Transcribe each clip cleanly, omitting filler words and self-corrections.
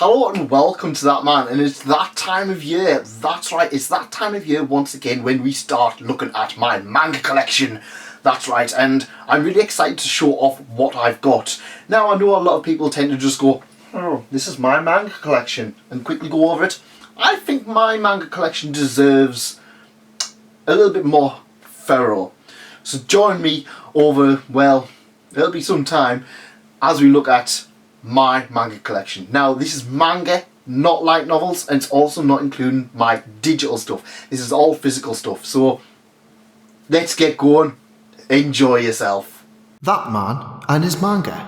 Hello and welcome to That Man, and it's that time of year. That's right, it's that time of year once again when we start looking at my manga collection. That's right, and I'm really excited to show off what I've got. Now, I know a lot of people tend to just go, oh, this is my manga collection, and quickly go over it. I think my manga collection deserves a little bit more thorough. So join me over, well, it'll be some time as we look at my manga collection. Now, this is manga, not light novels, and it's also not including my digital stuff. This is all physical stuff. So let's get going. Enjoy yourself. That Man and his manga.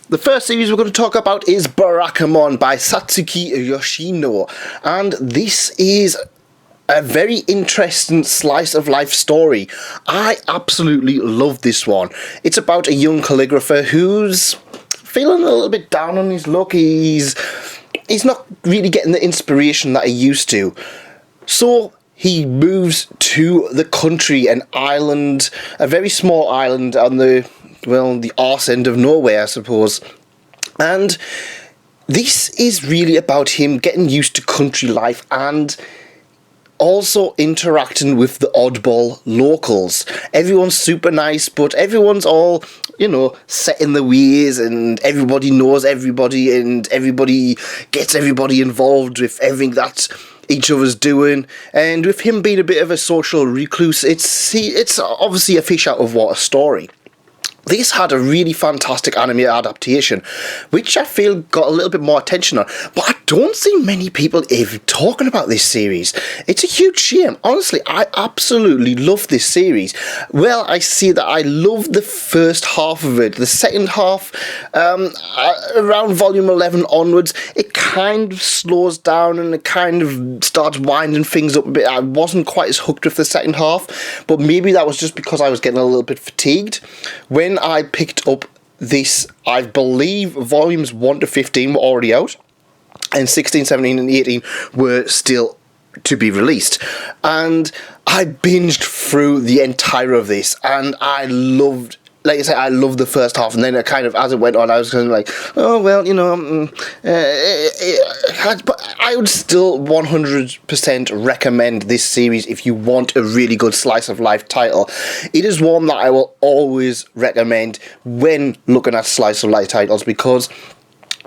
The first series we're going to talk about is Barakamon by Satsuki Yoshino, and this is a very interesting slice of life story. I absolutely love this one. It's about a young calligrapher who's feeling a little bit down on his luck. He's not really getting the inspiration that he used to. So he moves to the country, an island, a very small island on the arse end of nowhere, I suppose. And this is really about him getting used to country life and also interacting with the oddball locals. Everyone's super nice, but everyone's all, set in their ways, and everybody knows everybody, and everybody gets everybody involved with everything that each other's doing. And with him being a bit of a social recluse, it's obviously a fish out of water story. This had a really fantastic anime adaptation, which I feel got a little bit more attention on, but I don't see many people even talking about this series. It's a huge shame. Honestly, I absolutely love this series. Well, I see that I love the first half of it. The second half, around volume 11 onwards, it kind of slows down and it kind of starts winding things up a bit. I wasn't quite as hooked with the second half, but maybe that was just because I was getting a little bit fatigued. When I picked up this, I believe volumes 1 to 15 were already out, and 16, 17 and 18 were still to be released. And I binged through the entire of this, and I loved, like I said, I loved the first half, and then it kind of, as it went on, I was kind of like, oh, well, but I would still 100% recommend this series if you want a really good slice of life title. It is one that I will always recommend when looking at slice of life titles, because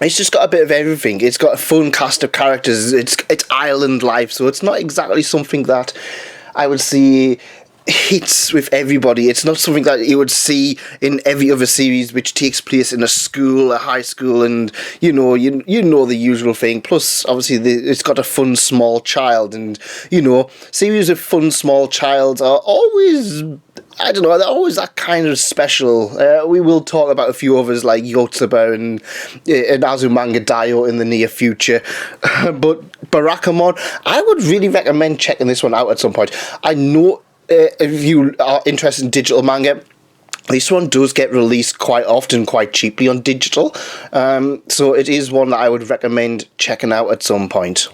it's just got a bit of everything. It's got a fun cast of characters. It's island life, so it's not exactly something that I would see hits with everybody. It's not something that you would see in every other series which takes place in a school, a high school, and you know the usual thing. Plus, obviously, it's got a fun small child, and series of fun small childs are always, I don't know, they're always that kind of special. We will talk about a few others like Yotsuba and Azumanga Daiyo in the near future. But Barakamon, I would really recommend checking this one out at some point. I know if you are interested in digital manga, this one does get released quite often, quite cheaply on digital. So it is one that I would recommend checking out at some point.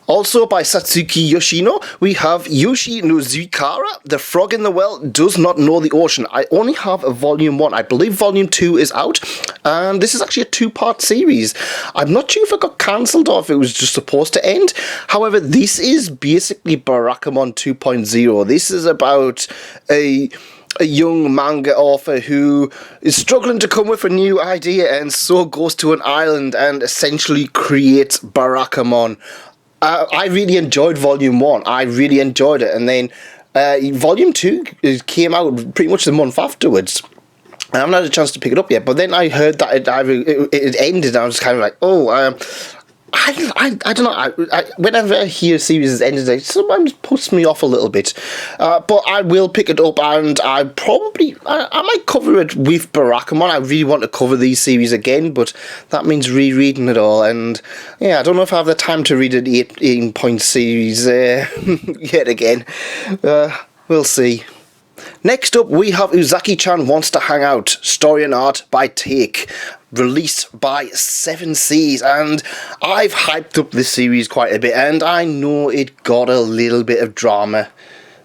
Also by Satsuki Yoshino, we have Yushi Nuzukara, The Frog in the Well Does Not Know the Ocean. I only have a volume 1. I believe volume 2 is out, and this is actually a 2-part series. I'm not sure if it got cancelled or if it was just supposed to end. However, this is basically Barakamon 2.0. This is about a young manga author who is struggling to come with a new idea, and so goes to an island and essentially creates Barakamon. I really enjoyed Volume 1. I really enjoyed it. And then Volume 2 came out pretty much the month afterwards. I haven't had a chance to pick it up yet. But then I heard that it ended, and I was kind of like, I don't know. Whenever I hear a series has ended, it sometimes puts me off a little bit. But I will pick it up, and I might cover it with Barakamon. I really want to cover these series again, but that means rereading it all. And yeah, I don't know if I have the time to read an 18-point series yet again. We'll see. Next up, we have Uzaki-chan Wants to Hang Out, Story and Art by Take, released by 7 Seas, and I've hyped up this series quite a bit, and I know it got a little bit of drama.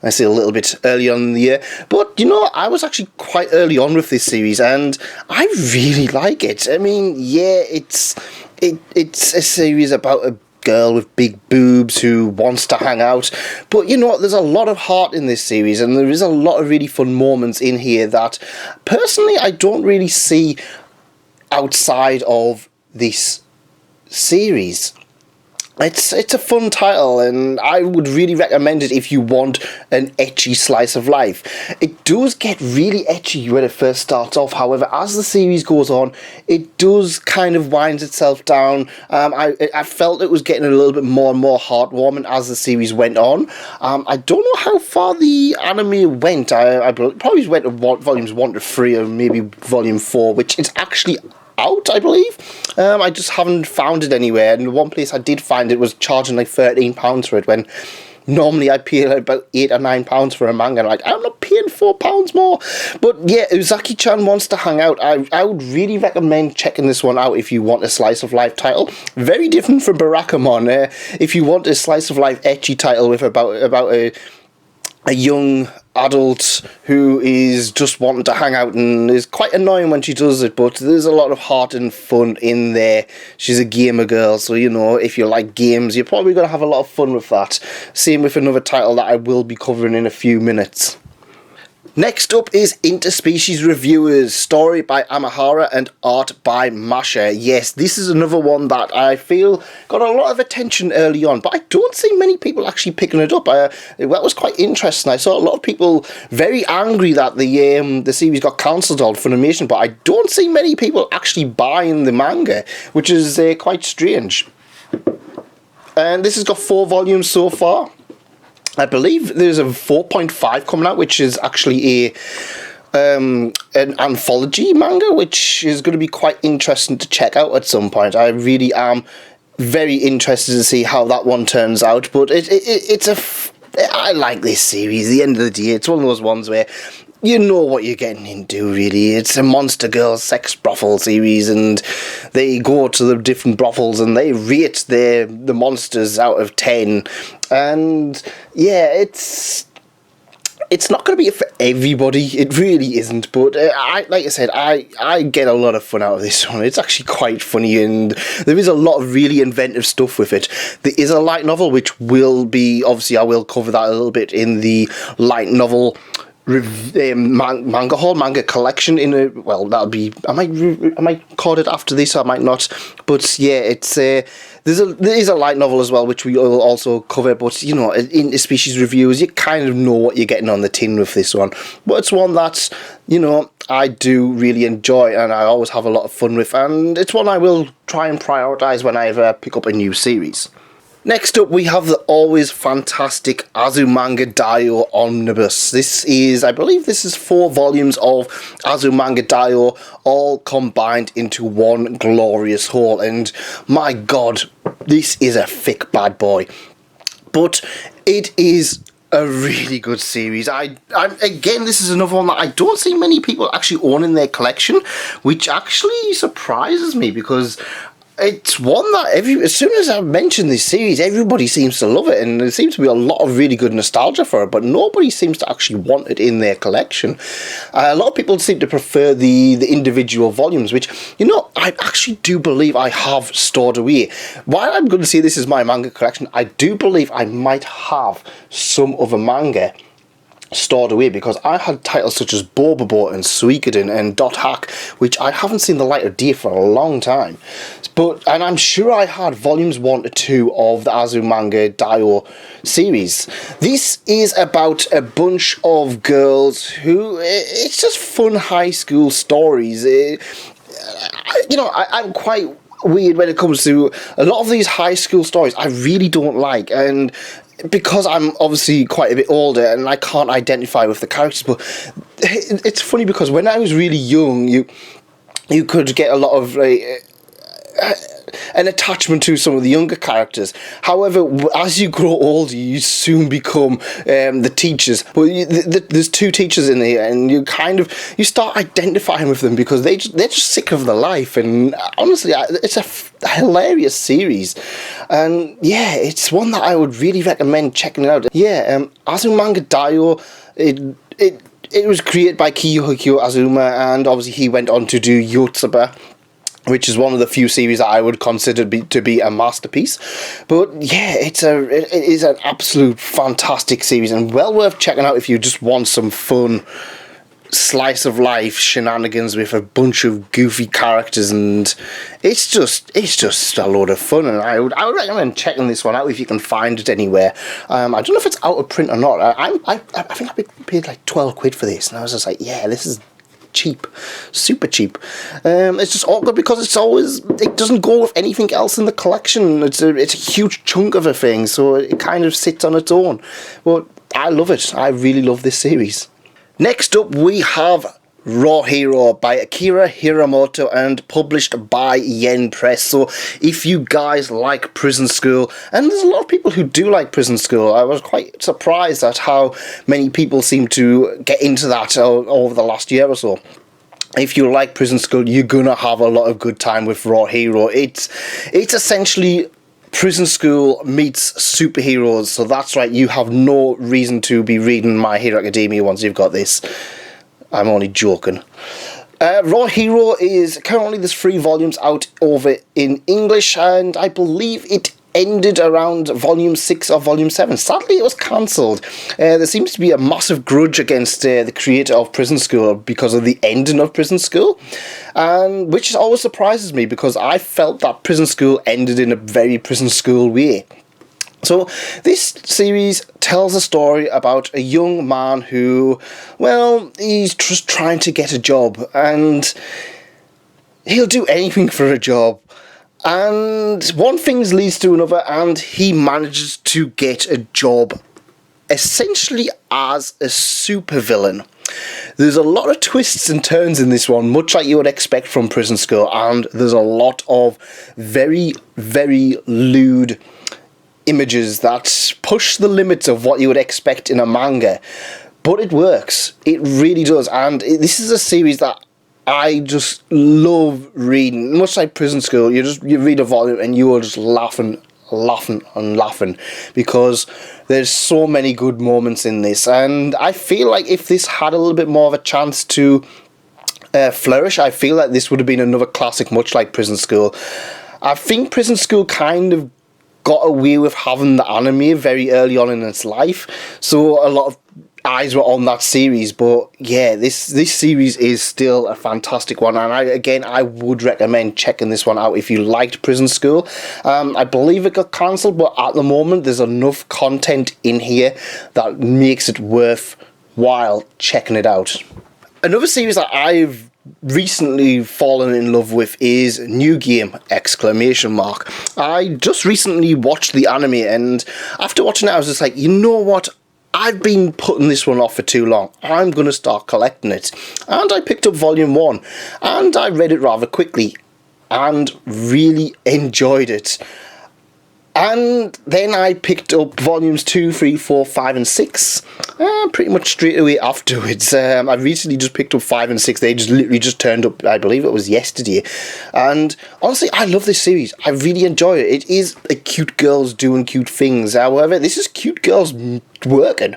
I say a little bit early on in the year, but I was actually quite early on with this series, and I really like it. I mean, yeah, it's it's a series about a girl with big boobs who wants to hang out, but you know what, there's a lot of heart in this series, and there is a lot of really fun moments in here that personally I don't really see outside of this series. It's a fun title, and I would really recommend it if you want an ecchi slice of life. It does get really ecchi when it first starts off, however, as the series goes on, it does kind of winds itself down. I felt it was getting a little bit more and more heartwarming as the series went on. I don't know how far the anime went. I probably went to volumes 1 to 3, or maybe volume 4, which is actually out, I believe. I just haven't found it anywhere, and the one place I did find it was charging like £13 for it, when normally I pay like about £8 or £9 for a manga, and I'm not paying £4 more. But yeah, Uzaki-chan Wants to Hang Out. I would really recommend checking this one out if you want a slice of life title. Very different from Barakamon. If you want a slice of life ecchi title with about a young adult who is just wanting to hang out and is quite annoying when she does it, but there's a lot of heart and fun in there. She's a gamer girl, so you know, if you like games, you're probably going to have a lot of fun with that. Same with another title that I will be covering in a few minutes. Next up is Interspecies Reviewers, story by Amahara and art by Masha. Yes, this is another one that I feel got a lot of attention early on, but I don't see many people actually picking it up. That was quite interesting. I saw a lot of people very angry that the series got cancelled on Funimation, but I don't see many people actually buying the manga, which is quite strange. And this has got 4 volumes so far. I believe there's a 4.5 coming out, which is actually an anthology manga, which is going to be quite interesting to check out at some point. I really am very interested to see how that one turns out, but I like this series. At the end of the day, it's one of those ones where you know what you're getting into, really. It's a monster girl sex brothel series, and they go to the different brothels and they rate the monsters out of 10. And yeah, it's not going to be for everybody. It really isn't. But like I said, I get a lot of fun out of this one. It's actually quite funny, and there is a lot of really inventive stuff with it. There is a light novel, which will be, obviously I will cover that a little bit in the light novel manga collection that'll be, I might call it after this, I might not, but yeah, it's there is a light novel as well, which we will also cover, but you know, in Species Reviews, you kind of know what you're getting on the tin with this one, but it's one that, you know, I do really enjoy and I always have a lot of fun with, and it's one I will try and prioritise when I ever pick up a new series. Next up, we have the always fantastic Azumanga Daiyo Omnibus. I believe this is 4 volumes of Azumanga Daiyo, all combined into one glorious whole. And my god, this is a thick bad boy. But it is a really good series. Again, this is another one that I don't see many people actually own in their collection, which actually surprises me, because it's one that as soon as I mention this series, everybody seems to love it, and there seems to be a lot of really good nostalgia for it, but nobody seems to actually want it in their collection. A lot of people seem to prefer the individual volumes, which, you know, I actually do believe I have stored away. While I'm going to say this is my manga collection, I do believe I might have some other manga stored away, because I had titles such as Bobobo and Suikoden and Dot Hack, which I haven't seen the light of day for a long time. And I'm sure I had volumes 1 to 2 of the Azumanga Daiyo series. This is about a bunch of girls who, it's just fun high school stories. You know, I'm quite weird when it comes to a lot of these high school stories. I really don't like, and because I'm obviously quite a bit older and I can't identify with the characters, but it's funny because when I was really young, you could get a lot of an attachment to some of the younger characters. However, as you grow older, you soon become the teachers. Well, there's 2 teachers in here, and you start identifying with them because they're just sick of the life. And honestly, it's a hilarious series, and yeah, it's one that I would really recommend checking out. Yeah, Azumanga Daiyo, it was created by Kiyohiko Azuma, and obviously he went on to do Yotsuba. which is one of the few series that I would consider to be a masterpiece. But yeah, it is an absolute fantastic series and well worth checking out if you just want some fun slice of life shenanigans with a bunch of goofy characters, and it's just a load of fun. And I would recommend checking this one out if you can find it anywhere. I don't know if it's out of print or not. I think I paid like 12 quid for this, and I was just like, yeah, this is cheap, super cheap. It's just awkward because it doesn't go with anything else in the collection. It's a huge chunk of a thing, so it kind of sits on its own. But I love it. I really love this series. Next up, we have Raw Hero by Akira Hiromoto and published by Yen Press. So if you guys like Prison School, and there's a lot of people who do like Prison School, I was quite surprised at how many people seem to get into that over the last year or so. If you like Prison School, you're gonna have a lot of good time with Raw Hero. It's essentially Prison School meets superheroes, so that's right, you have no reason to be reading My Hero Academia once you've got this. I'm only joking. Raw Hero is currently, there's 3 volumes out over in English, and I believe it ended around volume 6 or volume 7. Sadly, it was cancelled. There seems to be a massive grudge against the creator of Prison School because of the ending of Prison School, and which always surprises me because I felt that Prison School ended in a very Prison School way. So this series tells a story about a young man who, well, he's just trying to get a job, and he'll do anything for a job. And one thing leads to another, and he manages to get a job essentially as a supervillain. There's a lot of twists and turns in this one, much like you would expect from Prison School, and there's a lot of very, very lewd images that push the limits of what you would expect in a manga. But it works. It really does. And this is a series that I just love reading. Much like Prison School, you read a volume and you are just laughing because there's so many good moments in this, and I feel like if this had a little bit more of a chance to flourish, I feel like this would have been another classic, much like Prison School. I think Prison School kind of got away with having the anime very early on in its life, so a lot of eyes were on that series. But yeah, this series is still a fantastic one, and I would recommend checking this one out if you liked Prison School. I believe it got cancelled, but at the moment there's enough content in here that makes it worthwhile checking it out. Another series that I've recently fallen in love with is New Game! I just recently watched the anime, and after watching it I was just like, you know what, I've been putting this one off for too long. I'm going to start collecting it. And I picked up volume 1, and I read it rather quickly and really enjoyed it. And then I picked up volumes 2, 3, 4, 5 and 6 pretty much straight away afterwards. I recently just picked up 5 and 6. They just literally just turned up, I believe it was yesterday. And honestly, I love this series. I really enjoy it. It is a cute girls doing cute things. However, this is cute girls working.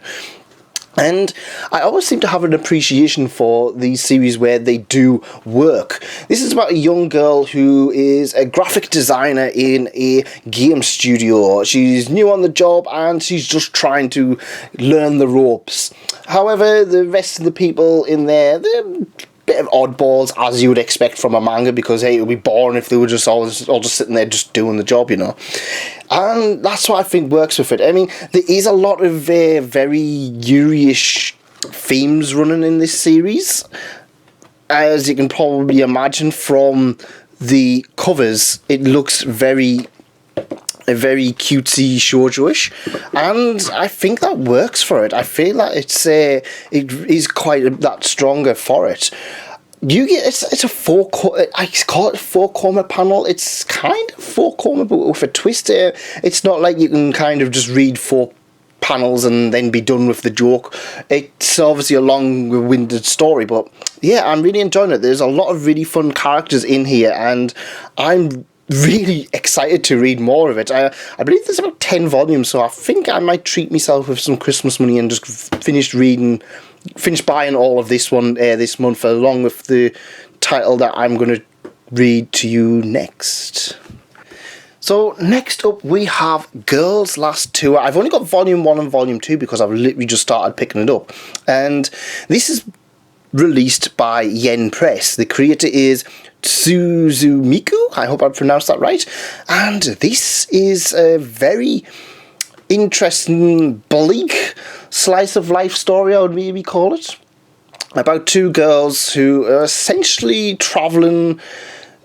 And I always seem to have an appreciation for these series where they do work. This is about a young girl who is a graphic designer in a game studio. She's new on the job and she's just trying to learn the ropes. However, the rest of the people in there, they're a bit of oddballs, as you would expect from a manga, because hey, it would be boring if they were just all just sitting there just doing the job, you know. And that's what I think works with it. I mean, there is a lot of very Yuri-ish themes running in this series, as you can probably imagine from the covers. It looks very cutesy shoujo-ish, and I think that works for it. I feel that it is quite that stronger for it. It's a I call it 4-coma panel. It's kind of 4-coma but with a twist here. It's not like you can kind of just read 4 panels and then be done with the joke. It's obviously a long-winded story, but yeah, I'm really enjoying it. There's a lot of really fun characters in here, and I'm really excited to read more of it. I believe there's about 10 volumes, so I think I might treat myself with some Christmas money and just finish buying all of this one this month, along with the title that I'm going to read to you next. So next up we have Girls Last Tour. I've only got volume 1 and volume 2 because I've literally just started picking it up. And this is released by Yen Press. The creator is Suzumiku. I hope I pronounced that right. And this is a very interesting, bleak slice of life story, I would maybe call it. About two girls who are essentially travelling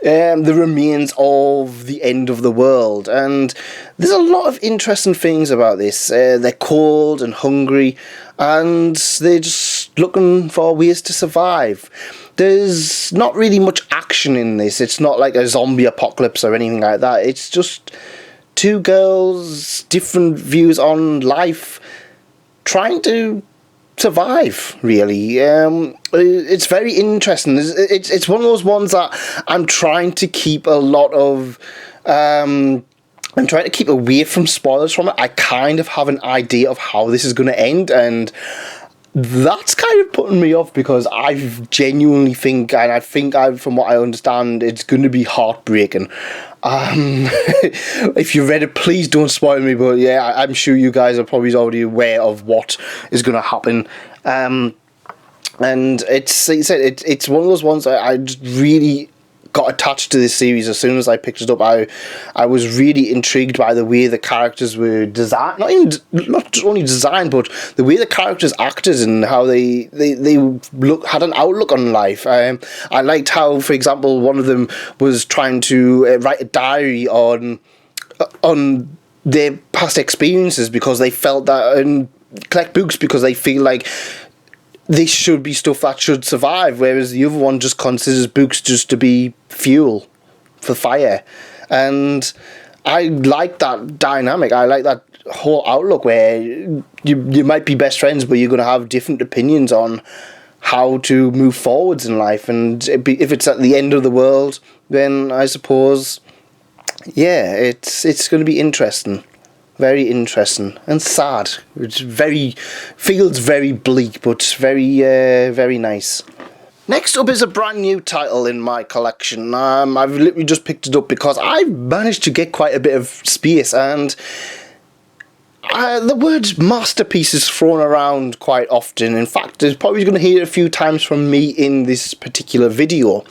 the remains of the end of the world, and there's a lot of interesting things about this. They're cold and hungry, and they're just looking for ways to survive. There's not really much action in this. It's not like a zombie apocalypse or anything like that. It's just two girls, different views on life, trying to survive, really. It's very interesting. It's one of those ones that I'm trying to keep a lot of I'm trying to keep away from spoilers from it. I kind of have an idea of how this is going to end, and that's kind of putting me off because I genuinely think, and I think from what I understand, it's going to be heartbreaking. If you read it, please don't spoil me, but yeah, I'm sure you guys are probably already aware of what is going to happen. And it's one of those ones that I just really got attached to this series as soon as I picked it up. I was really intrigued by the way the characters were designed, not just only designed, but the way the characters acted and how they had an outlook on life. I liked how, for example, one of them was trying to write a diary on their past experiences because they felt that, and collect books because they feel like this should be stuff that should survive, whereas the other one just considers books just to be fuel for fire. And I like that dynamic. I like that whole outlook where you might be best friends, but you're going to have different opinions on how to move forwards in life. And if it's at the end of the world, then I suppose, yeah, it's going to be interesting. Very interesting and sad. It feels very bleak, but very nice. Next up is a brand new title in my collection. I've literally just picked it up because I managed to get quite a bit of space, and the word masterpiece is thrown around quite often. In fact, there's probably going to hear it a few times from me in this particular video.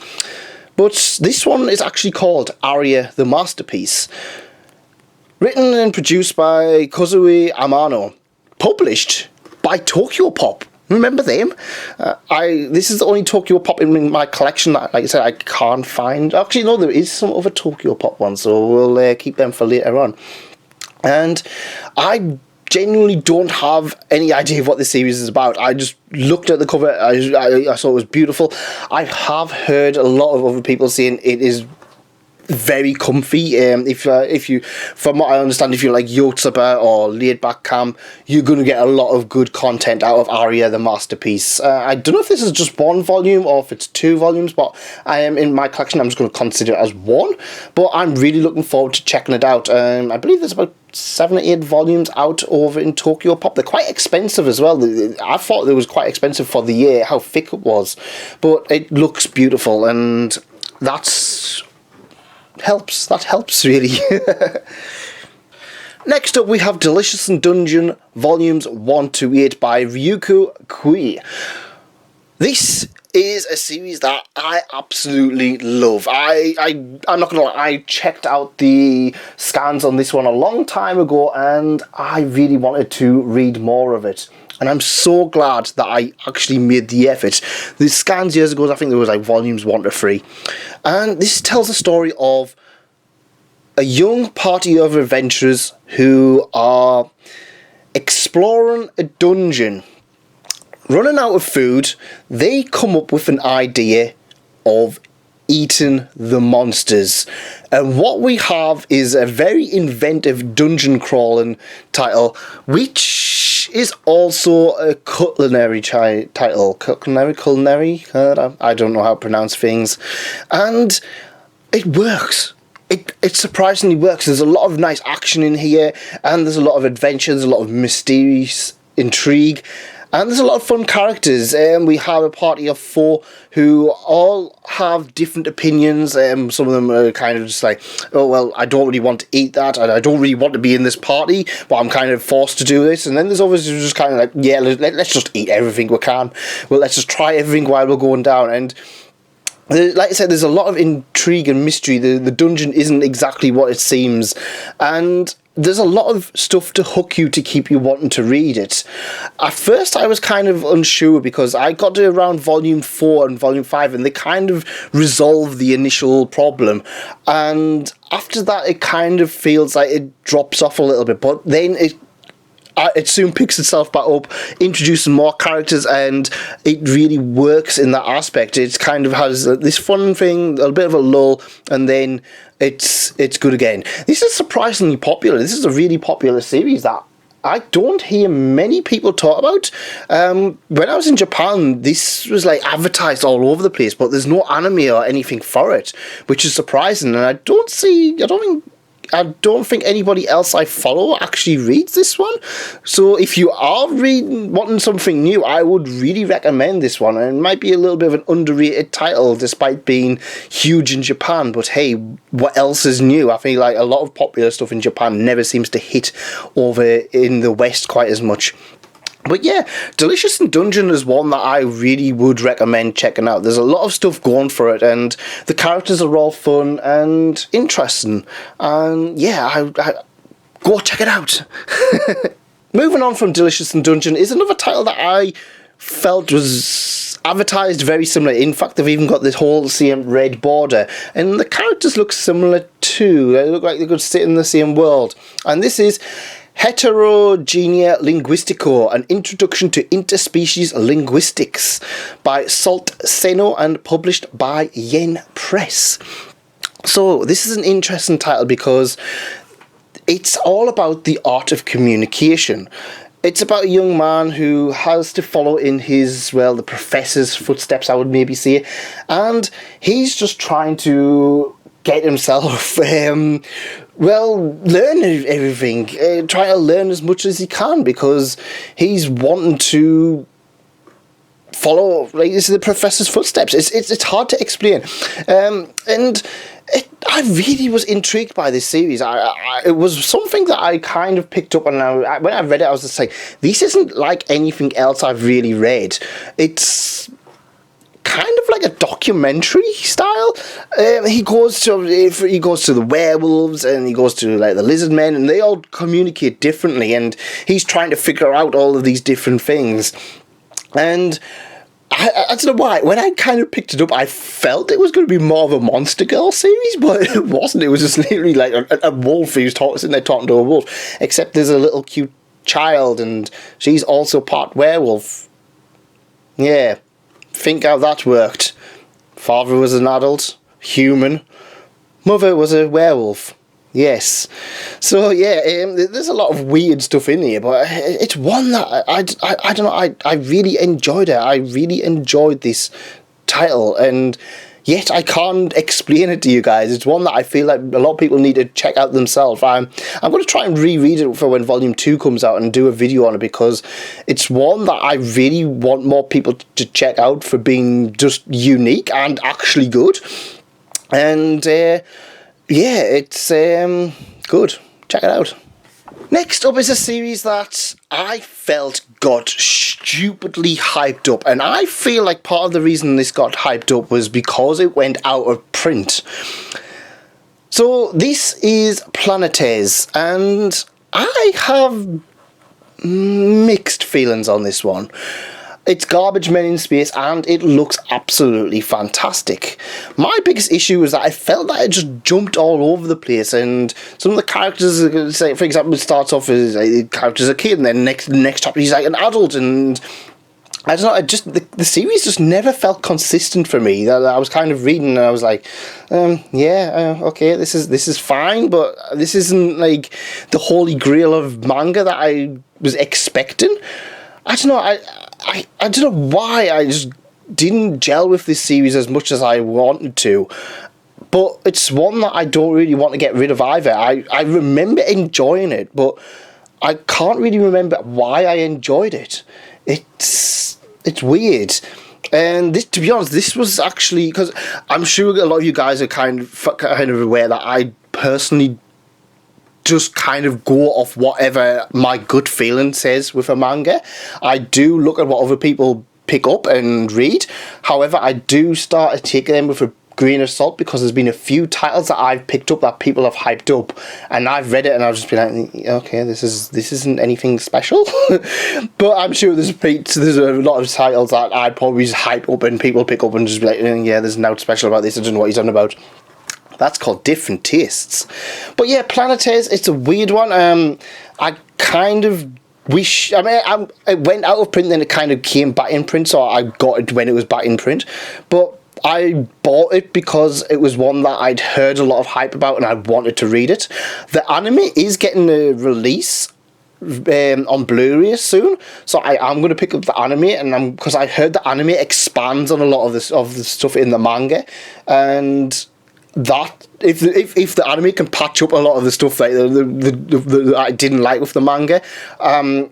But this one is actually called Aria the Masterpiece. Written and produced by Kozue Amano. Published by Tokyo Pop. Remember them? This is the only Tokyo Pop in my collection that, like I said, I can't find. Actually, no, there is some other Tokyo Pop ones, so we'll keep them for later on. And I genuinely don't have any idea what this series is about. I just looked at the cover, I saw it was beautiful. I have heard a lot of other people saying it is very comfy. If you, from what I understand, if you like Yotsuba or laid back camp, you're going to get a lot of good content out of Aria the Masterpiece. I don't know if this is just one volume or if it's 2 volumes, but I am in my collection, I'm just going to consider it as 1. But I'm really looking forward to checking it out. I believe there's about 7 or 8 volumes out over in Tokyo Pop. They're quite expensive as well. I thought it was quite expensive for the year, how thick it was, but it looks beautiful, and that helps really. Next up we have Delicious in Dungeon volumes 1 to 8 by Ryuko-Kui. This is a series that I absolutely love. I'm not gonna lie, I checked out the scans on this one a long time ago and I really wanted to read more of it. And I'm so glad that I actually made the effort. The scans years ago, I think there was like volumes 1 to 3. And this tells the story of a young party of adventurers who are exploring a dungeon. Running out of food, they come up with an idea of eating the monsters. And what we have is a very inventive dungeon crawling title, which is also a culinary title. Culinary? I don't know how to pronounce things. And it works. It surprisingly works. There's a lot of nice action in here, and there's a lot of adventure, there's a lot of mysterious intrigue, And there's a lot of fun characters. We have a party of 4 who all have different opinions. Some of them are kind of just like, oh, well, I don't really want to eat that, and I don't really want to be in this party, but I'm kind of forced to do this. And then there's others who are just kind of like, yeah, let's just eat everything we can. Well, let's just try everything while we're going down. And like I said, there's a lot of intrigue and mystery. The dungeon isn't exactly what it seems. And there's a lot of stuff to hook you to keep you wanting to read it. At first I was kind of unsure because I got to around volume 4 and volume 5 and they kind of resolved the initial problem. And after that it kind of feels like it drops off a little bit, but then it soon picks itself back up, introducing more characters, and it really works in that aspect. It kind of has this fun thing, a bit of a lull, and then it's good again. This is surprisingly popular. This is a really popular series that I don't hear many people talk about. When I was in Japan, this was like advertised all over the place, but there's no anime or anything for it, which is surprising. And I don't think anybody else I follow actually reads this one. So if you are wanting something new, I would really recommend this one. And it might be a little bit of an underrated title despite being huge in Japan. But hey, what else is new? I feel like a lot of popular stuff in Japan never seems to hit over in the West quite as much. But yeah, Delicious in Dungeon is one that I really would recommend checking out. There's a lot of stuff going for it, and the characters are all fun and interesting. And yeah, I go check it out. Moving on from Delicious in Dungeon is another title that I felt was advertised very similar. In fact, they've even got this whole same red border, and the characters look similar too. They look like they could sit in the same world. And this is Heterogenea Linguistico, an introduction to interspecies linguistics by Salt Ceno and published by Yen Press. So this is an interesting title because it's all about the art of communication. It's about a young man who has to follow in his, well, the professor's footsteps, I would maybe say, and he's just trying to get himself, learn everything, try to learn as much as he can because he's wanting to follow the professor's footsteps. It's hard to explain, and I really was intrigued by this series. It was something that I kind of picked up, and when I read it, I was just like, this isn't like anything else I've really read. It's kind of like a documentary style. He goes to the werewolves, and he goes to like the lizard men, and they all communicate differently, and he's trying to figure out all of these different things. And I don't know why, when I kind of picked it up, I felt it was going to be more of a Monster Girl series, but it wasn't. It was just literally like a wolf who's sitting there talking to a wolf, except there's a little cute child, and she's also part werewolf. Yeah. Think how that worked. Father was an adult, human. Mother was a werewolf. Yes. So yeah, there's a lot of weird stuff in here, but it's one that I don't know. I really enjoyed it. I really enjoyed this title, and yet I can't explain it to you guys. It's one that I feel like a lot of people need to check out themselves. I'm going to try and reread it for when Volume 2 comes out and do a video on it, because it's one that I really want more people to check out for being just unique and actually good. And yeah, it's good. Check it out. Next up is a series that I felt got stupidly hyped up, and I feel like part of the reason this got hyped up was because it went out of print. So this is Planetes, and I have mixed feelings on this one. It's garbage men in space, and it looks absolutely fantastic. My biggest issue is that I felt that it just jumped all over the place, and some of the characters, say for example, it starts off as a character as a kid, and then next chapter he's like an adult, and I don't know. The series just never felt consistent for me. I was kind of reading, and I was like, okay, this is fine, but this isn't like the holy grail of manga that I was expecting. I don't know. I don't know why I just didn't gel with this series as much as I wanted to, but it's one that I don't really want to get rid of either. I remember enjoying it, but I can't really remember why I enjoyed it. it's weird. And this, to be honest, this was actually, because I'm sure a lot of you guys are kind of aware that I personally just kind of go off whatever my gut feeling says with a manga. I do look at what other people pick up and read. However, I do start to take them with a grain of salt, because there's been a few titles that I've picked up that people have hyped up, and I've read it and I've just been like, okay, this isn't anything special. But I'm sure there's a lot of titles that I'd probably just hype up and people pick up and just be like, yeah, there's nothing special about this, I don't know what he's on about. That's called different tastes. But yeah, Planetes, it's a weird one. I kind of wish, it went out of print, then it kind of came back in print, so I got it when it was back in print. But I bought it because it was one that I'd heard a lot of hype about and I wanted to read it. The anime is getting a release on Blu-ray soon, so I am going to pick up the anime, and because I heard the anime expands on a lot of the stuff in the manga, and that if the anime can patch up a lot of the stuff that I didn't like with the manga, I'm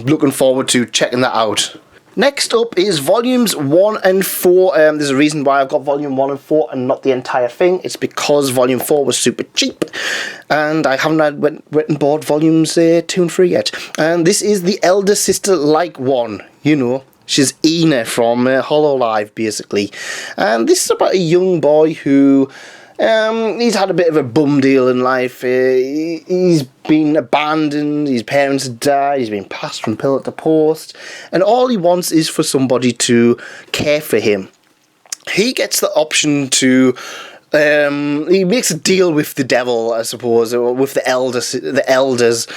looking forward to checking that out. Next up is volumes 1 and 4. There's a reason why I've got volume 1 and 4 and not the entire thing. It's because volume 4 was super cheap, and I haven't went and bought volumes 2 and 3 yet. And this is the elder sister like one, you know. She's Hina from Hololive, basically. And this is about a young boy who he's had a bit of a bum deal in life. He's been abandoned, his parents have died, he's been passed from pillar to post, and all he wants is for somebody to care for him. He gets the option to he makes a deal with the devil, I suppose, or with the elders,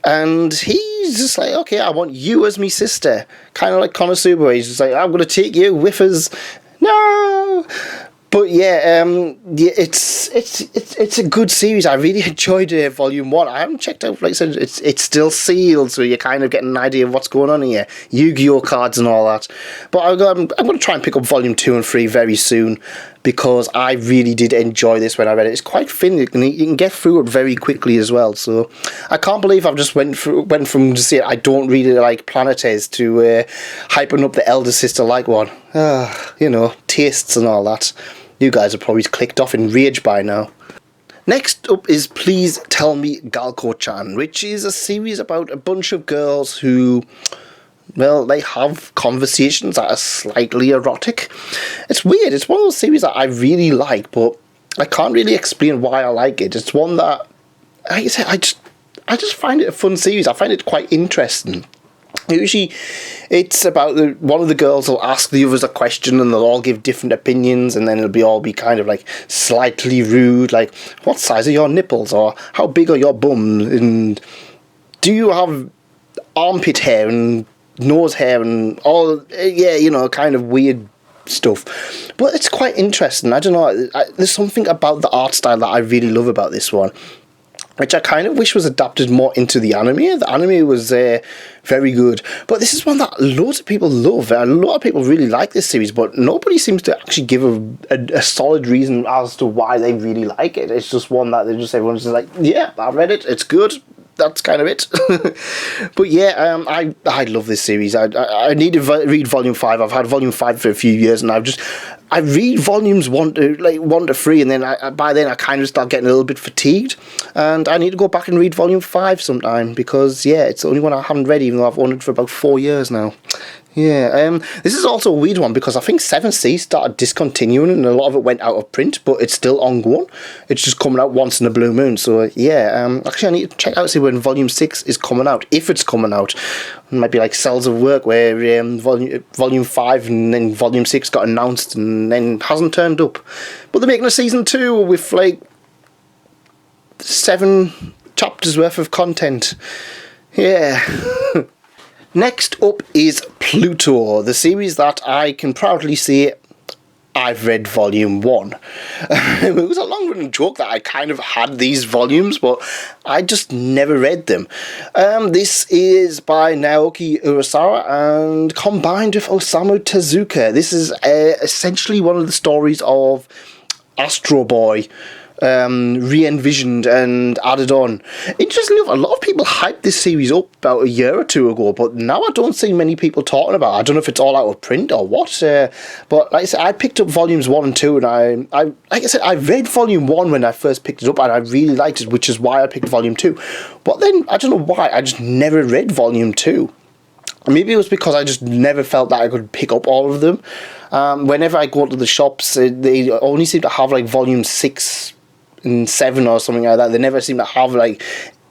and he's just like, okay, I want you as my sister, kind of like Konosuba. He's just like, I'm going to take you with us. No. But yeah, it's a good series. I really enjoyed volume 1. I haven't checked out, like I said, it's still sealed, so you're kind of getting an idea of what's going on here. Yu-Gi-Oh cards and all that. But I'm going to try and pick up volume 2 and 3 very soon, because I really did enjoy this when I read it. It's quite thin, and you can get through it very quickly as well. So I can't believe I've just went from to say I don't really like Planetes to hyping up the elder sister like one. You know, tastes and all that. You guys have probably clicked off in rage by now. Next up is Please Tell Me Galko-chan, which is a series about a bunch of girls who, well, they have conversations that are slightly erotic. It's weird. It's one of those series that I really like, but I can't really explain why I like it. It's one that, like I said, I just find it a fun series. I find it quite interesting. Usually it's about one of the girls will ask the others a question, and they'll all give different opinions, and then it'll all be kind of like slightly rude, like, what size are your nipples, or how big are your bum, and do you have armpit hair and nose hair and all, yeah, you know, kind of weird stuff. But it's quite interesting. I don't know, there's something about the art style that I really love about this one, which I kind of wish was adapted more into the anime. The anime was very good. But this is one that loads of people love. A lot of people really like this series, but nobody seems to actually give a solid reason as to why they really like it. It's just one that everyone's just like, yeah, I read it, it's good. That's kind of it. But yeah, I love this series. I need to read volume 5. I've had volume 5 for a few years, and I read volumes 1 to 3, and then by then I kind of start getting a little bit fatigued, and I need to go back and read volume 5 sometime, because yeah, it's the only one I haven't read, even though I've owned it for about 4 years now. Yeah, this is also a weird one, because I think 7C started discontinuing, and a lot of it went out of print, but it's still ongoing. It's just coming out once in a blue moon. So yeah, actually I need to check out, see when volume 6 is coming out, if it's coming out. It might be like Cells of Work, where volume 5 and then volume 6 got announced and then hasn't turned up. But they're making a season 2 with like 7 chapters worth of content. Yeah. Next up is Pluto, the series that I can proudly say I've read volume 1. It was a long-running joke that I kind of had these volumes, but I just never read them. This is by Naoki Urasawa and combined with Osamu Tezuka. This is essentially one of the stories of Astro Boy, re-envisioned and added on. Interestingly enough, a lot of people hyped this series up about a year or two ago, but now I don't see many people talking about it. I don't know if it's all out of print or what, but like I said, I picked up volumes 1 and 2, and I like I said, I read volume 1 when I first picked it up, and I really liked it, which is why I picked volume 2. But then, I don't know why, I just never read volume 2. Maybe it was because I just never felt that I could pick up all of them. Whenever I go to the shops, they only seem to have like volume 6 and 7 or something like that. They never seem to have like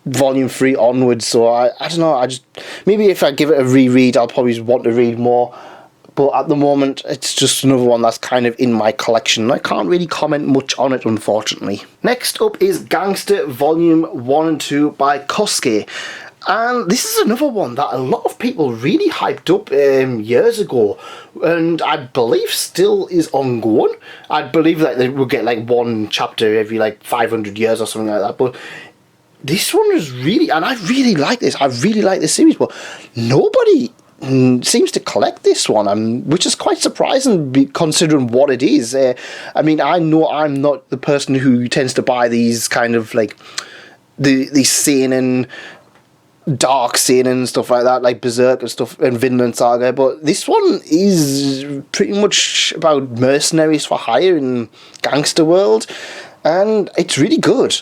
volume 3 onwards. So I don't know. Maybe if I give it a reread, I'll probably want to read more. But at the moment, it's just another one that's kind of in my collection. I can't really comment much on it, unfortunately. Next up is Gangster Volume 1 and 2 by Kosuke. And this is another one that a lot of people really hyped up years ago, and I believe still is ongoing. I believe that they will get like one chapter every like 500 years or something like that, but this one is really, and I really like this. I really like this series, but nobody seems to collect this one, which is quite surprising considering what it is. I mean, I know I'm not the person who tends to buy these kind of like these seinen, dark scene and stuff like that, like Berserk and stuff, and Vinland Saga, but this one is pretty much about mercenaries for hire in gangster world, and it's really good.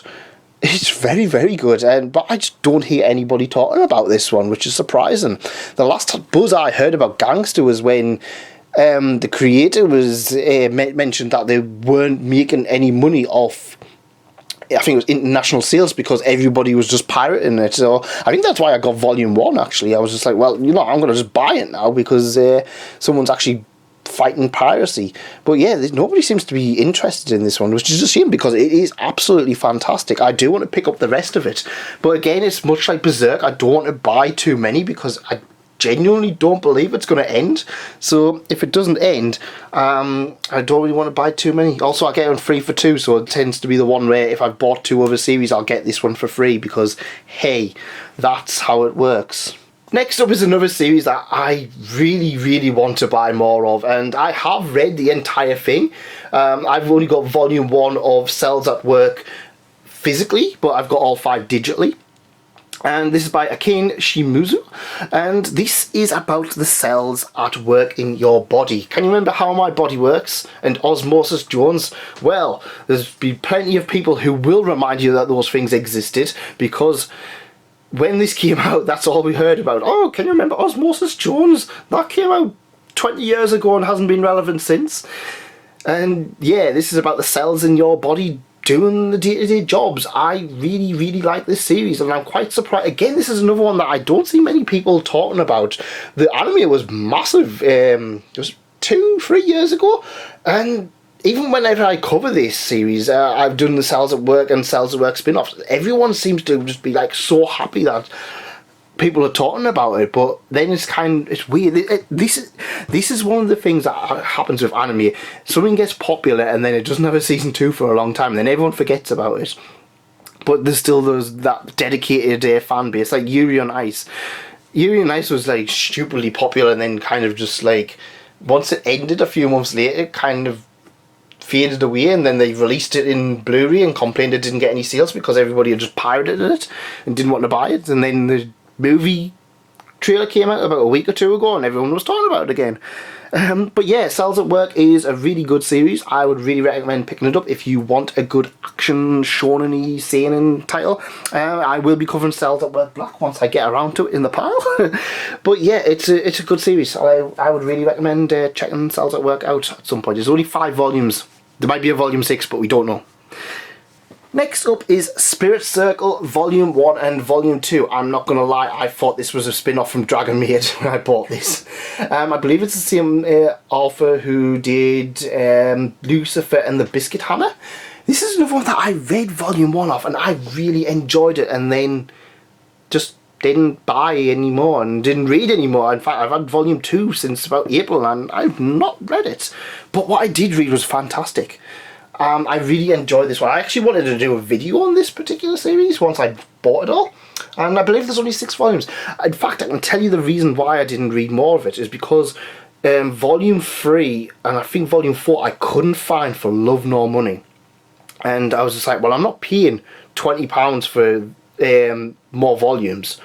It's very, very good, but I just don't hear anybody talking about this one, which is surprising. The last buzz I heard about gangster was when the creator was mentioned that they weren't making any money off, I think it was international sales, because everybody was just pirating it. So I think that's why I got volume 1, actually. I was just like, well, I'm going to just buy it now because someone's actually fighting piracy. But yeah, nobody seems to be interested in this one, which is a shame because it is absolutely fantastic. I do want to pick up the rest of it. But again, it's much like Berserk. I don't want to buy too many because I genuinely don't believe it's going to end. So if it doesn't end, I don't really want to buy too many. Also, I get it on 3 for 2, so it tends to be the one where if I've bought 2 other series, I'll get this one for free because, hey, that's how it works. Next up is another series that I really, really want to buy more of, and I have read the entire thing. I've only got volume 1 of Cells at Work physically, but I've got all 5 digitally. And this is by Akane Shimizu, and this is about the cells at work in your body. Can you remember how my body works? And Osmosis Jones? Well, there's been plenty of people who will remind you that those things existed, because when this came out, that's all we heard about. Oh, can you remember Osmosis Jones? That came out 20 years ago and hasn't been relevant since. And yeah, this is about the cells in your body doing the day-to-day jobs. I really, really like this series, and I'm quite surprised. Again, this is another one that I don't see many people talking about. The anime was massive. It was 2-3 years ago, and even whenever I cover this series, I've done the Cells at Work and Cells at Work spin-offs. Everyone seems to just be like so happy that people are talking about it, but then it's weird. This is one of the things that happens with anime. Something gets popular and then it doesn't have a season 2 for a long time, and then everyone forgets about it. But there's still that dedicated fan base, like Yuri on Ice. Yuri on Ice was like stupidly popular, and then kind of just like once it ended a few months later, it kind of faded away, and then they released it in Blu-ray and complained it didn't get any sales because everybody had just pirated it and didn't want to buy it. And then the movie trailer came out about a week or 2 ago and everyone was talking about it again. But yeah, Cells at Work is a really good series. I would really recommend picking it up if you want a good action shonen-y seinen title. I will be covering Cells at Work Black once I get around to it in the pile. But yeah, it's a good series. I would really recommend checking Cells at Work out at some point. There's only 5 volumes. There might be a volume 6, but we don't know. Next up is Spirit Circle Volume 1 and Volume 2. I'm not going to lie, I thought this was a spin-off from Dragon Maid when I bought this. I believe it's the same author who did Lucifer and the Biscuit Hammer. This is another one that I read Volume 1 of and I really enjoyed it, and then just didn't buy anymore and didn't read anymore. In fact, I've had Volume 2 since about April and I've not read it. But what I did read was fantastic. I really enjoyed this one. I actually wanted to do a video on this particular series once I bought it all, and I believe there's only 6 volumes. In fact, I can tell you the reason why I didn't read more of it is because Volume 3 and I think Volume 4 I couldn't find for love nor money. And I was just like, well, I'm not paying £20 for more volumes.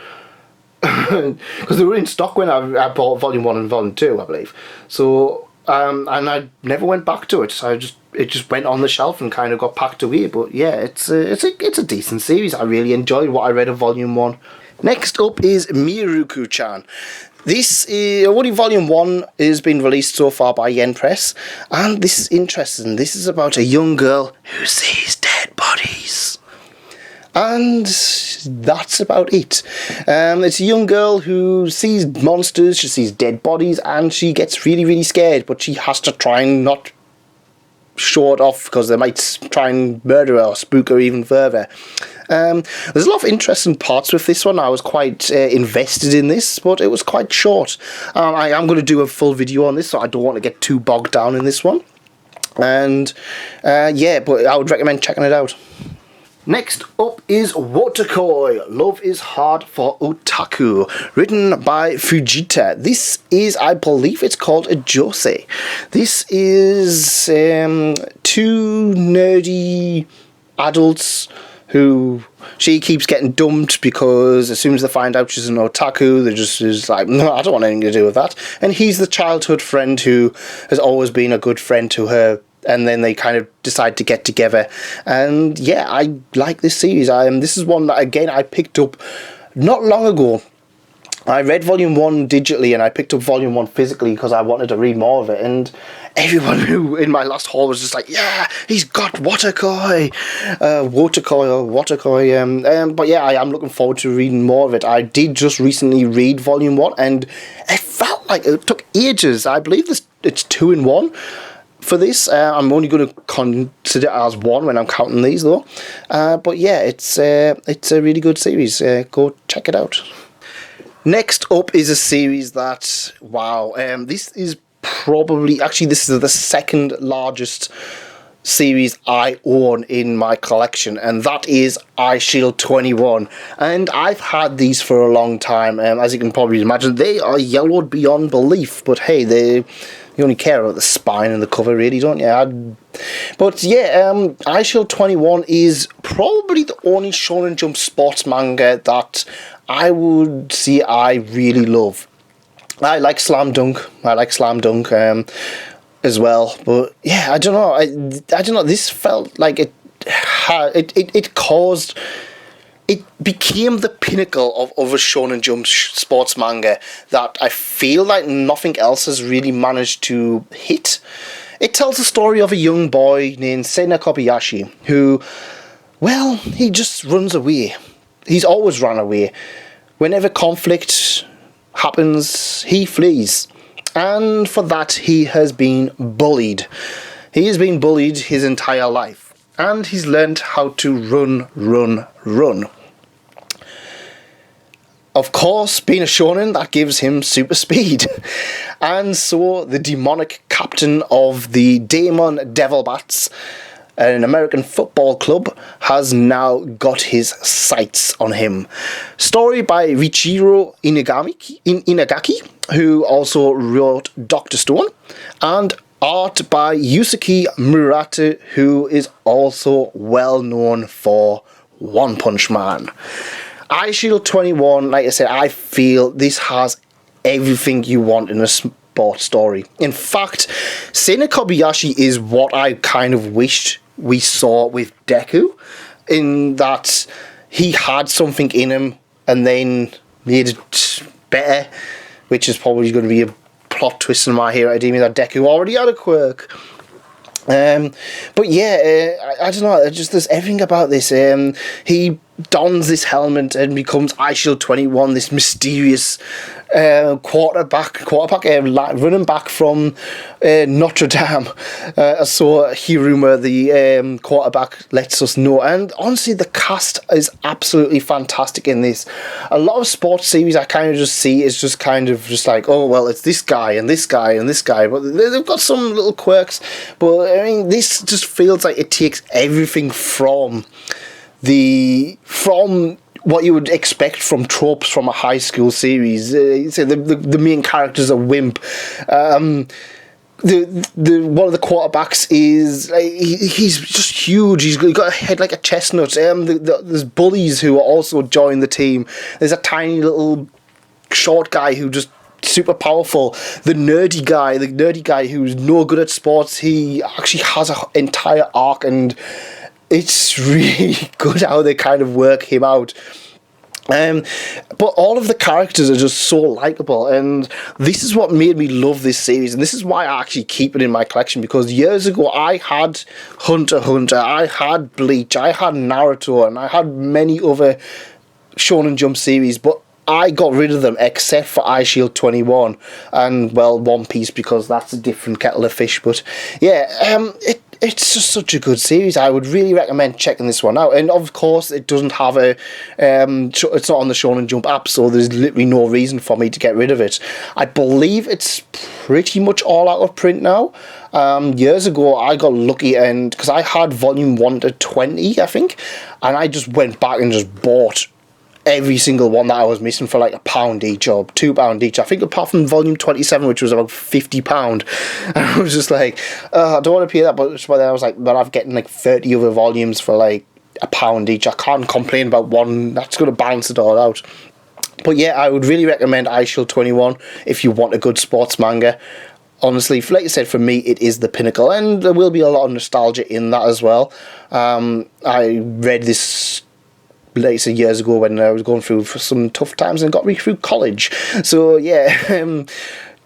Because they were in stock when I bought Volume 1 and Volume 2, I believe. So, and I never went back to it. So it just went on the shelf and kind of got packed away. But yeah, it's a decent series. I really enjoyed what I read of Volume 1. Next up is Miruku-Chan. This is only Volume 1 has been released so far by Yen Press, and this is interesting. This is about a young girl who sees dead bodies. And that's about it. It's a young girl who sees monsters, she sees dead bodies, and she gets really, really scared, but she has to try and not show it off because they might try and murder her or spook her even further. There's a lot of interesting parts with this one. I was quite invested in this, but it was quite short. I am going to do a full video on this, so I don't want to get too bogged down in this one. And yeah, but I would recommend checking it out. Next up is Wotakoi, Love is Hard for Otaku, written by Fujita. This is, I believe it's called a josei. This is two nerdy adults who she keeps getting dumped because as soon as they find out she's an otaku, they're just like, no, I don't want anything to do with that. And he's the childhood friend who has always been a good friend to her. And then they kind of decide to get together. And yeah, I like this series. This is one that, again, I picked up not long ago. I read Volume 1 digitally and I picked up Volume 1 physically because I wanted to read more of it. And everyone who in my last haul was just like, yeah, he's got Wotakoi. But yeah, I am looking forward to reading more of it. I did just recently read Volume 1 and it felt like it took ages. I believe it's 2 in 1. For this, I'm only going to consider it as one when I'm counting these, though. But yeah, it's a really good series. Go check it out. Next up is a series that, wow, this is probably, actually this is the second largest series I own in my collection, and that is Eyeshield 21. And I've had these for a long time. As you can probably imagine, they are yellowed beyond belief, but hey, you only care about the spine and the cover, really, don't you? But yeah, Eyeshield 21 is probably the only Shonen Jump sports manga that I would say I really love. I like Slam Dunk. As well, but yeah, I don't know. I don't know. This felt like it became the pinnacle of a Shonen Jump sports manga that I feel like nothing else has really managed to hit. It tells the story of a young boy named Sena Kobayashi who, well, he just runs away. He's always run away. Whenever conflict happens, he flees. And for that, he has been bullied. He has been bullied his entire life. And he's learned how to run. Of course, being a shonen, that gives him super speed. And so the demonic captain of the Daemon Devilbats, an American football club, has now got his sights on him. Story by Richiro Inagaki, who also wrote Dr. Stone, and art by Yusuke Murata, who is also well known for One Punch Man. Eyeshield 21, like I said, I feel this has everything you want in a sports story. In fact, Sena Kobayashi is what I kind of wished we saw with Deku, in that he had something in him and then made it better, which is probably going to be a plot twist in My Hero Academia, that Deku already had a quirk. But yeah, I don't know, just there's everything about this. He dons this helmet and becomes Eyeshield 21, this mysterious quarterback running back from Notre Dame. So Hiruma, the quarterback, lets us know. And honestly, the cast is absolutely fantastic in this. A lot of sports series I kind of just see is just kind of just like, oh, well, it's this guy and this guy and this guy. But they've got some little quirks. But I mean, this just feels like it takes everything from what you would expect from tropes from a high school series. The main character's a wimp. the one of the quarterbacks is he's just huge. He's got a head like a chestnut. There's bullies who are also joining the team. There's a tiny little short guy who just super powerful. The nerdy guy who's no good at sports. He actually has an entire arc, and it's really good how they kind of work him out. But all of the characters are just so likable, and this is what made me love this series, and this is why I actually keep it in my collection, because years ago I had Hunter x Hunter, I had Bleach, I had Naruto, and I had many other Shonen Jump series, but I got rid of them except for Eyeshield 21 and, well, One Piece, because that's a different kettle of fish. But yeah, it's just such a good series. I would really recommend checking this one out. And of course, it doesn't have a it's not on the Shonen Jump app, so there's literally no reason for me to get rid of it. I believe it's pretty much all out of print now. Years ago, I got lucky, and because I had volume 1 to 20, I think, and I just went back and just bought every single one that I was missing for like £1 each or £2 each. I think apart from volume 27, which was about £50. And I was just like, I don't want to pay that much. But then I was like, but I'm getting like 30 other volumes for like £1 each. I can't complain about one. That's going to balance it all out. But yeah, I would really recommend Eyeshield 21 if you want a good sports manga. Honestly, like I said, for me, it is the pinnacle. And there will be a lot of nostalgia in that as well. I read this later years ago when I was going through for some tough times and got me through college. So yeah,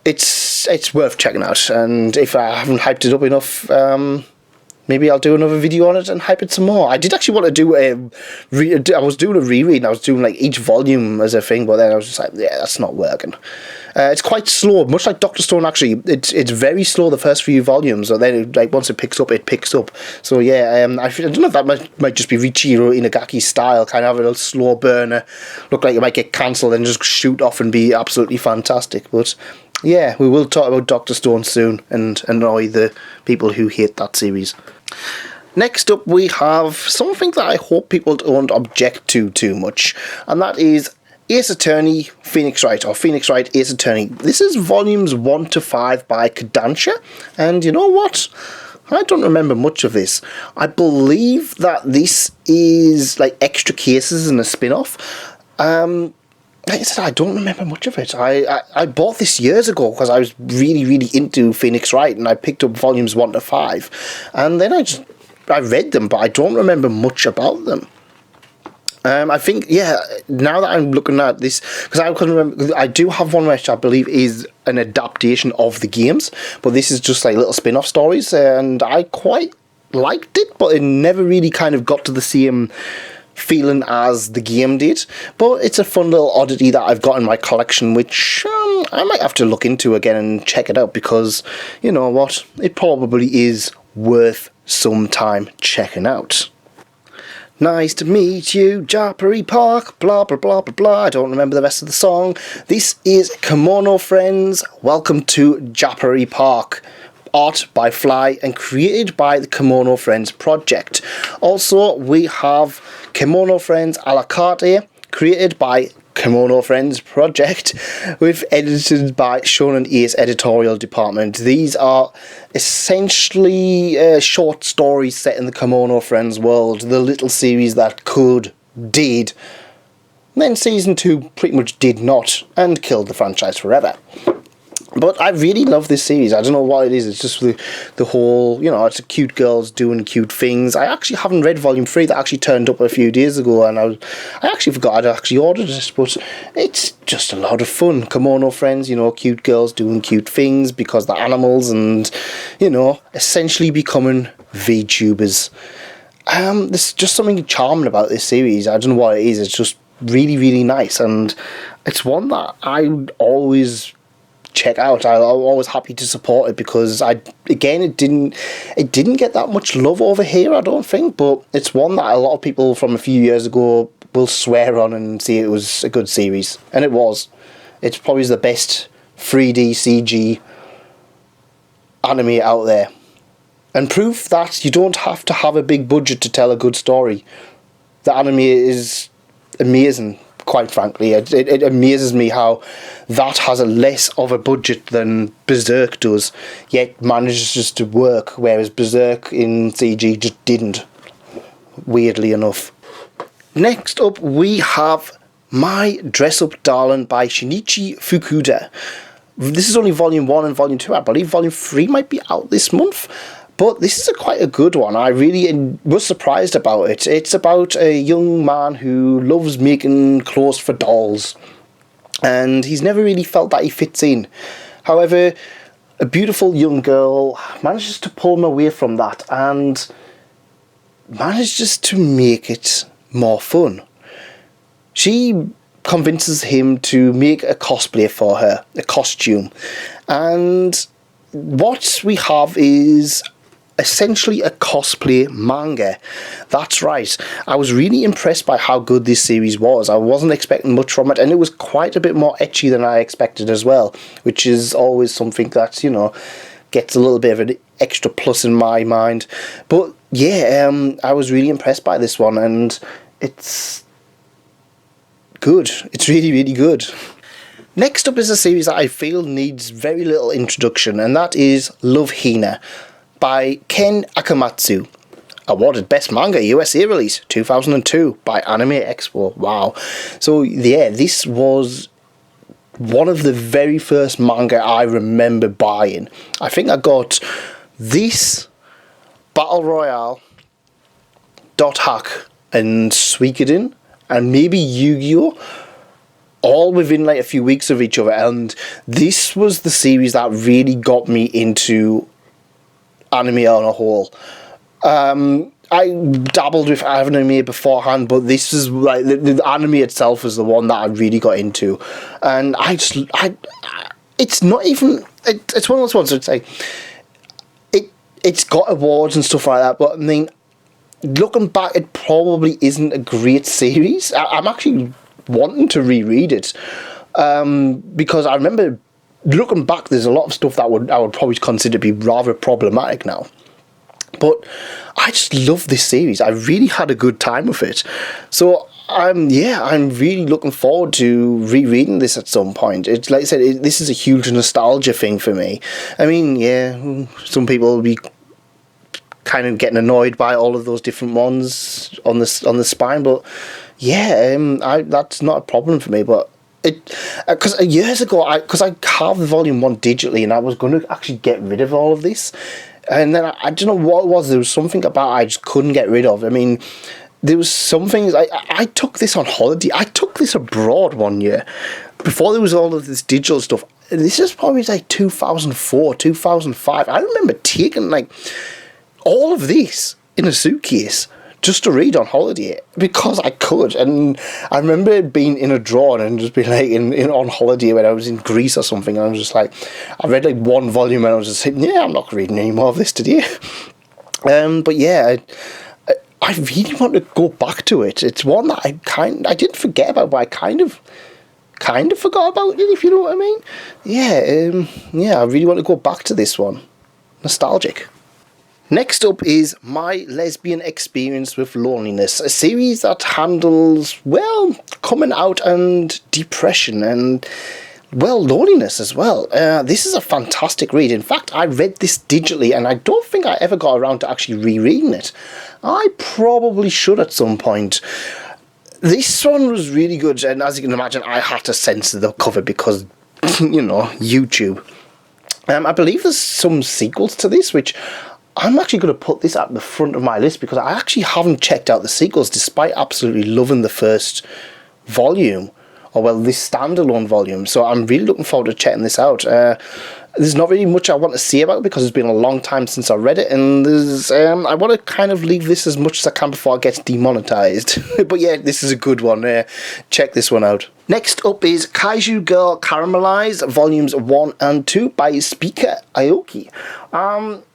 it's worth checking out. And if I haven't hyped it up enough, maybe I'll do another video on it and hype it some more. I did actually want to do I was doing a reread, and I was doing like each volume as a thing, but then I was just like, yeah, that's not working. It's quite slow, much like Dr. Stone. Actually, it's very slow the first few volumes, and then like once it picks up, it picks up. So yeah, I don't know if that might just be Riichiro Inagiki's style, kind of have a little slow burner, look like it might get cancelled and just shoot off and be absolutely fantastic. But yeah, we will talk about Dr. Stone soon and annoy the people who hate that series. Next up, we have something that I hope people don't object to too much, and that is Ace Attorney Phoenix Wright, or Phoenix Wright Ace Attorney. This is volumes 1 to 5 by Kodansha, and you know what? I don't remember much of this. I believe that this is like extra cases and a spin-off. Like I said, I don't remember much of it. I bought this years ago because I was really, really into Phoenix Wright, and I picked up volumes 1 to 5. And then I read them, but I don't remember much about them. I think, yeah, now that I'm looking at this, because I couldn't remember, I do have one which I believe is an adaptation of the games, but this is just like little spin-off stories, and I quite liked it, but it never really kind of got to the same feeling as the game did. But it's a fun little oddity that I've got in my collection, which I might have to look into again and check it out, because you know what, it probably is worth some time checking out. Nice to meet you, Japari Park, blah blah blah blah blah. I don't remember the rest of the song. This is Kimono Friends. Welcome to Japari Park. Art by Fly and created by the Kimono Friends project. Also, we have Kimono Friends a la carte, created by Kimono Friends project, with edited by Shonen Ace editorial department. These are essentially short stories set in the Kimono Friends world, the little series that could, did, then season 2 pretty much did not, and killed the franchise forever. But I really love this series. I don't know what it is. It's just the whole, you know, it's cute girls doing cute things. I actually haven't read volume 3. That actually turned up a few days ago, and I actually forgot I'd actually ordered it. But it's just a lot of fun. Kimono Friends, you know, cute girls doing cute things because they're animals, and, you know, essentially becoming VTubers. There's just something charming about this series. I don't know what it is. It's just really, really nice, and it's one that I would always check out. I'm always happy to support it, because it didn't get that much love over here, I don't think, but it's one that a lot of people from a few years ago will swear on and say it was a good series, and it was. It's probably the best 3D CG anime out there, and proof that you don't have to have a big budget to tell a good story. The anime is amazing, quite frankly. It amazes me how that has a less of a budget than Berserk does, yet manages just to work, whereas Berserk in CG just didn't, weirdly enough. Next up, we have My Dress Up Darling by Shinichi Fukuda. This is only Volume 1 and Volume 2. I believe Volume 3 might be out this month. But this is quite a good one. I really was surprised about it. It's about a young man who loves making clothes for dolls. And he's never really felt that he fits in. However, a beautiful young girl manages to pull him away from that and manages to make it more fun. She convinces him to make a cosplay for her, a costume. And what we have is essentially a cosplay manga. That's right. I was really impressed by how good this series was. I wasn't expecting much from it, and it was quite a bit more ecchi than I expected as well, which is always something that, gets a little bit of an extra plus in my mind. But yeah, I was really impressed by this one, and it's good. It's really, really good. Next up is a series that I feel needs very little introduction, and that is Love Hina by Ken Akamatsu. Awarded Best Manga USA Release 2002 by Anime Expo. Wow. So yeah, this was one of the very first manga I remember buying. I think I got this, Battle Royale, Dot Hack and Suikoden, and maybe Yu-Gi-Oh! All within like a few weeks of each other, and this was the series that really got me into anime on a whole. I dabbled with anime beforehand, but this is like the anime itself is the one that I really got into, and it's not even it's one of those ones. I'd say it's got awards and stuff like that, but I mean, looking back, it probably isn't a great series. I'm actually wanting to reread it because I remember looking back, there's a lot of stuff that I would probably consider to be rather problematic now. But I just love this series. I really had a good time with it. So I'm really looking forward to rereading this at some point. It's like I said, this is a huge nostalgia thing for me. I mean, yeah, some people will be kind of getting annoyed by all of those different ones on the spine, but yeah, that's not a problem for me. But because years ago, because I carved the volume 1 digitally, and I was going to actually get rid of all of this, and then I don't know what it was. There was something about I just couldn't get rid of. I mean, there was something. I took this on holiday. I took this abroad one year before there was all of this digital stuff. This is probably like 2004, 2005. I remember taking like all of this in a suitcase just to read on holiday because I could. And I remember being in a drawer and just being like on holiday when I was in Greece or something, and I was just like, I read like one volume and I was just saying, yeah, I'm not reading any more of this today. But yeah, I really want to go back to it. It's one that I didn't forget about, but I kind of forgot about it, if you know what I mean. Yeah, I really want to go back to this one. Nostalgic. Next up is My Lesbian Experience with Loneliness, a series that handles, well, coming out and depression and, well, loneliness as well. This is a fantastic read. In fact, I read this digitally and I don't think I ever got around to actually rereading it. I probably should at some point. This one was really good, and as you can imagine, I had to censor the cover because, YouTube. I believe there's some sequels to this, which I'm actually going to put this at the front of my list because I actually haven't checked out the sequels despite absolutely loving the first volume, or well, this standalone volume. So I'm really looking forward to checking this out. There's not really much I want to say about it because it's been a long time since I read it, and I want to kind of leave this as much as I can before it gets demonetized. But yeah, this is a good one. Check this one out. Next up is Kaiju Girl Caramelized, Volumes 1 and 2 by Speaker Aoki.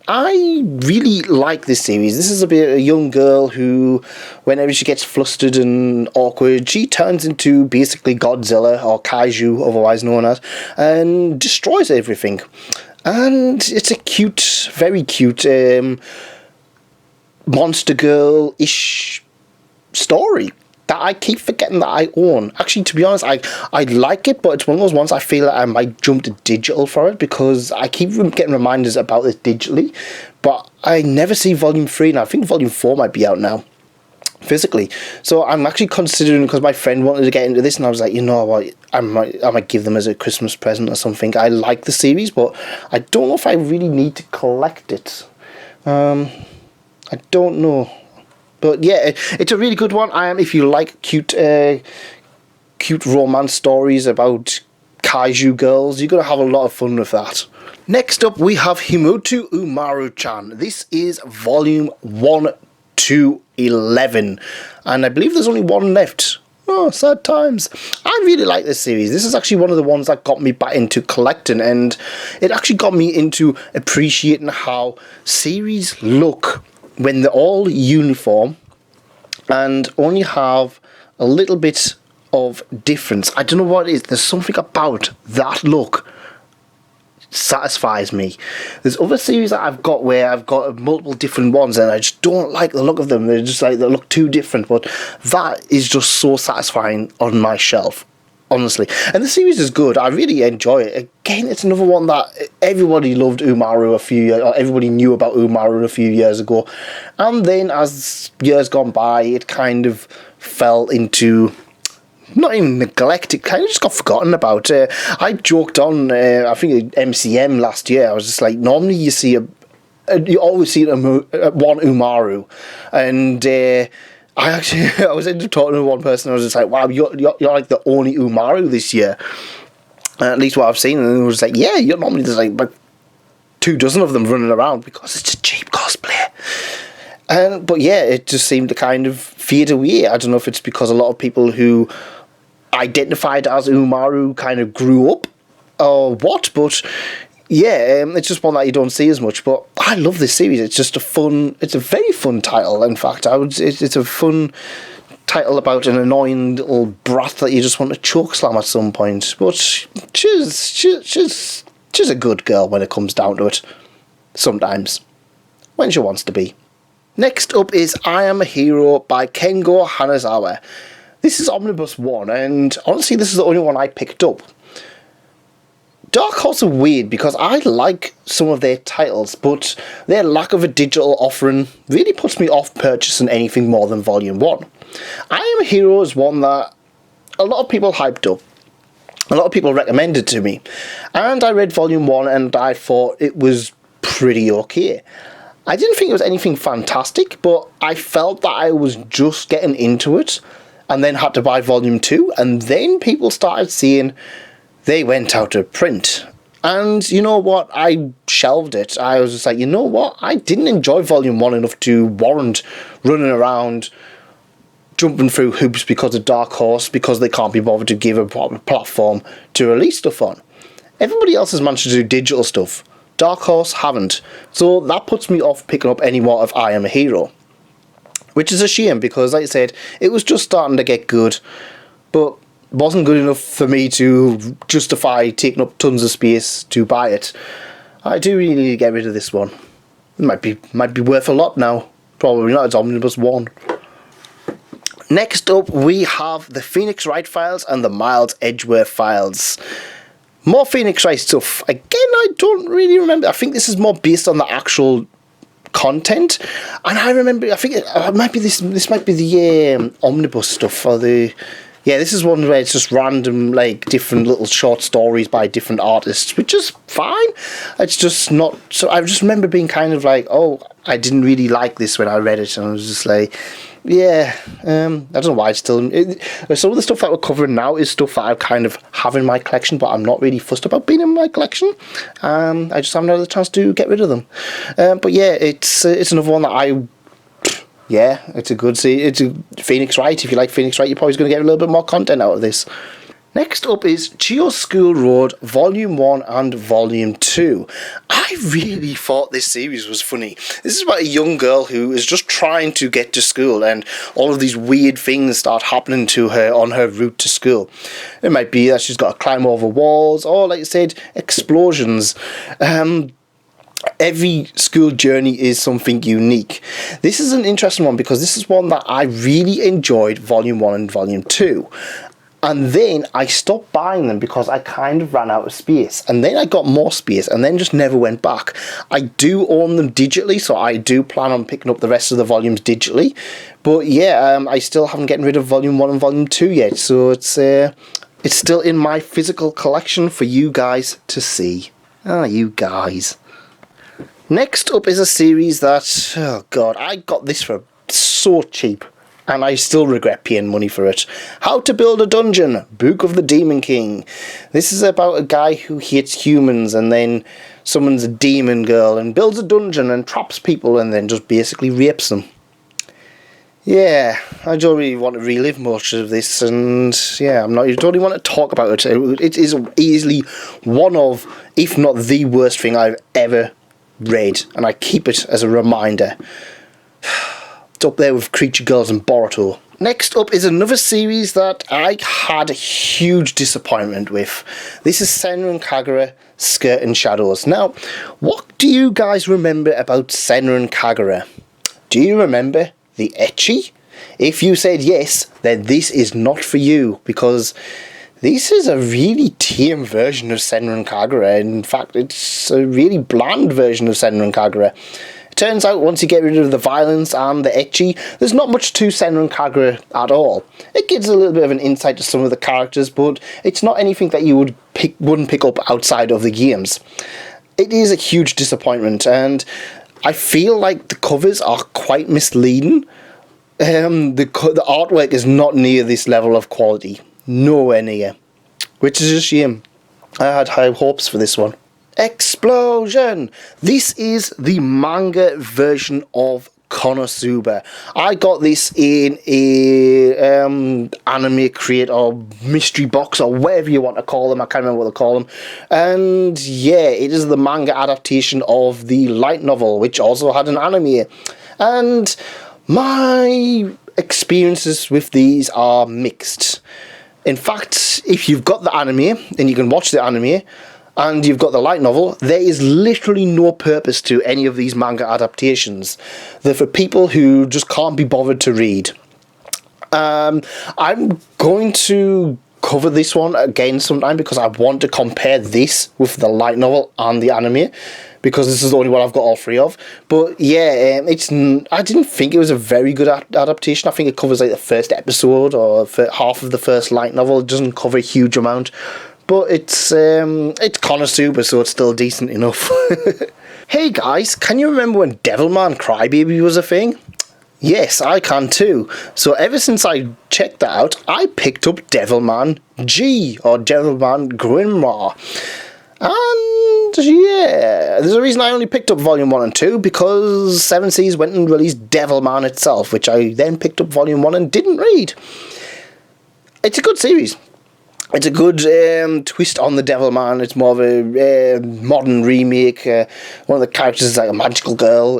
I really like this series. This is a young girl who, whenever she gets flustered and awkward, she turns into basically Godzilla, or Kaiju, otherwise known as, and destroys everything. And it's a cute, very cute, monster girl-ish story. that I keep forgetting that I own. Actually, to be honest, I like it, but it's one of those ones I feel like I might jump to digital for it, because I keep getting reminders about this digitally, but I never see Volume 3, and I think Volume 4 might be out now, physically. So I'm actually considering, because my friend wanted to get into this, and I was like, you know what, I might give them as a Christmas present or something. I like the series, but I don't know if I really need to collect it. I don't know. But yeah, it's a really good one. If you like cute romance stories about kaiju girls, you're going to have a lot of fun with that. Next up, we have Himutu Umaru-Chan. This is volume 1 to 11. And I believe there's only one left. Oh, sad times. I really like this series. This is actually one of the ones that got me back into collecting, and it actually got me into appreciating how series look when they're all uniform and only have a little bit of difference. I don't know what it is. There's something about that look satisfies me. There's other series that I've got where I've got multiple different ones and I just don't like the look of them. They're just like, they look too different, but that is just so satisfying on my shelf, honestly. And the series is good. I really enjoy it. Again, it's another one that everybody loved Umaru everybody knew about Umaru a few years ago, and then as years gone by, it kind of fell into, not even neglect, it kind of just got forgotten about. I joked on, I think at MCM last year, I was just like, normally you see you always see one Umaru, and I was into talking to one person, I was just like, wow, you're like the only Umaru this year, at least what I've seen. And it was like, yeah, you're normally there's like 24 of them running around, because it's a cheap cosplay. But yeah, it just seemed to kind of fade away. I don't know if it's because a lot of people who identified as Umaru kind of grew up or what, but yeah, it's just one that you don't see as much. But I love this series. It's just it's a very fun title. In fact, it's a fun title about an annoying little brat that you just want to choke slam at some point. But she's a good girl when it comes down to it. Sometimes, when she wants to be. Next up is I Am a Hero by Kengo Hanazawa. This is Omnibus 1, and honestly this is the only one I picked up. Dark Horse are weird because I like some of their titles, but their lack of a digital offering really puts me off purchasing anything more than Volume 1. I Am a Hero is one that a lot of people hyped up. A lot of people recommended to me. And I read Volume 1 and I thought it was pretty okay. I didn't think it was anything fantastic, but I felt that I was just getting into it, and then had to buy Volume 2, and then people started seeing they went out of print. And you know what? I shelved it. I was just like, you know what? I didn't enjoy Volume 1 enough to warrant running around, jumping through hoops because of Dark Horse, because they can't be bothered to give a proper platform to release stuff on. Everybody else has managed to do digital stuff. Dark Horse haven't. So that puts me off picking up any more of I Am a Hero. Which is a shame, because like I said, it was just starting to get good, but wasn't good enough for me to justify taking up tons of space to buy it. I do really need to get rid of this one. It might be worth a lot now. Probably not, it's Omnibus 1. Next up, we have the Phoenix Wright files and the Miles Edgeworth files. More Phoenix Wright stuff. Again, I don't really remember. I think this is more based on the actual content, and I remember, I think it might be this might be the Omnibus stuff, or this is one where it's just random, like, different little short stories by different artists, which is fine. It's just not, so I just remember being kind of like, oh, I didn't really like this when I read it, and I was just like, yeah, I don't know why it's still, some of the stuff that we're covering now is stuff that I kind of have in my collection, but I'm not really fussed about being in my collection. I just haven't had the chance to get rid of them. But yeah, it's another one that it's a good it's a Phoenix Wright. If you like Phoenix Wright, you're probably going to get a little bit more content out of this. Next up is Geoschool Road Volume 1 and Volume 2. I really thought this series was funny. This is about a young girl who is just trying to get to school, and all of these weird things start happening to her on her route to school. It might be that she's got to climb over walls, or like I said, explosions. every school journey is something unique. This is an interesting one because this is one that I really enjoyed Volume 1 and Volume 2. And then I stopped buying them because I kind of ran out of space. And then I got more space and then just never went back. I do own them digitally, so I do plan on picking up the rest of the volumes digitally. But yeah, I still haven't gotten rid of Volume 1 and Volume 2 yet. So it's still in my physical collection for you guys to see. Ah, you guys. Next up is a series that, oh god, I got this for so cheap. And I still regret paying money for it. How to Build a Dungeon, Book of the Demon King. This is about a guy who hates humans and then summons a demon girl and builds a dungeon and traps people and then just basically rapes them. Yeah, I don't really want to relive much of this, and yeah, I don't really want to talk about it. It is easily one of, if not the worst thing I've ever read, and I keep it as a reminder. It's up there with Creature Girls and Boruto. Next up is another series that I had a huge disappointment with. This is Ceno and Kagura, Skirt and Shadows. Now, what do you guys remember about Ceno and Kagura? Do you remember the ecchi? If you said yes, then this is not for you, because this is a really tame version of Ceno and Kagura. In fact, it's a really bland version of Ceno and Kagura. Turns out once you get rid of the violence and the ecchi, there's not much to Ceno and Kagura at all. It gives a little bit of an insight to some of the characters, but it's not anything that you wouldn't pick up outside of the games. It is a huge disappointment, and I feel like the covers are quite misleading. The artwork is not near this level of quality. Nowhere near. Which is a shame. I had high hopes for this one. Explosion! This is the manga version of Konosuba. I got this in a anime crate or mystery box or whatever you want to call them. I can't remember what they call them. And yeah, it is the manga adaptation of the light novel, which also had an anime. And my experiences with these are mixed. In fact, if you've got the anime and you can watch the anime, and you've got the light novel, there is literally no purpose to any of these manga adaptations. They're for people who just can't be bothered to read. I'm going to cover this one again sometime because I want to compare this with the light novel and the anime, because this is the only one I've got all three of. But yeah, I didn't think it was a very good adaptation. I think it covers like the first episode or half of the first light novel. It doesn't cover a huge amount. But it's Konosuba, so it's still decent enough. Hey guys, can you remember when Devilman Crybaby was a thing? Yes, I can too. So ever since I checked that out, I picked up Devilman G, or Devilman Grimoire. And yeah, there's a reason I only picked up Volume 1 and 2, because 7 Seas went and released Devilman itself, which I then picked up Volume 1 and didn't read. It's a good series. It's a good twist on the Devilman. It's more of a modern remake. One of the characters is like a magical girl,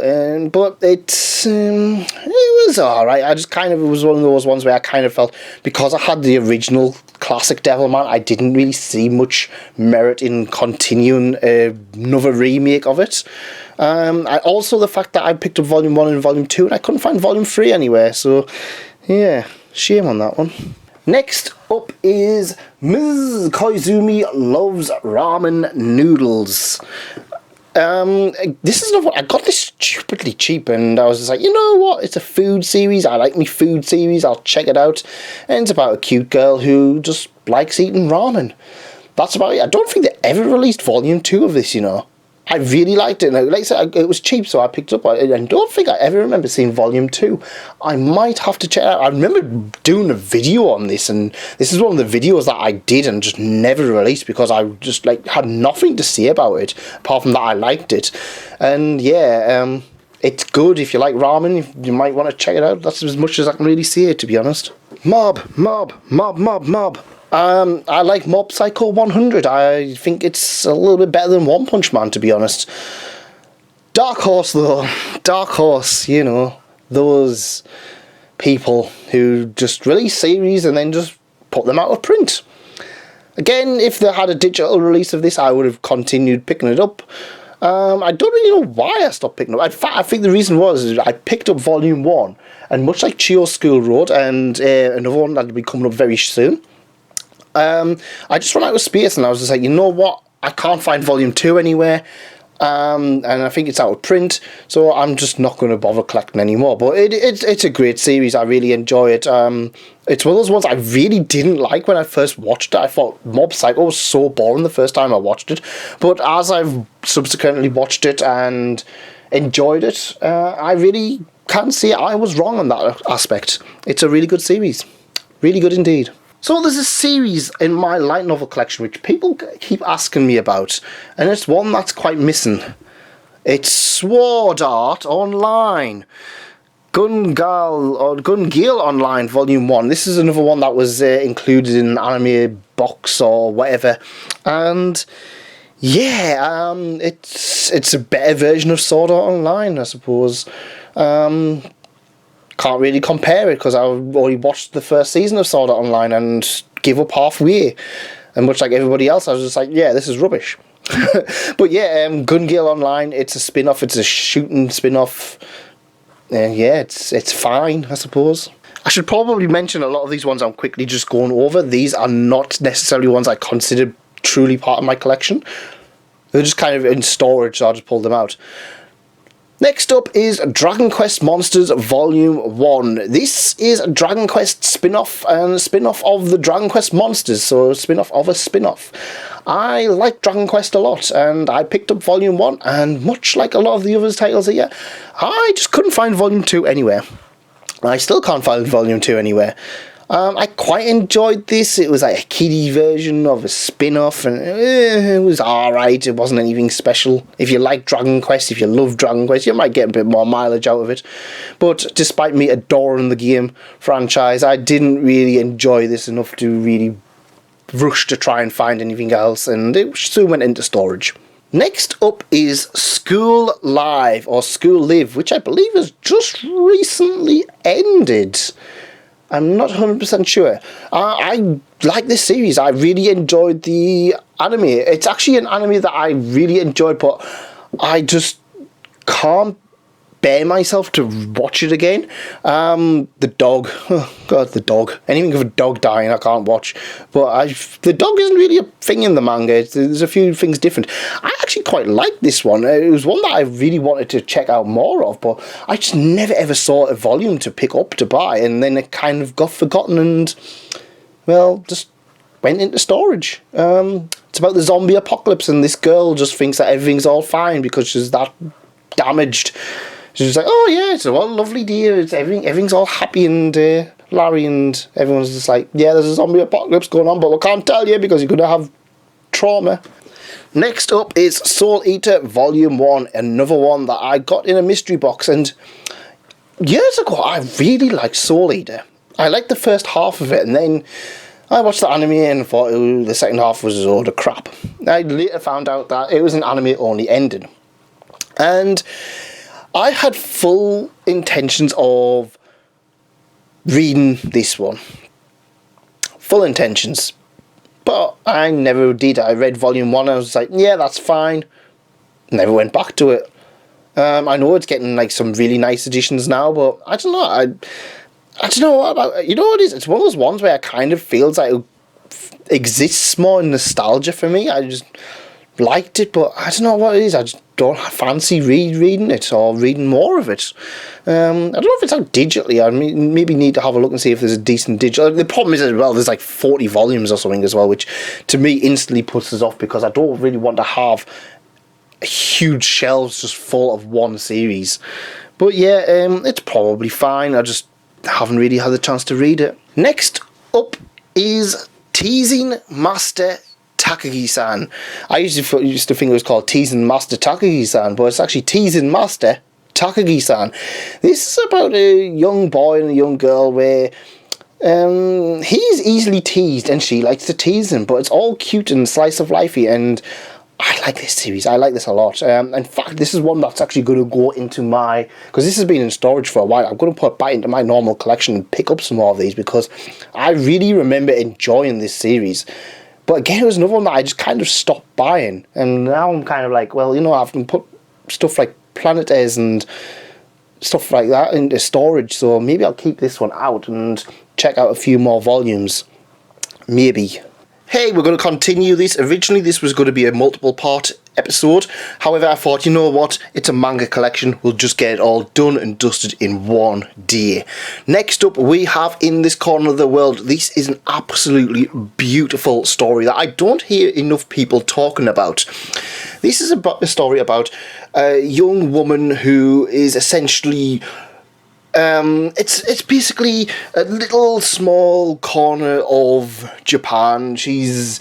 but it was alright. It was one of those ones where I kind of felt, because I had the original classic Devilman, I didn't really see much merit in continuing another remake of it. Also the fact that I picked up Volume 1 and Volume 2 and I couldn't find Volume 3 anywhere, so yeah, shame on that one. Next up is Ms. Koizumi Loves Ramen Noodles. This is another one. I got this stupidly cheap, and I was just like, you know what? It's a food series. I like me food series. I'll check it out. And it's about a cute girl who just likes eating ramen. That's about it. I don't think they ever released Volume 2 of this, you know. I really liked it. And like I said, it was cheap, so I picked it up. I don't think I ever remember seeing Volume 2. I might have to check it out. I remember doing a video on this, and this is one of the videos that I did and just never released because I just had nothing to say about it, apart from that I liked it. And yeah, it's good. If you like ramen, you might want to check it out. That's as much as I can really say it, to be honest. Mob. I like Mob Psycho 100. I think it's a little bit better than One Punch Man, to be honest. Dark Horse, though. Dark Horse, you know. Those people who just release series and then just put them out of print. Again, if they had a digital release of this, I would have continued picking it up. I don't really know why I stopped picking up. In fact, I think the reason was I picked up Volume 1, and much like Geoschool wrote, and another one that'll be coming up very soon, I just ran out of space, and I was just like, you know what? I can't find Volume 2 anywhere. And I think it's out of print, so I'm just not going to bother collecting anymore. But it's a great series. I really enjoy it. It's one of those ones I really didn't like when I first watched it. I thought Mob Psycho was so boring the first time I watched it, but as I've subsequently watched it and enjoyed it, I really can't say I was wrong on that aspect. It's a really good series. Really good indeed. So there's a series in my light novel collection which people keep asking me about, and it's one that's quite missing. It's Sword Art Online. Gun-Gale Online Volume 1. This is another one that was included in an anime box or whatever. And yeah, it's a better version of Sword Art Online, I suppose. Can't really compare it because I already watched the first season of Sword Art Online and gave up halfway. And much like everybody else, I was just like, yeah, this is rubbish. But yeah, Gun-Gale Online, it's a spin-off, it's a shooting spin-off. Yeah, it's fine, I suppose. I should probably mention a lot of these ones I'm quickly just going over. These are not necessarily ones I consider truly part of my collection. They're just kind of in storage, so I'll just pull them out. Next up is Dragon Quest Monsters Volume 1. This is a Dragon Quest spin-off and a spin-off of the Dragon Quest Monsters, so a spin-off of a spin-off. I like Dragon Quest a lot, and I picked up Volume 1, and much like a lot of the other titles here, I just couldn't find Volume 2 anywhere. I still can't find Volume 2 anywhere. I quite enjoyed this. It was like a kiddie version of a spin-off, and it was alright. It wasn't anything special. If you like Dragon Quest, if you love Dragon Quest, you might get a bit more mileage out of it. But despite me adoring the game franchise, I didn't really enjoy this enough to really rush to try and find anything else, and it soon went into storage. Next up is School Live, or School Live, which I believe has just recently ended. I'm not 100% sure. I like this series. I really enjoyed the anime. It's actually an anime that I really enjoyed, but I just can't bear myself to watch it again. The dog. Oh, God, the dog. Anything of a dog dying I can't watch. But the dog isn't really a thing in the manga. There's a few things different. I actually quite liked this one. It was one that I really wanted to check out more of, but I just never ever saw a volume to pick up to buy, and then it kind of got forgotten and, well, just went into storage. It's about the zombie apocalypse, and this girl just thinks that everything's all fine because she's that damaged. She's just like, oh yeah, it's a lovely day. Everything's all happy and Larry, and everyone's just like, yeah, there's a zombie apocalypse going on, but we can't tell you because you're going to have trauma. Next up is Soul Eater Volume 1, another one that I got in a mystery box, and years ago I really liked Soul Eater. I liked the first half of it, and then I watched the anime and thought the second half was a load of crap. I later found out that it was an anime-only ending. And I had full intentions of reading this one. Full intentions. But I never did. I read Volume 1 and I was like, yeah, that's fine. Never went back to it. I know it's getting like some really nice editions now, but I don't know. I don't know what about, you know what it is? It's one of those ones where it kind of feels like it exists more in nostalgia for me. I just liked it, but I don't know what it is. I just don't fancy reading it or reading more of it. I don't know if it's out digitally. I maybe need to have a look and see if there's a decent digital. The problem is as well, there's like 40 volumes or something as well, which to me instantly puts us off because I don't really want to have huge shelves just full of one series. But yeah, it's probably fine. I just haven't really had the chance to read it. Next up is Teasing Master Takagi-san. I used to think it was called Teasing Master Takagi-san, but it's actually Teasing Master Takagi-san. This is about a young boy and a young girl where he's easily teased and she likes to tease him, but it's all cute and slice of lifey, and I like this series. I like this a lot. In fact, this is one that's actually going to go into my, because this has been in storage for a while, I'm going to put it back into my normal collection and pick up some more of these because I really remember enjoying this series. But again, it was another one that I just kind of stopped buying. And now I'm kind of like, well, you know, I've put stuff like Planet Airs and stuff like that into storage, so maybe I'll keep this one out and check out a few more volumes. Maybe. Hey, we're going to continue this. Originally, this was going to be a multiple part episode. However, I thought, you know what? It's a manga collection. We'll just get it all done and dusted in one day. Next up, we have In This Corner of the World. This is an absolutely beautiful story that I don't hear enough people talking about. This is a story about a young woman who is essentially... it's basically a little small corner of Japan. She's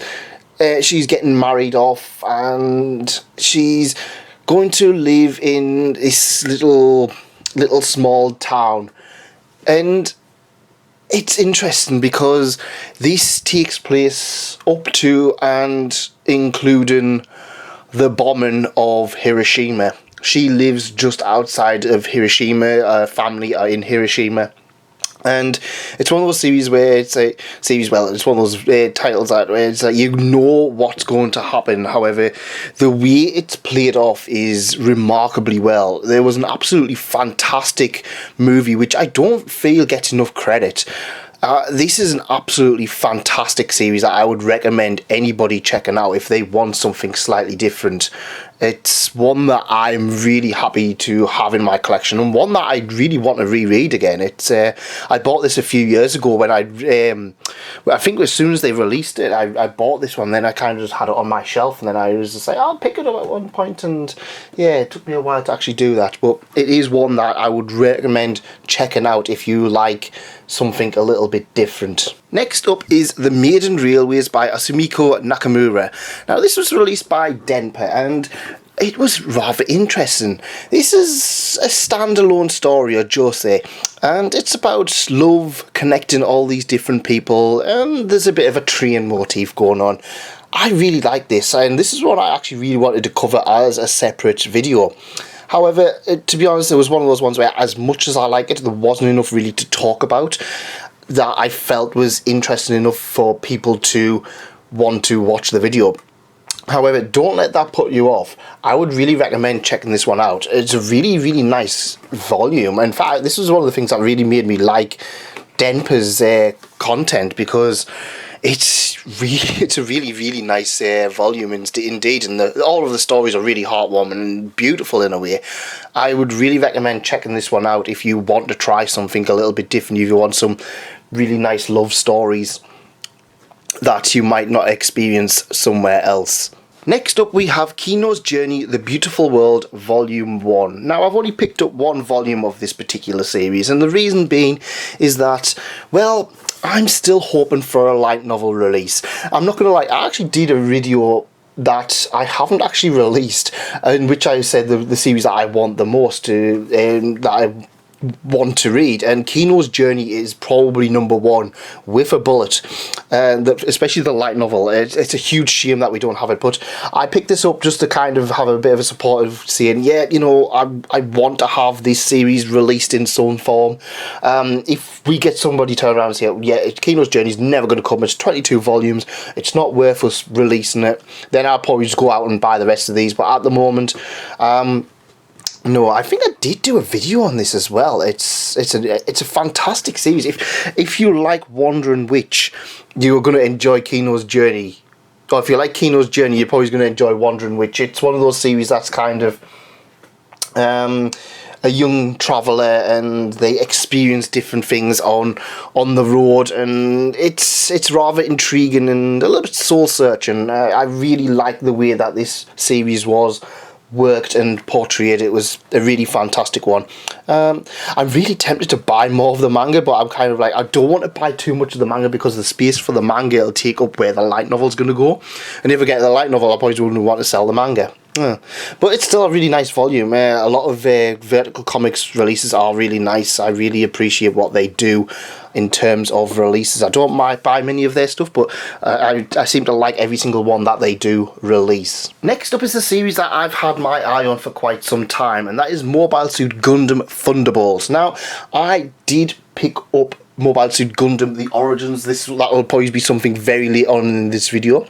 getting married off, and she's going to live in this little small town. And it's interesting because this takes place up to and including the bombing of Hiroshima. She lives just outside of Hiroshima. Her family are in Hiroshima. And it's one of those series where it's a series, well, it's one of those titles that where it's like you know what's going to happen. However, the way it's played off is remarkably well. There was an absolutely fantastic movie, which I don't feel gets enough credit. This is an absolutely fantastic series that I would recommend anybody checking out if they want something slightly different. It's one that I'm really happy to have in my collection, and one that I really want to reread again. It's I bought this a few years ago when I think as soon as they released it, I bought this one. Then I kind of just had it on my shelf, and then I was just like, I'll pick it up at one point, and yeah, it took me a while to actually do that. But it is one that I would recommend checking out if you like something a little bit different. Next up is The Maiden Railways by Asumiko Nakamura. Now, this was released by Denpa, and it was rather interesting. This is a standalone story, or josei, and it's about love connecting all these different people, and there's a bit of a train motif going on. I really like this, and this is what I actually really wanted to cover as a separate video. However, to be honest, it was one of those ones where as much as I like it, there wasn't enough really to talk about that I felt was interesting enough for people to want to watch the video. However, don't let that put you off. I would really recommend checking this one out. It's a really, really nice volume. In fact, this was one of the things that really made me like Denpa's content, because it's a really, really nice volume indeed, and all of the stories are really heartwarming and beautiful in a way. I would really recommend checking this one out if you want to try something a little bit different, if you want some really nice love stories that you might not experience somewhere else. Next up, we have Kino's Journey, The Beautiful World, Volume 1. Now, I've only picked up one volume of this particular series, and the reason being is that, well, I'm still hoping for a light novel release. I'm not going to lie, I actually did a video that I haven't actually released, in which I said the series that I want the most to, that I want to read, and Kino's Journey is probably number one with a bullet, and especially the light novel. It's a huge shame that we don't have it, but I picked this up just to kind of have a bit of a support of saying, yeah, you know, I want to have this series released in some form. If we get somebody turn around and say, yeah, Kino's Journey is never going to come, it's 22 volumes, it's not worth us releasing it, then I'll probably just go out and buy the rest of these. But at the moment, no, I think I did do a video on this as well. It's a fantastic series. If you like Wandering Witch, you're going to enjoy Kino's Journey. Or if you like Kino's Journey, you're probably going to enjoy Wandering Witch. It's one of those series that's kind of a young traveller, and they experience different things on the road, and it's rather intriguing and a little bit soul searching. I really like the way that this series was worked and portrayed. It was a really fantastic one. I'm really tempted to buy more of the manga, but I'm kind of like, I don't want to buy too much of the manga because the space for the manga will take up where the light novel's going to go, and if I get the light novel, I probably wouldn't want to sell the manga. But it's still a really nice volume. A lot of Vertical Comics releases are really nice. I really appreciate what they do in terms of releases. I don't buy many of their stuff, but I seem to like every single one that they do release. Next up is a series that I've had my eye on for quite some time, and that is Mobile Suit Gundam Thunderbolts. Now, I did pick up Mobile Suit Gundam, The Origins. That will probably be something very late on in this video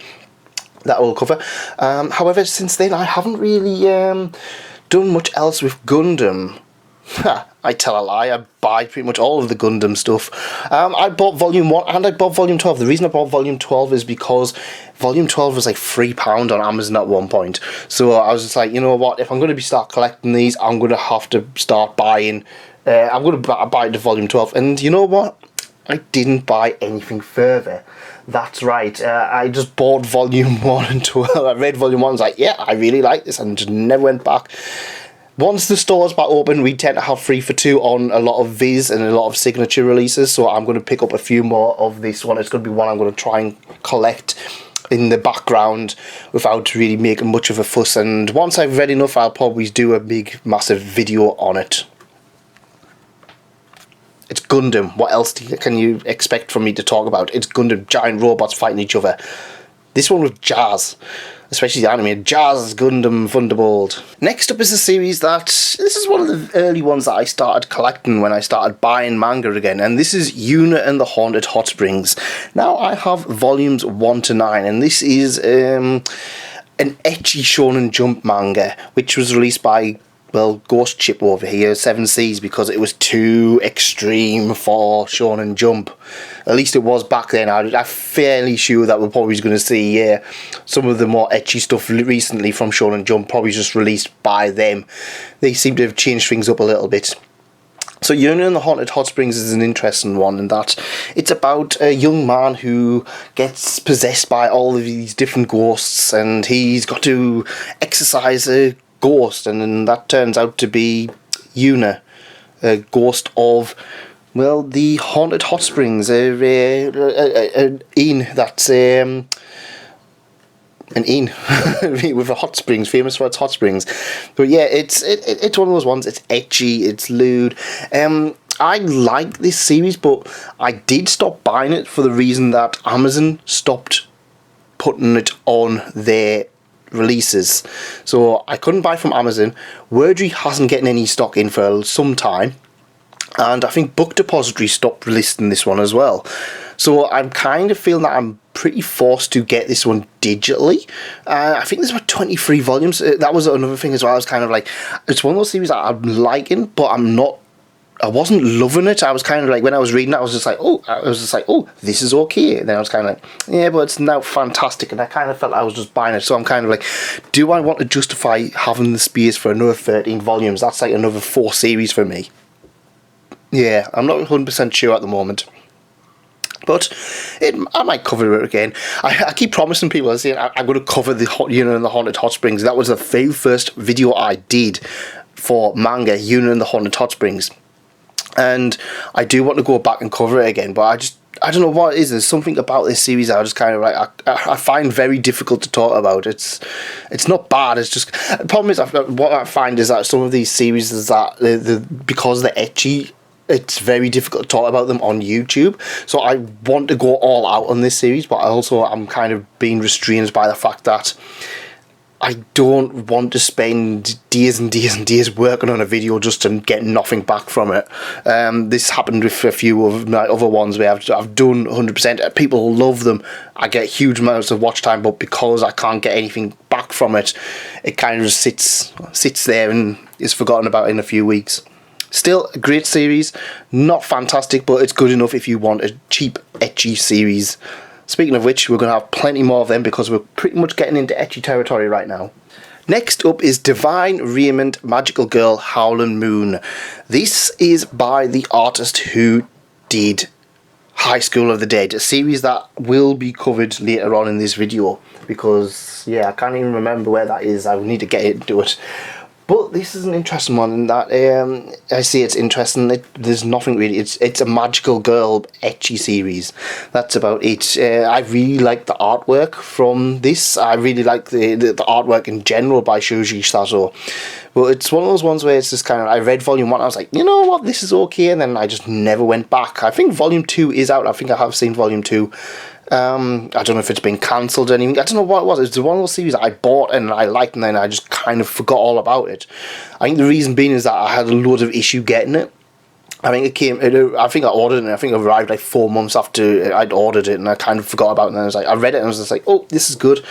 that we'll cover. However, since then, I haven't really done much else with Gundam. I tell a lie, I buy pretty much all of the Gundam stuff. I bought Volume 1 and I bought Volume 12. The reason I bought Volume 12 is because Volume 12 was like £3 on Amazon at one point. So I was just like, you know what, if I'm going to start collecting these, I'm going to have to start buying. I'm going to buy the Volume 12. And you know what? I didn't buy anything further. That's right. I just bought Volume 1 and 12. I read Volume 1 and was like, yeah, I really like this, and just never went back. Once the store's back open, we tend to have 3 for 2 on a lot of Viz and a lot of signature releases, so I'm going to pick up a few more of this one. It's going to be one I'm going to try and collect in the background without really making much of a fuss, and once I've read enough, I'll probably do a big, massive video on it. It's Gundam. What else can you expect from me to talk about? It's Gundam, giant robots fighting each other. This one with jazz. Especially the anime, Jazz Gundam Thunderbolt. Next up is a series that, this is one of the early ones that I started collecting when I started buying manga again, and this is Yuna and the Haunted Hot Springs. Now I have volumes 1 to 9, and this is an ecchi Shonen Jump manga, which was released by, well, Ghost Chip over here, 7 Seas, because it was too extreme for Shonen Jump. At least it was back then. I'm fairly sure that we're probably going to see some of the more ecchi stuff recently from Shonen Jump, probably just released by them. They seem to have changed things up a little bit. So Yuna and the Haunted Hot Springs is an interesting one in that it's about a young man who gets possessed by all of these different ghosts, and he's got to exorcise a ghost, and then that turns out to be Yuna, a ghost of, well, the Haunted Hot Springs, an inn that's an inn with a hot springs, famous for its hot springs. But yeah, it's one of those ones. It's ecchi, it's lewd. I like this series, but I did stop buying it for the reason that Amazon stopped putting it on their releases. So I couldn't buy from Amazon. Wordry hasn't getting any stock in for some time. And I think Book Depository stopped listing this one as well. So I'm kind of feeling that I'm pretty forced to get this one digitally. I think there's about 23 volumes. That was another thing as well. I was kind of like, it's one of those series that I'm liking, but I wasn't loving it. I was kind of like, when I was reading it, I was just like, oh, this is okay. And then I was kind of like, yeah, but it's now fantastic. And I kind of felt I was just buying it. So I'm kind of like, do I want to justify having the space for another 13 volumes? That's like another 4 series for me. Yeah, I'm not 100% sure at the moment. But I might cover it again. I keep promising people, I'm saying I'm going to cover the Yuna and the Haunted Hot Springs. That was the very first video I did for manga, Yuna and the Haunted Hot Springs. And I do want to go back and cover it again, but I don't know what it is. There's something about this series I just kind of like, I find very difficult to talk about. It's not bad. It's just, the problem is, what I find is that some of these series is that because they're ecchi, it's very difficult to talk about them on YouTube. So I want to go all out on this series, but I'm kind of being restrained by the fact that I don't want to spend days and days and days working on a video just to get nothing back from it. This happened with a few of my other ones where I've done 100%. People love them. I get huge amounts of watch time, but because I can't get anything back from it, it kind of just sits there and is forgotten about in a few weeks. Still a great series, not fantastic, but it's good enough if you want a cheap ecchi series. Speaking of which, we're going to have plenty more of them because we're pretty much getting into ecchi territory right now. Next up is Divine Raiment Magical Girl Howlin' Moon. This is by the artist who did High School of the Dead, a series that will be covered later on in this video because, yeah, I can't even remember where that is. I will need to get into it. But this is an interesting one in that I see it's interesting. There's nothing really. It's a magical girl ecchi series. That's about it. I really like the artwork from this. I really like the artwork in general by Shoji Sato. But it's one of those ones where it's just kind of, I read volume 1, I was like, you know what, this is okay, and then I just never went back. I think volume 2 is out. I think I have seen volume 2. I don't know if it's been cancelled or anything. I don't know what it was. It's one of those series that I bought and I liked, and then I just kind of forgot all about it. I think the reason being is that I had a load of issue getting it. I think I think I ordered it, and I think it arrived like 4 months after I'd ordered it, and I kind of forgot about it, and I was like, I read it, and I was just like, oh, this is good.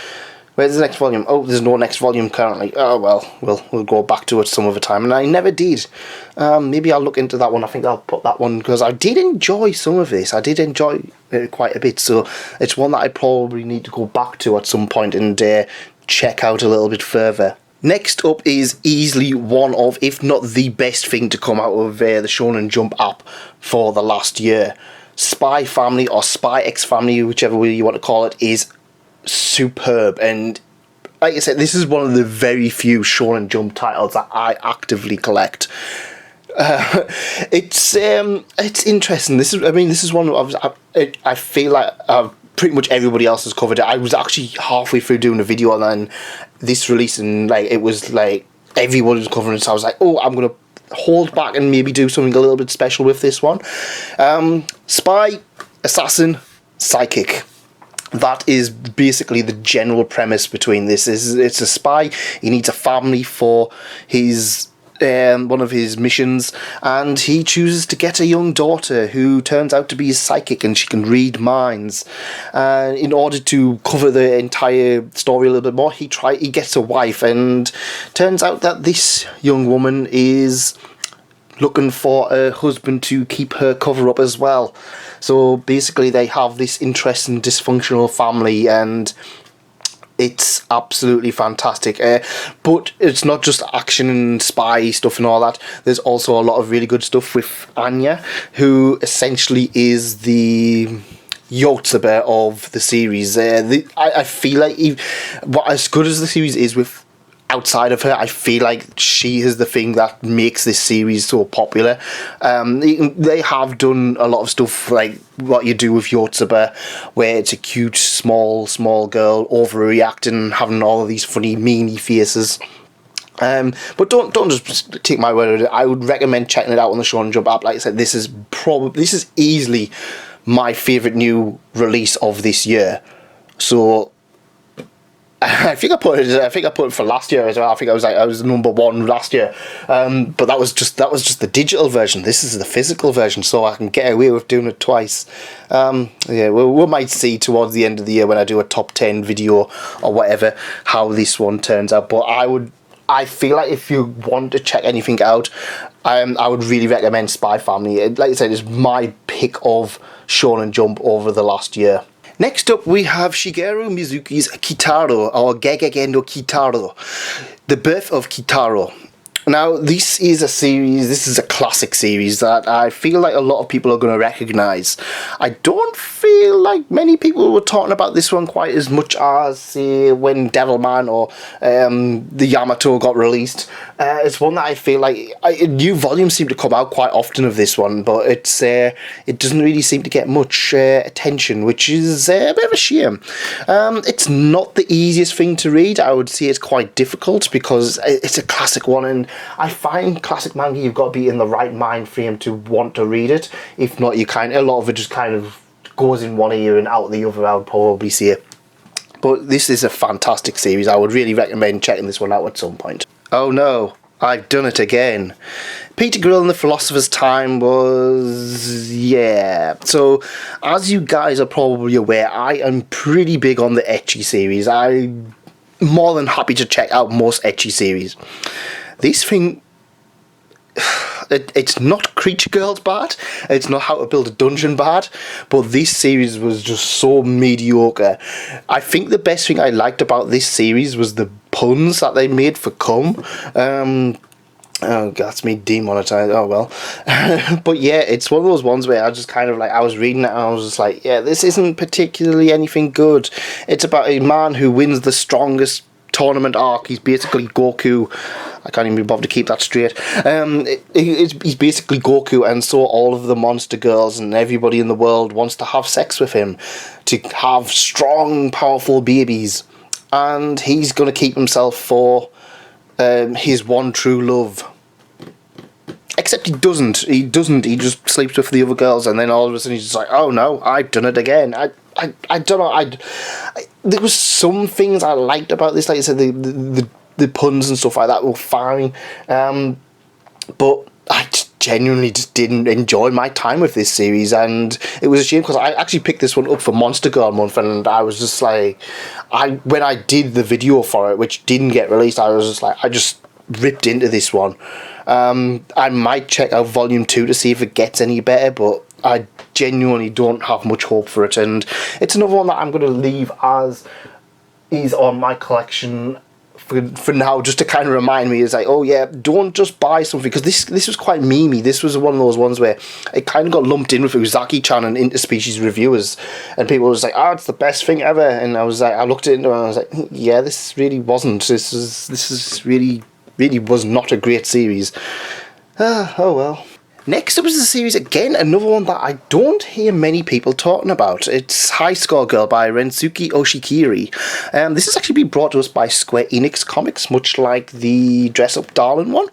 Where's the next volume? Oh, there's no next volume currently. Oh, well, we'll go back to it some other time, and I never did. Maybe I'll look into that one. I think I'll put that one, because I did enjoy some of this. I did enjoy it quite a bit, so it's one that I probably need to go back to at some point and check out a little bit further. Next up is easily one of, if not the best thing to come out of the Shonen Jump app for the last year. Spy Family, or Spy X Family, whichever way you want to call it, is superb. And like I said, this is one of the very few Shonen Jump titles that I actively collect. It's interesting. This is one I feel like pretty much everybody else has covered it. I was actually halfway through doing a video, and then this release, and like it was like everyone was covering it, so I was like, oh, I'm gonna hold back and maybe do something a little bit special with this one. Spy, assassin, psychic. That is basically the general premise between this. It's a spy. He needs a family for his one of his missions, and he chooses to get a young daughter who turns out to be a psychic, and she can read minds. In order to cover the entire story a little bit more, he gets a wife, and turns out that this young woman is looking for a husband to keep her cover up as well. So basically they have this interesting dysfunctional family, and it's absolutely fantastic. But it's not just action and spy stuff and all that. There's also a lot of really good stuff with Anya, who essentially is the Yotsuba of the series. I feel like as good as the series is with outside of her, I feel like she is the thing that makes this series so popular. They have done a lot of stuff like what you do with Yotsuba, where it's a cute, small girl overreacting, having all of these funny, meanie faces. But don't just take my word for it. I would recommend checking it out on the Shonen Jump app. Like I said, this is easily my favourite new release of this year. So I think I put it for last year as well. I think I was number one last year, but that was just the digital version. This is the physical version, so I can get away with doing it twice. Yeah, we might see towards the end of the year when I do a top 10 video or whatever how this one turns out. But I feel like if you want to check anything out, I would really recommend Spy Family. Like I said, it's my pick of Shonen Jump over the last year. Next up, we have Shigeru Mizuki's Kitaro, or Gegege no Kitaro, The Birth of Kitaro. Now, this is a classic series that I feel like a lot of people are going to recognise. I don't feel like many people were talking about this one quite as much as, say, when Devilman or the Yamato got released. It's one that I feel like new volumes seem to come out quite often of this one, but it doesn't really seem to get much attention, which is a bit of a shame. It's not the easiest thing to read. I would say it's quite difficult because it's a classic one, and I find classic manga you've got to be in the right mind frame to want to read it. If not, a lot of it just kind of goes in one ear and out the other, I would probably say. But this is a fantastic series. I would really recommend checking this one out at some point. Oh no, I've done it again. Peter Grill and the Philosopher's Time was... yeah. So, as you guys are probably aware, I am pretty big on the ecchi series. I'm more than happy to check out most ecchi series. This thing, it's not Creature Girls bad, it's not How to Build a Dungeon bad, but this series was just so mediocre. I think the best thing I liked about this series was the puns that they made for cum. Oh, that's me demonetized. Oh well. But yeah, it's one of those ones where I just kind of I was reading it and I was just like, yeah, this isn't particularly anything good. It's about a man who wins the strongest tournament arc. He's basically Goku. I can't even be bothered to keep that straight. He's basically Goku, and so all of the monster girls and everybody in the world wants to have sex with him, to have strong, powerful babies, and he's going to keep himself for his one true love. Except he doesn't. He just sleeps with the other girls, and then all of a sudden he's just like, oh no, I've done it again. I don't know. There was some things I liked about this. Like I said, the puns and stuff like that were fine. But genuinely just didn't enjoy my time with this series, and it was a shame because I actually picked this one up for Monster Girl month, and I was just like, when I did the video for it, which didn't get released, I was just like, I just ripped into this one. I might check out volume 2 to see if it gets any better, but I genuinely don't have much hope for it, and it's another one that I'm going to leave as is on my collection for now, just to kind of remind me, is like, oh yeah, don't just buy something, because this was quite memey. This was one of those ones where it kind of got lumped in with Uzaki-chan and Interspecies reviewers, and people was like, oh, it's the best thing ever, and I was like, I looked at it and I was like, yeah, this really wasn't. This is really was not a great series. Oh well. Next up is a series, again, another one that I don't hear many people talking about. It's High Score Girl by Rensuke Oshikiri. This has actually been brought to us by Square Enix Comics, much like the Dress Up Darling one.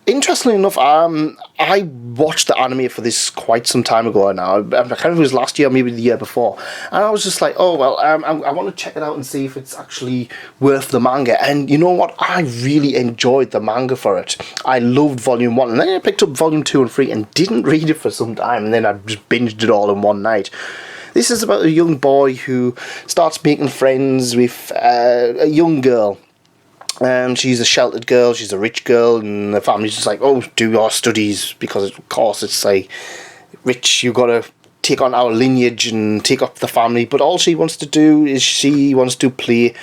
Interestingly enough, I watched the anime for this quite some time ago now. I can't remember if it was last year or maybe the year before. And I was just like, oh, well, I want to check it out and see if it's actually worth the manga. And you know what? I really enjoyed the manga for it. I loved Volume 1. And then I picked up Volume 2 and 3 and didn't read it for some time. And then I just binged it all in one night. This is about a young boy who starts making friends with a young girl. She's a sheltered girl, she's a rich girl, and the family's just like, oh, do your studies, because of course it's like, rich, you gotta take on our lineage and take up the family, but all she wants to do is she wants to play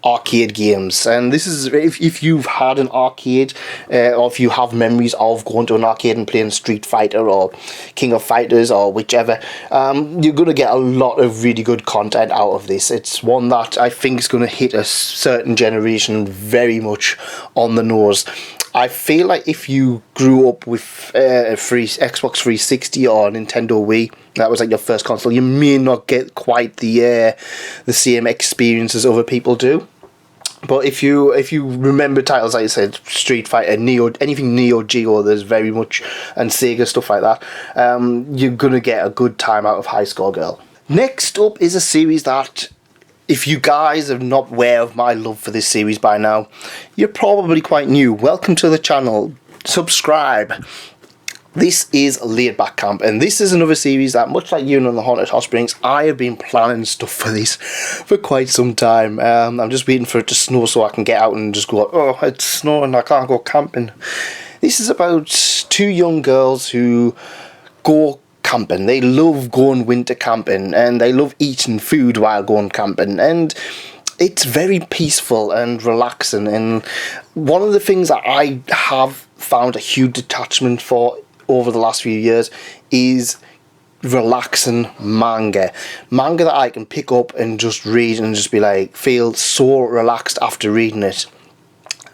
arcade games. And this is, if you've had an arcade, or if you have memories of going to an arcade and playing Street Fighter or King of Fighters or whichever, you're going to get a lot of really good content out of this. It's one that I think is going to hit a certain generation very much on the nose. I feel like if you grew up with a free Xbox 360 or Nintendo Wii, that was like your first console, you may not get quite the same experience as other people do. But if you remember titles like I said, Street Fighter, Neo, anything Neo Geo, there's very much, and Sega, stuff like that, you're gonna get a good time out of High Score Girl. Next up is a series that, if you guys are not aware of my love for this series by now, you're probably quite new. Welcome to the channel. Subscribe. This is Laid Back Camp, and this is another series that, much like you and the Haunted Hot Springs, I have been planning stuff for this for quite some time. I'm just waiting for it to snow so I can get out and just go, oh, it's snowing, I can't go camping. This is about two young girls who go camping. They love going winter camping, and they love eating food while going camping, and it's very peaceful and relaxing. And one of the things that I have found a huge detachment for over the last few years is relaxing manga that I can pick up and just read and just be like, feel so relaxed after reading it.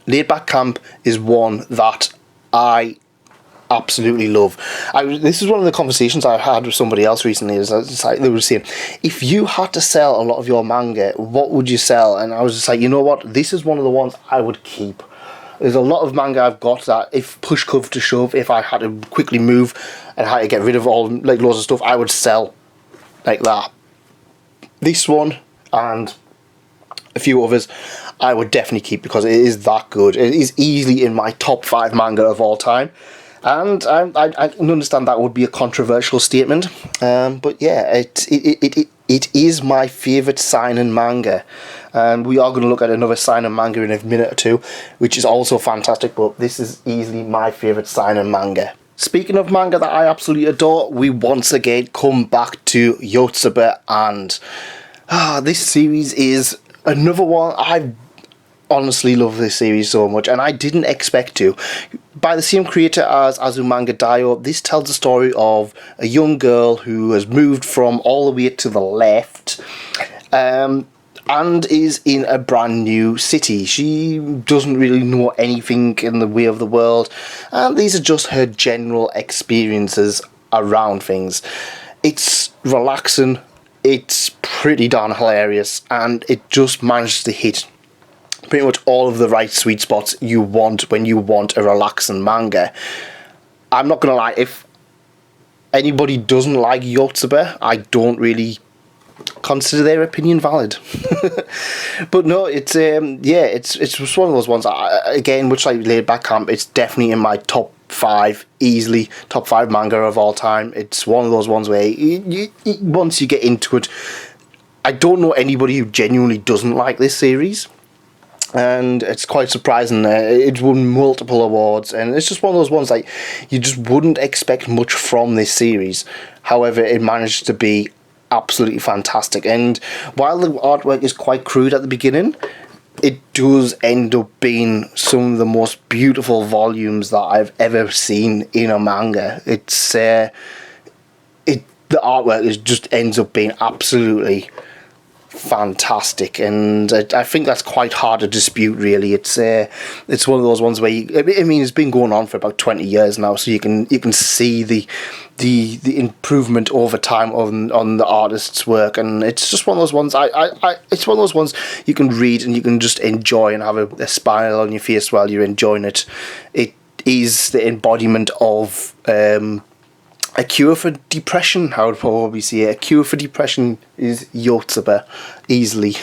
Laid Back Camp is one that I absolutely love. This is one of the conversations I had with somebody else recently. It's like they were saying, if you had to sell a lot of your manga, what would you sell? And I was just like, you know what, this is one of the ones I would keep. There's a lot of manga I've got that, if push come to shove, if I had to quickly move and had to get rid of all, like, loads of stuff, I would sell like that. This one and a few others I would definitely keep, because it is that good. It is easily in my top 5 manga of all time. And I can understand that would be a controversial statement, but yeah, it is my favourite seinen manga. And we are going to look at another seinen manga in a minute or two, which is also fantastic, but this is easily my favourite seinen manga. Speaking of manga that I absolutely adore, we once again come back to Yotsuba, and this series is another one. I honestly love this series so much, and I didn't expect to. By the same creator as Azumanga Daiyo, this tells the story of a young girl who has moved from all the way to the left, and is in a brand new city. She doesn't really know anything in the way of the world, and these are just her general experiences around things. It's relaxing, it's pretty darn hilarious, and it just manages to hit pretty much all of the right sweet spots you want when you want a relaxing manga. I'm not gonna lie, if anybody doesn't like Yotsuba, I don't really consider their opinion valid. But no, it's just one of those ones. Again, which like Laid Back Camp, it's definitely in my top 5 easily, top 5 manga of all time. It's one of those ones where once you get into it, I don't know anybody who genuinely doesn't like this series, and it's quite surprising. It won multiple awards, and it's just one of those ones like you just wouldn't expect much from this series. However, it managed to be absolutely fantastic, and while the artwork is quite crude at the beginning, it does end up being some of the most beautiful volumes that I've ever seen in a manga. The artwork just ends up being absolutely fantastic, and I think that's quite hard to dispute, really. It's one of those ones where it's been going on for about 20 years now, so you can see the improvement over time on the artist's work, and it's just one of those ones it's one of those ones you can read and you can just enjoy and have a smile on your face while you're enjoying it. It is the embodiment of a cure for depression. I would probably say a cure for depression is Yotsuba, easily.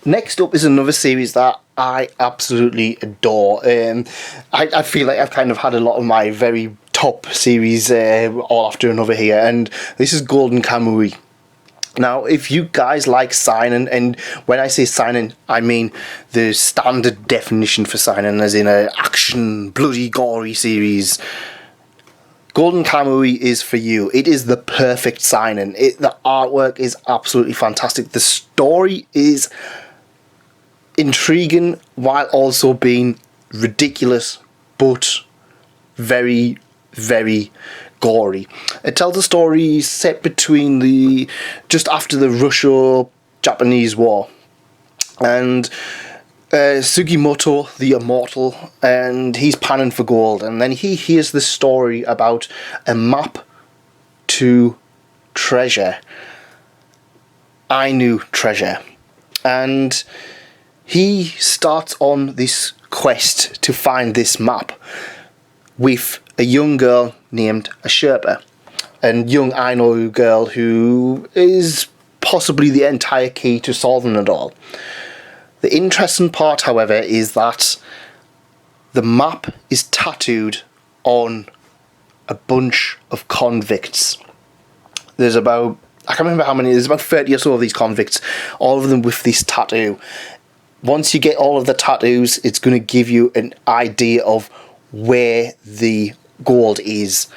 Next up is another series that I absolutely adore. I feel like I've kind of had a lot of my very top series all after another here, and this is Golden Kamuy. Now, if you guys like seinen, and when I say seinen, I mean the standard definition for seinen, as in a action, bloody, gory series, Golden Kamuy is for you. It is the perfect seinen. The artwork is absolutely fantastic. The story is intriguing while also being ridiculous, but very, very gory. It tells a story set between just after the Russo-Japanese War, and Sugimoto, the immortal, and he's panning for gold, and then he hears this story about a map to treasure, Ainu treasure, and he starts on this quest to find this map with a young girl named a Sherpa, a young Ainu girl who is possibly the entire key to solving it all. The interesting part, however, is that the map is tattooed on a bunch of convicts. There's about, I can't remember how many, there's about 30 or so of these convicts, all of them with this tattoo. Once you get all of the tattoos, it's going to give you an idea of where the gold is.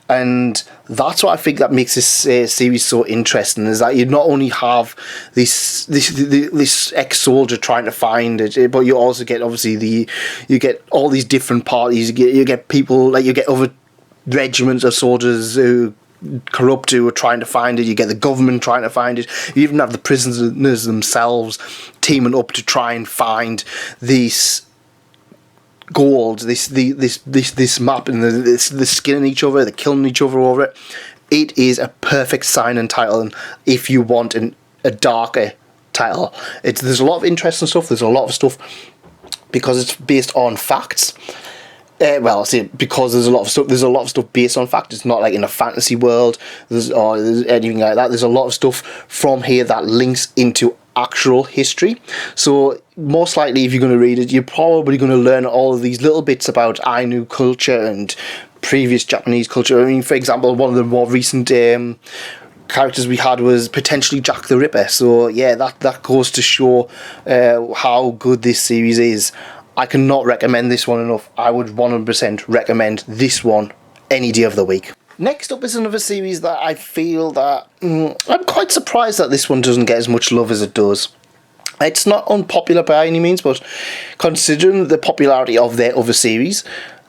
And that's what I think that makes this series so interesting, is that you not only have this ex-soldier trying to find it, but you also get, obviously, you get all these different parties. You get people, like, you get other regiments of soldiers who corrupt who are trying to find it. You get the government trying to find it. You even have the prisoners themselves teaming up to try and find this gold, this map, and they're skinning each other, they're killing each other over it. It is a perfect seinen title, and if you want a darker title, there's a lot of interesting stuff. There's a lot of stuff because it's based on facts. Because there's a lot of stuff based on fact. It's not like in a fantasy world or anything like that. There's a lot of stuff from here that links into actual history. So most likely, if you're going to read it, you're probably going to learn all of these little bits about Ainu culture and previous Japanese culture. I mean, for example, one of the more recent characters we had was potentially Jack the Ripper. So yeah, that goes to show how good this series is. I cannot recommend this one enough. I would 100% recommend this one any day of the week. Next up is another series that I feel that I'm quite surprised that this one doesn't get as much love as it does. It's not unpopular by any means, but considering the popularity of their other series,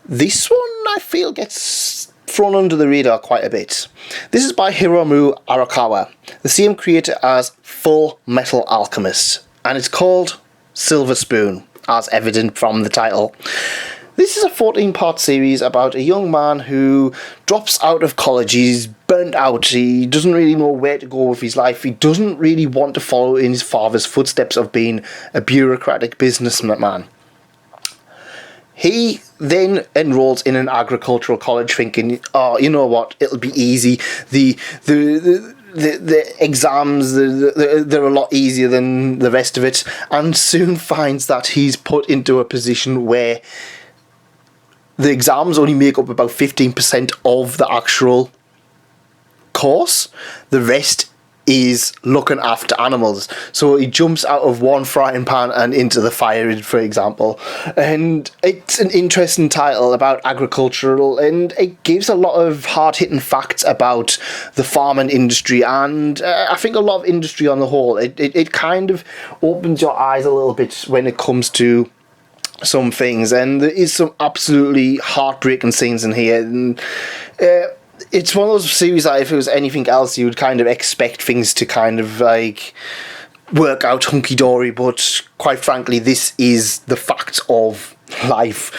this one I feel gets thrown under the radar quite a bit. This is by Hiromu Arakawa, the same creator as Full Metal Alchemist, and it's called Silver Spoon, as evident from the title. This is a 14-part series about a young man who drops out of college. He's burnt out. He doesn't really know where to go with his life. He doesn't really want to follow in his father's footsteps of being a bureaucratic businessman. He then enrolls in an agricultural college thinking, oh, you know what, it'll be easy. The exams, they're a lot easier than the rest of it, and soon finds that he's put into a position where the exams only make up about 15% of the actual course. The rest is looking after animals. So he jumps out of one frying pan and into the fire, for example. And it's an interesting title about agricultural, and it gives a lot of hard-hitting facts about the farming industry, and I think a lot of industry on the whole. It kind of opens your eyes a little bit when it comes to some things, and there is some absolutely heartbreaking scenes in here. And it's one of those series that if it was anything else, you would kind of expect things to kind of like work out hunky-dory, but quite frankly, this is the facts of life.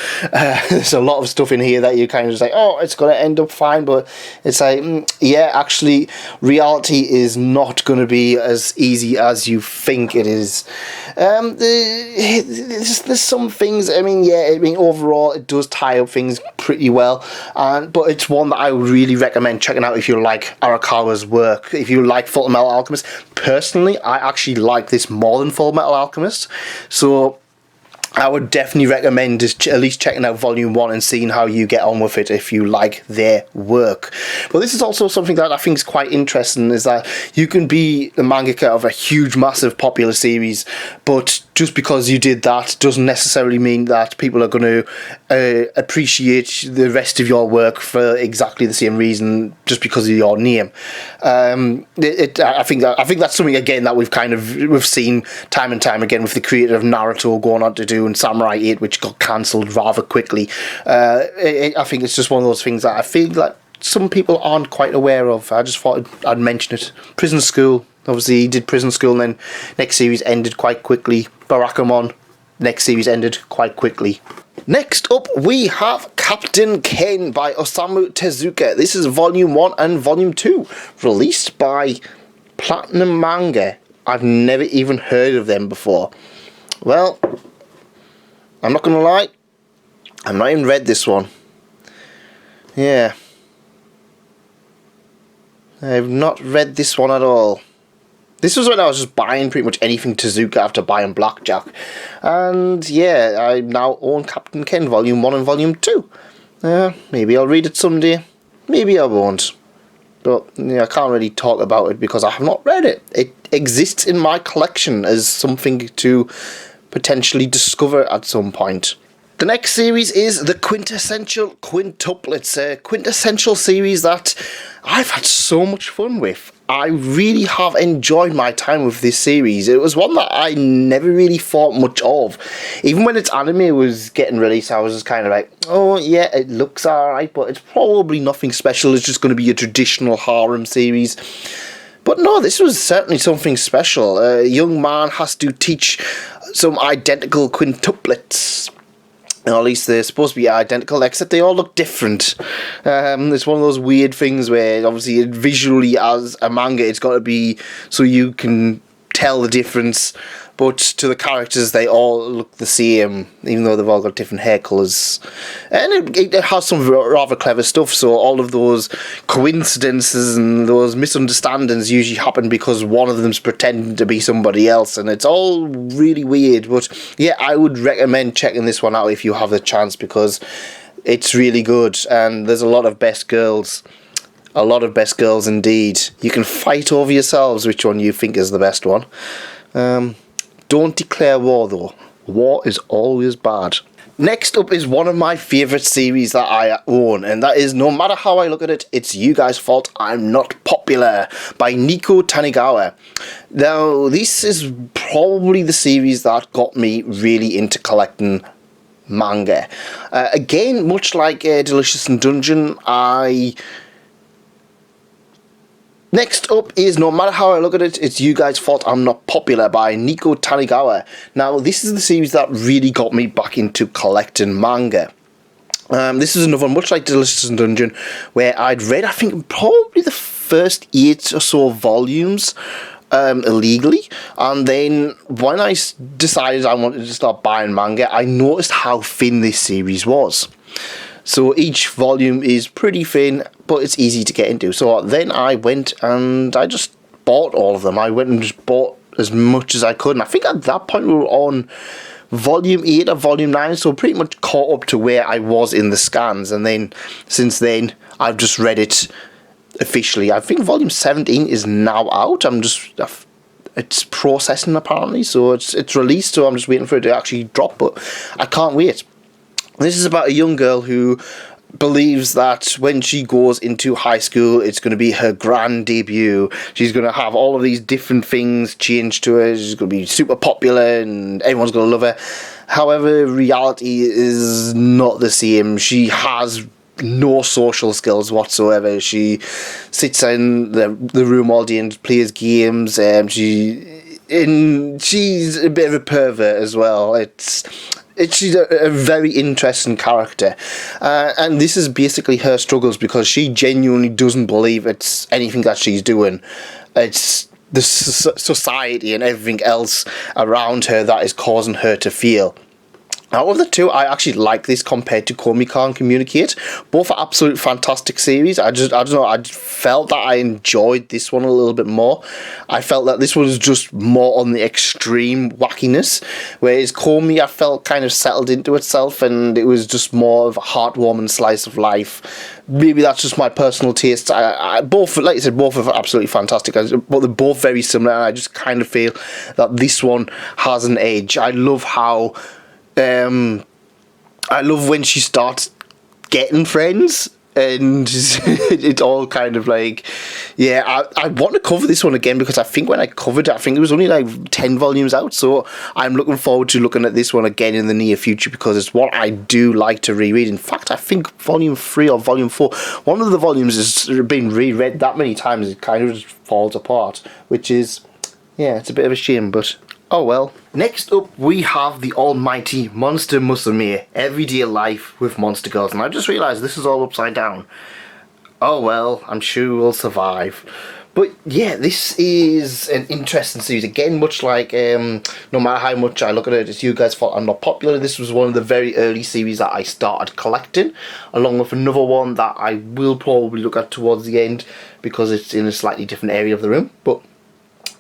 There's a lot of stuff in here that you kind of just like, oh, it's going to end up fine, but it's like, yeah, actually, reality is not going to be as easy as you think it is. There's some things, overall, it does tie up things pretty well, but it's one that I really recommend checking out if you like Arakawa's work, if you like Full Metal Alchemist. Personally, I actually like this more than Full Metal Alchemist, so I would definitely recommend just at least checking out Volume 1 and seeing how you get on with it if you like their work. But this is also something that I think is quite interesting, is that you can be the mangaka of a huge, massive, popular series, but just because you did that doesn't necessarily mean that people are going to appreciate the rest of your work for exactly the same reason, just because of your name. I think that's something again that we've seen time and time again with the creator of Naruto going on to do and Samurai 8, which got cancelled rather quickly. I think it's just one of those things that I feel like some people aren't quite aware of. I just thought I'd mention it. Prison School. Obviously, he did Prison School, and then next series ended quite quickly. Barakamon, next series ended quite quickly. Next up, we have Captain Ken by Osamu Tezuka. This is Volume 1 and Volume 2, released by Platinum Manga. I've never even heard of them before. Well, I'm not going to lie, I've not even read this one. Yeah. I've not read this one at all. This was when I was just buying pretty much anything Tezuka after buying Blackjack. And yeah, I now own Captain Ken Volume 1 and Volume 2. Maybe I'll read it someday. Maybe I won't. But I can't really talk about it because I have not read it. It exists in my collection as something to potentially discover at some point. The next series is the Quintessential Quintuplets, a quintessential series that I've had so much fun with. I really have enjoyed my time with this series. It was one that I never really thought much of. Even when its anime was getting released, I was just kind of like, oh yeah, it looks alright, but it's probably nothing special. It's just going to be a traditional harem series. But no, this was certainly something special. A young man has to teach some identical quintuplets. Or at least they're supposed to be identical, except they all look different. It's one of those weird things where, obviously, visually as a manga, it's got to be so you can tell the difference. But to the characters, they all look the same, even though they've all got different hair colours. And it has some rather clever stuff, so all of those coincidences and those misunderstandings usually happen because one of them's pretending to be somebody else, and it's all really weird. But yeah, I would recommend checking this one out if you have the chance, because it's really good, and there's a lot of best girls. A lot of best girls indeed. You can fight over yourselves which one you think is the best one. Don't declare war though. War is always bad. Next up is one of my favourite series that I own, and that is No Matter How I Look at It, It's You Guys' Fault I'm Not Popular by Nico Tanigawa. Now, this is probably the series that got me really into collecting manga. Again, much like Delicious in Dungeon, Next up is No Matter How I Look at It, It's You Guys' Fault I'm Not Popular by Nico Tanigawa. Now, this is the series that really got me back into collecting manga. This is another one, much like Delicious in Dungeon, where I'd read, I think, probably the first 8 or so volumes illegally, and then when I decided I wanted to start buying manga, I noticed how thin this series was. So each volume is pretty thin, but it's easy to get into. So then I went and I just bought all of them. I went and just bought as much as I could. And I think at that point we were on volume 8 or volume 9, so pretty much caught up to where I was in the scans, and then since then I've just read it officially. I think volume 17 is now out. It's processing apparently, so it's released, so I'm just waiting for it to actually drop, but I can't wait. This is about a young girl who believes that when she goes into high school, it's going to be her grand debut. She's going to have all of these different things changed to her. She's going to be super popular and everyone's going to love her. However, reality is not the same. She has no social skills whatsoever. She sits in the room all day and plays games. She's a bit of a pervert as well. She's a very interesting character, and this is basically her struggles because she genuinely doesn't believe it's anything that she's doing. It's the society and everything else around her that is causing her to feel. Out of the two, I actually like this compared to Komi Can't Communicate. Both are absolute fantastic series. I don't know, I felt that I enjoyed this one a little bit more. I felt that this was just more on the extreme wackiness, whereas Komi, I felt kind of settled into itself and it was just more of a heartwarming slice of life. Maybe that's just my personal taste. Both, like I said, both are absolutely fantastic, but they're both very similar, and I just kind of feel that this one has an edge. I love how I love when she starts getting friends, and it's all kind of like, yeah, I want to cover this one again because I think when I covered it, I think it was only like 10 volumes out, so I'm looking forward to looking at this one again in the near future because it's what I do like to reread. In fact, I think volume 3 or volume 4, one of the volumes has been reread that many times it kind of just falls apart, which is, yeah, it's a bit of a shame, but oh well. Next up, we have the almighty Monster Musume, Everyday Life with Monster Girls. And I just realised this is all upside down. Oh well, I'm sure we'll survive. But yeah, this is an interesting series. Again, much like, no matter how much I look at it, it's you guys' fault I'm not popular. This was one of the very early series that I started collecting, along with another one that I will probably look at towards the end because it's in a slightly different area of the room. But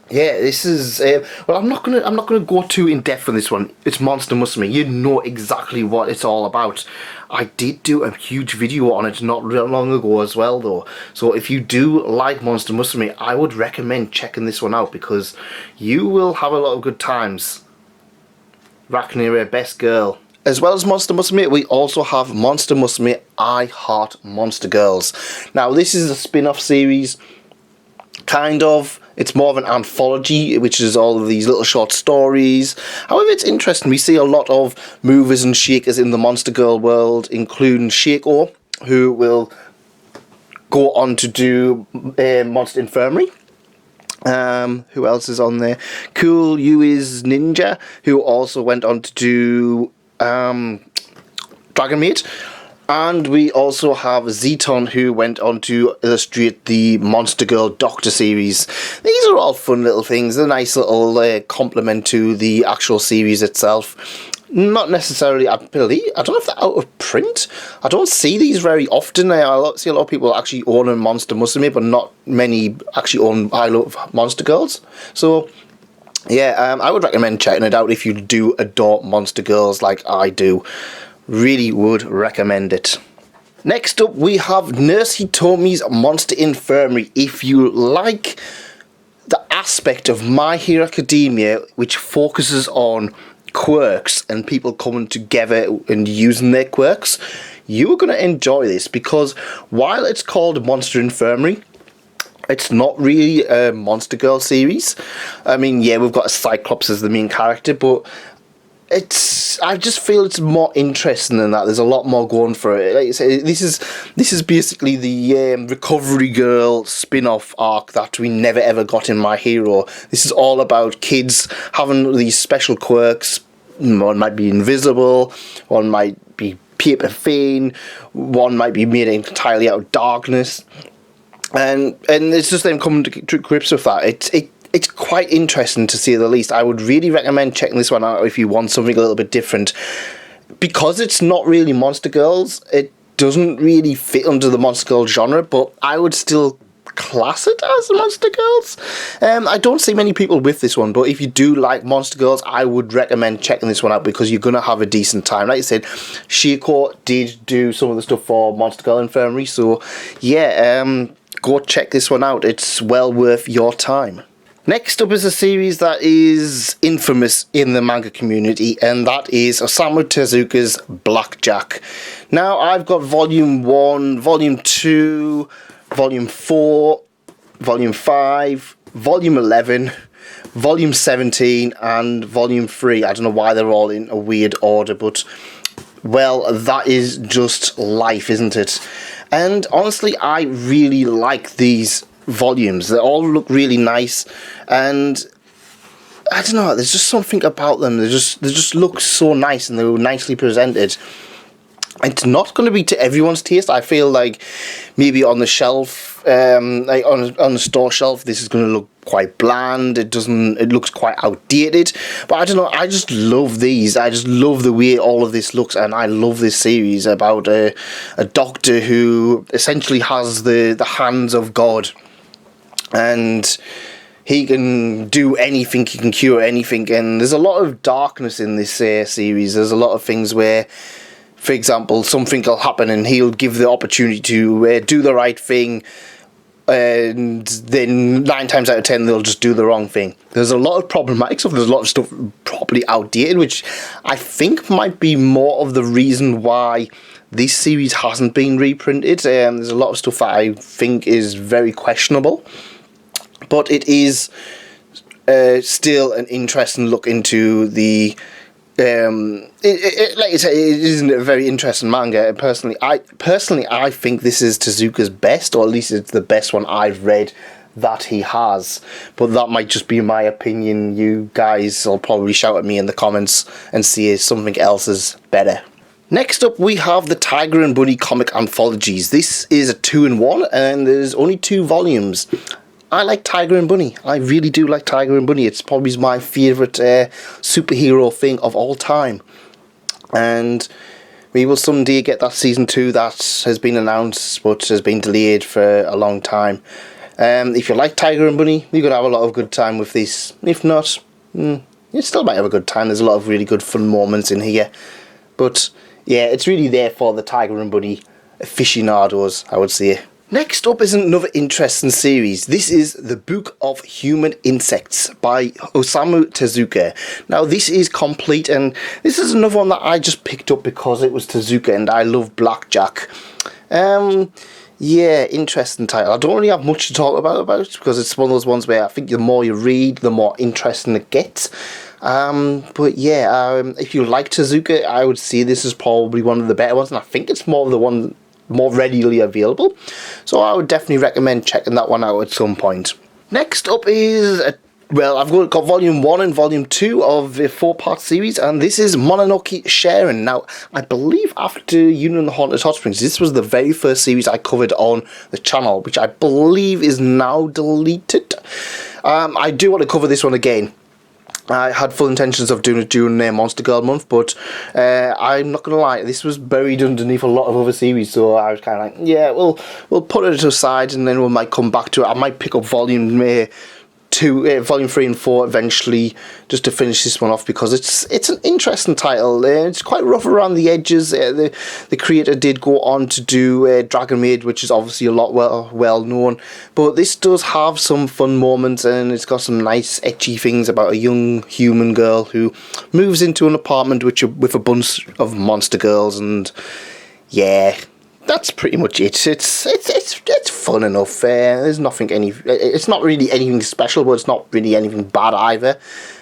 yeah, this is well, I'm not gonna go too in depth on this one. It's Monster Musume. You know exactly what it's all about. I did do a huge video on it not real long ago as well, though. So if you do like Monster Musume, I would recommend checking this one out because you will have a lot of good times. Rachnira, best girl. As well as Monster Musume, we also have Monster Musume I Heart Monster Girls. Now, this is a spin-off series, kind of. It's more of an anthology, which is all of these little short stories. However, it's interesting. We see a lot of movers and shakers in the Monster Girl world, including Shaco, who will go on to do Monster Infirmary. Who else is on there? Cool Yui's Ninja, who also went on to do Dragon Maid. And we also have Zeton, who went on to illustrate the Monster Girl Doctor series. These are all fun little things. A nice little complement to the actual series itself. Not necessarily, I believe, I don't know if they're out of print. I don't see these very often. I see a lot of people actually owning Monster Musume, but not many actually own I Love Monster Girls. So yeah, I would recommend checking it out if you do adore Monster Girls like I do. Really would recommend it. Next up, we have Nurse Hitomi's Monster Infirmary. If you like the aspect of My Hero Academia, which focuses on quirks and people coming together and using their quirks, you are going to enjoy this because while it's called Monster Infirmary, it's not really a Monster Girl series. I mean, yeah, we've got a Cyclops as the main character, but I just feel it's more interesting than that. There's a lot more going for it. Like I say, this is basically the Recovery Girl spin-off arc that we never ever got in My Hero. This is all about kids having these special quirks. One might be invisible, one might be paper thin, one might be made entirely out of darkness, and it's just them coming to grips with that. It's quite interesting to say the least. I would really recommend checking this one out if you want something a little bit different. Because it's not really Monster Girls, it doesn't really fit under the Monster Girl genre, but I would still class it as Monster Girls. I don't see many people with this one, but if you do like Monster Girls, I would recommend checking this one out because you're going to have a decent time. Like I said, Shiko did do some of the stuff for Monster Girl Infirmary, so yeah, go check this one out. It's well worth your time. Next up is a series that is infamous in the manga community, and that is Osamu Tezuka's Blackjack. Now, I've got Volume 1, Volume 2, Volume 4, Volume 5, Volume 11, Volume 17, and Volume 3. I don't know why they're all in a weird order, but, well, that is just life, isn't it? And honestly, I really like these volumes. They all look really nice, and I don't know, there's just something about them. They just look so nice, and they were nicely presented. It's not going to be to everyone's taste. I feel like maybe on the shelf, like on the store shelf, this is going to look quite bland. It looks quite outdated. But I don't know, I just love these. I just love the way all of this looks, and I love this series about a doctor who essentially has the hands of God. And he can do anything, he can cure anything, and there's a lot of darkness in this series. There's a lot of things where, for example, something will happen and he'll give the opportunity to do the right thing, and then 9 times out of 10 they'll just do the wrong thing. There's a lot of problematic stuff. There's a lot of stuff probably outdated, which I think might be more of the reason why this series hasn't been reprinted. There's a lot of stuff that I think is very questionable. But it is still an interesting look into the... like I said, it isn't a very interesting manga. Personally, I think this is Tezuka's best, or at least it's the best one I've read that he has. But that might just be my opinion. You guys will probably shout at me in the comments and see if something else is better. Next up, we have the Tiger and Bunny comic anthologies. This is a 2-in-1, and there's only 2 volumes. I like Tiger and Bunny. I really do like Tiger and Bunny. It's probably my favourite superhero thing of all time. And we will someday get that season 2 that has been announced but has been delayed for a long time. If you like Tiger and Bunny, you're going to have a lot of good time with this. If not, you still might have a good time. There's a lot of really good fun moments in here. But yeah, it's really there for the Tiger and Bunny aficionados, I would say. Next up is another interesting series. This is The Book of Human Insects by Osamu Tezuka. Now, this is complete, and this is another one that I just picked up because it was Tezuka and I love Blackjack. Yeah, interesting title. I don't really have much to talk about because it's one of those ones where I think the more you read, the more interesting it gets. But yeah, if you like Tezuka, I would say this is probably one of the better ones, and I think it's more readily available, so I would definitely recommend checking that one out at some point. Next up is I've got Volume 1 and Volume 2 of the 4-part series, and this is Mononoke Sharon. Now, I believe after Union and the Haunted Hot Springs, this was the very first series I covered on the channel, which I believe is now deleted. I do want to cover this one again. I had full intentions of doing it during Monster Girl month, but I'm not going to lie, this was buried underneath a lot of other series, so I was kind of like, yeah, we'll put it aside and then we might come back to it. I might pick up Volume 3 and 4 eventually, just to finish this one off, because it's an interesting title. It's quite rough around the edges. The creator did go on to do Dragon Maid, which is obviously a lot well known, but this does have some fun moments, and it's got some nice ecchi things about a young human girl who moves into an apartment with a bunch of monster girls, and yeah, that's pretty much it. It's fun enough. There's nothing it's not really anything special, but it's not really anything bad either.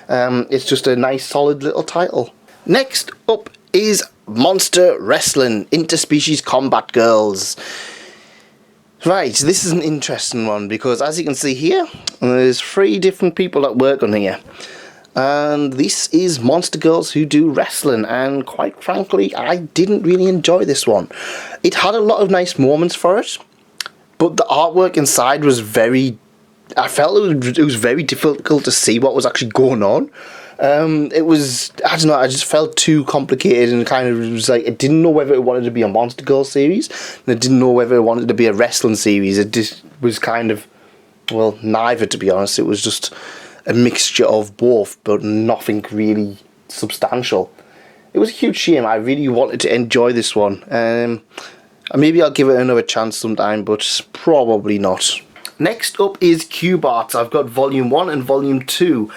It's just a nice solid little title. Next up is Monster Wrestling Interspecies Combat Girls. Right, this is an interesting one because, as you can see here, there's 3 different people that work on here. And this is Monster Girls who do wrestling, and quite frankly, I didn't really enjoy this one. It had a lot of nice moments for it, but the artwork inside was I felt it was very difficult to see what was actually going on. It was, I don't know, I just felt too complicated, and kind of was like, I didn't know whether it wanted to be a Monster Girl series, and I didn't know whether it wanted to be a wrestling series. It just was kind of, well, neither, to be honest. It was just a mixture of both, but nothing really substantial. It was a huge shame. I really wanted to enjoy this one. Maybe I'll give it another chance sometime, but probably not. Next up is Cube Arts. I've got Volume 1 and Volume 2.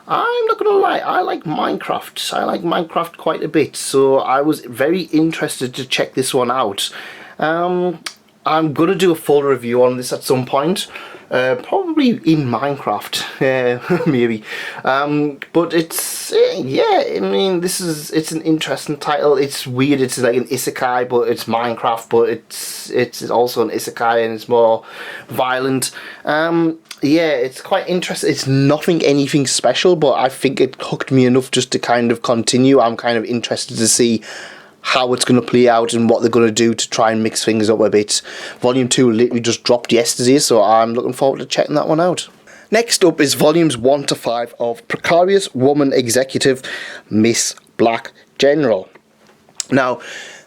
I'm not going to lie, I like Minecraft. I like Minecraft quite a bit, so I was very interested to check this one out. I'm going to do a full review on this at some point. Probably in Minecraft, maybe. But it's, yeah, I mean, it's an interesting title. It's weird, it's like an isekai, but it's Minecraft, but it's also an isekai and it's more violent. Yeah, it's quite interesting. It's anything special, but I think it hooked me enough just to kind of continue. I'm kind of interested to see how it's going to play out and what they're going to do to try and mix things up a bit. Volume 2 literally just dropped yesterday, so I'm looking forward to checking that one out. Next up is Volumes 1 to 5 of Precarious Woman Executive, Miss Black General. Now,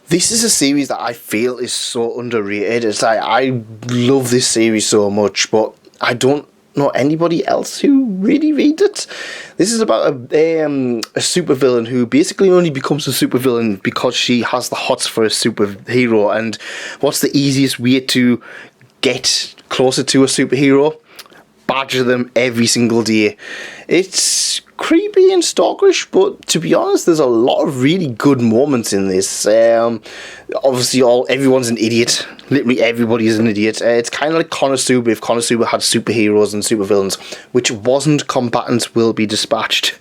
this is a series that I feel is so underrated. It's like, I love this series so much, but I don't know anybody else who really reads it. This is about a supervillain who basically only becomes a supervillain because she has the hots for a superhero. And what's the easiest way to get closer to a superhero? Badger them every single day. It's creepy and stalkerish, but to be honest, there's a lot of really good moments in this. Obviously, everyone's an idiot. Literally everybody is an idiot. It's kind of like Konosuba if Konosuba had superheroes and supervillains, which wasn't Combatants Will Be Dispatched.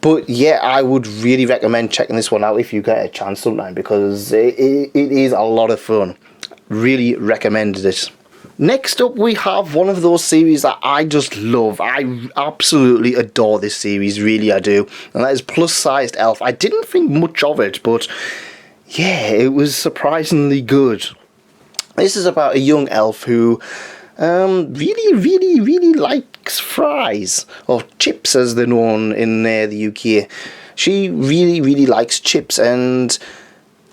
But yeah, I would really recommend checking this one out if you get a chance sometime, because it is a lot of fun. Really recommended it. Next up, we have one of those series that I just love. I absolutely adore this series, really I do. And that is Plus Sized Elf. I didn't think much of it, but yeah, it was surprisingly good. This is about a young elf who really likes fries, or chips as they're known in the UK. She really likes chips, and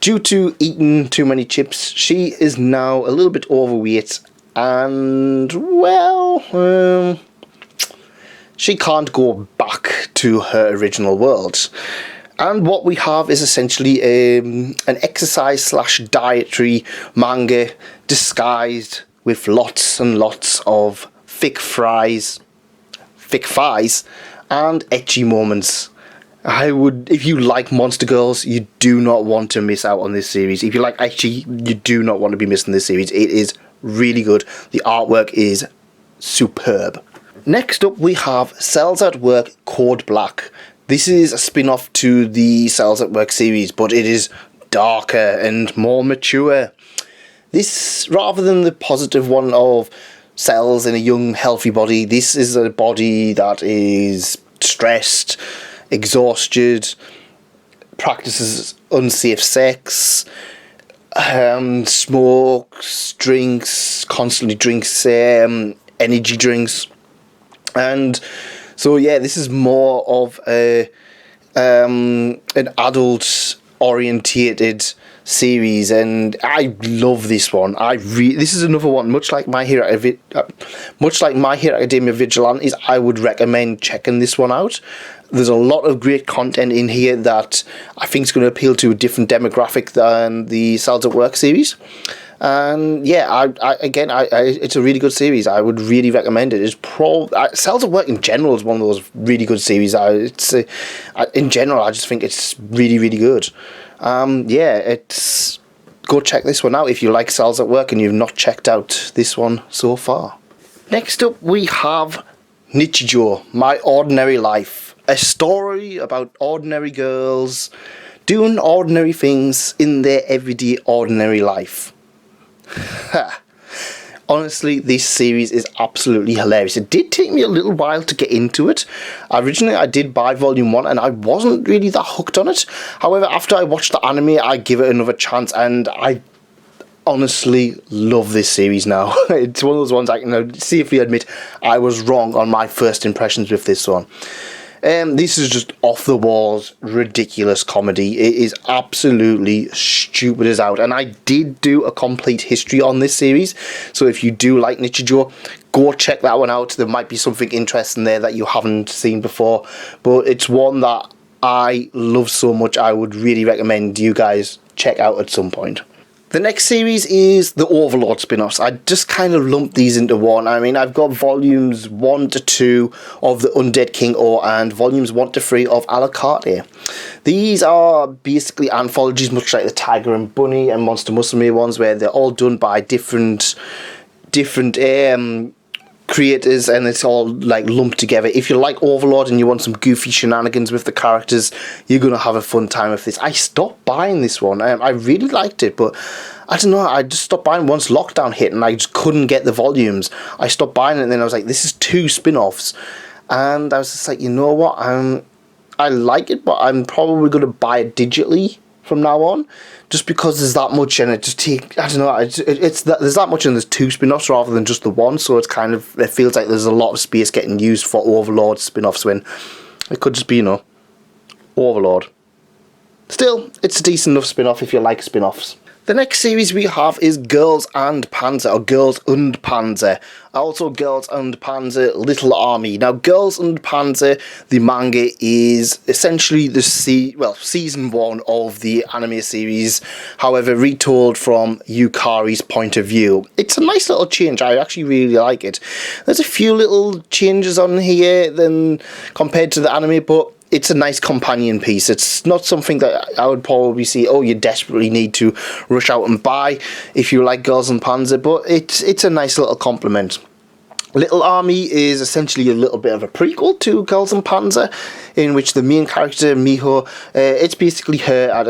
due to eating too many chips, she is now a little bit overweight. And, well, she can't go back to her original world. And what we have is essentially an exercise/dietary manga disguised with lots and lots of thick thighs, and ecchi moments. If you like monster girls, you do not want to miss out on this series. If you like ecchi, you do not want to be missing this series. It is really good. The artwork is superb. Next up, we have Cells at Work Code Black. This is a spin-off to the Cells at Work series, but it is darker and more mature. This, rather than the positive one of cells in a young, healthy body, this is a body that is stressed, exhausted, practices unsafe sex, smokes, drinks, constantly drinks energy drinks. And so yeah, this is more of an adult orientated series, and I love this one. This is another one, much like My Hero Academia Vigilantes. I would recommend checking this one out. There's a lot of great content in here that I think is going to appeal to a different demographic than the Cells at Work series. And yeah, it's a really good series. I would really recommend it. Cells at Work in general is one of those really good series. In general, I just think it's really good. Go check this one out if you like Cells at Work and you've not checked out this one so far. Next up, we have Nichijou, My Ordinary Life. A story about ordinary girls doing ordinary things in their everyday ordinary life. Honestly, this series is absolutely hilarious. It did take me a little while to get into it. Originally, I did buy Volume 1 and I wasn't really that hooked on it. However, after I watched the anime, I give it another chance and I honestly love this series now. It's one of those ones I can safely admit I was wrong on my first impressions with this one. This is just off the walls, ridiculous comedy. It is absolutely stupid as out. And I did do a complete history on this series. So if you do like Nichijou, go check that one out. There might be something interesting there that you haven't seen before. But it's one that I love so much, I would really recommend you guys check out at some point. The next series is the Overlord Spinoffs. I just kind of lumped these into one. I mean, I've got volumes 1 to 2 of the Undead King O and volumes 1 to 3 of a la carte. These are basically anthologies, much like the Tiger and Bunny and Monster Musume ones, where they're all done by different creators, and it's all like lumped together. If you like Overlord and you want some goofy shenanigans with the characters, you're gonna have a fun time with this. I stopped buying this one. I really liked it, but I don't know, I just stopped buying once lockdown hit and I just couldn't get the volumes. I stopped buying it, and then I was like, this is 2 spin-offs, and I was just like, you know what, I like it, but I'm probably gonna buy it digitally from now on, just because there's that much, and it just I don't know, there's that much, and there's 2 spin-offs rather than just the one, so it's kind of, it feels like there's a lot of space getting used for Overlord spin-offs when it could just be, you know, Overlord. Still, it's a decent enough spin-off if you like spin-offs. The next series we have is Girls and Panzer, or Girls und Panzer. Also Girls and Panzer Little Army. Now, Girls and Panzer, the manga, is essentially the season 1 of the anime series, however, retold from Yukari's point of view. It's a nice little change. I actually really like it. There's a few little changes on here than compared to the anime, but it's a nice companion piece. It's not something that I would probably see, oh, you desperately need to rush out and buy if you like Girls and Panzer, but it's a nice little compliment. Little Army is essentially a little bit of a prequel to Girls and Panzer, in which the main character, Miho, it's basically her at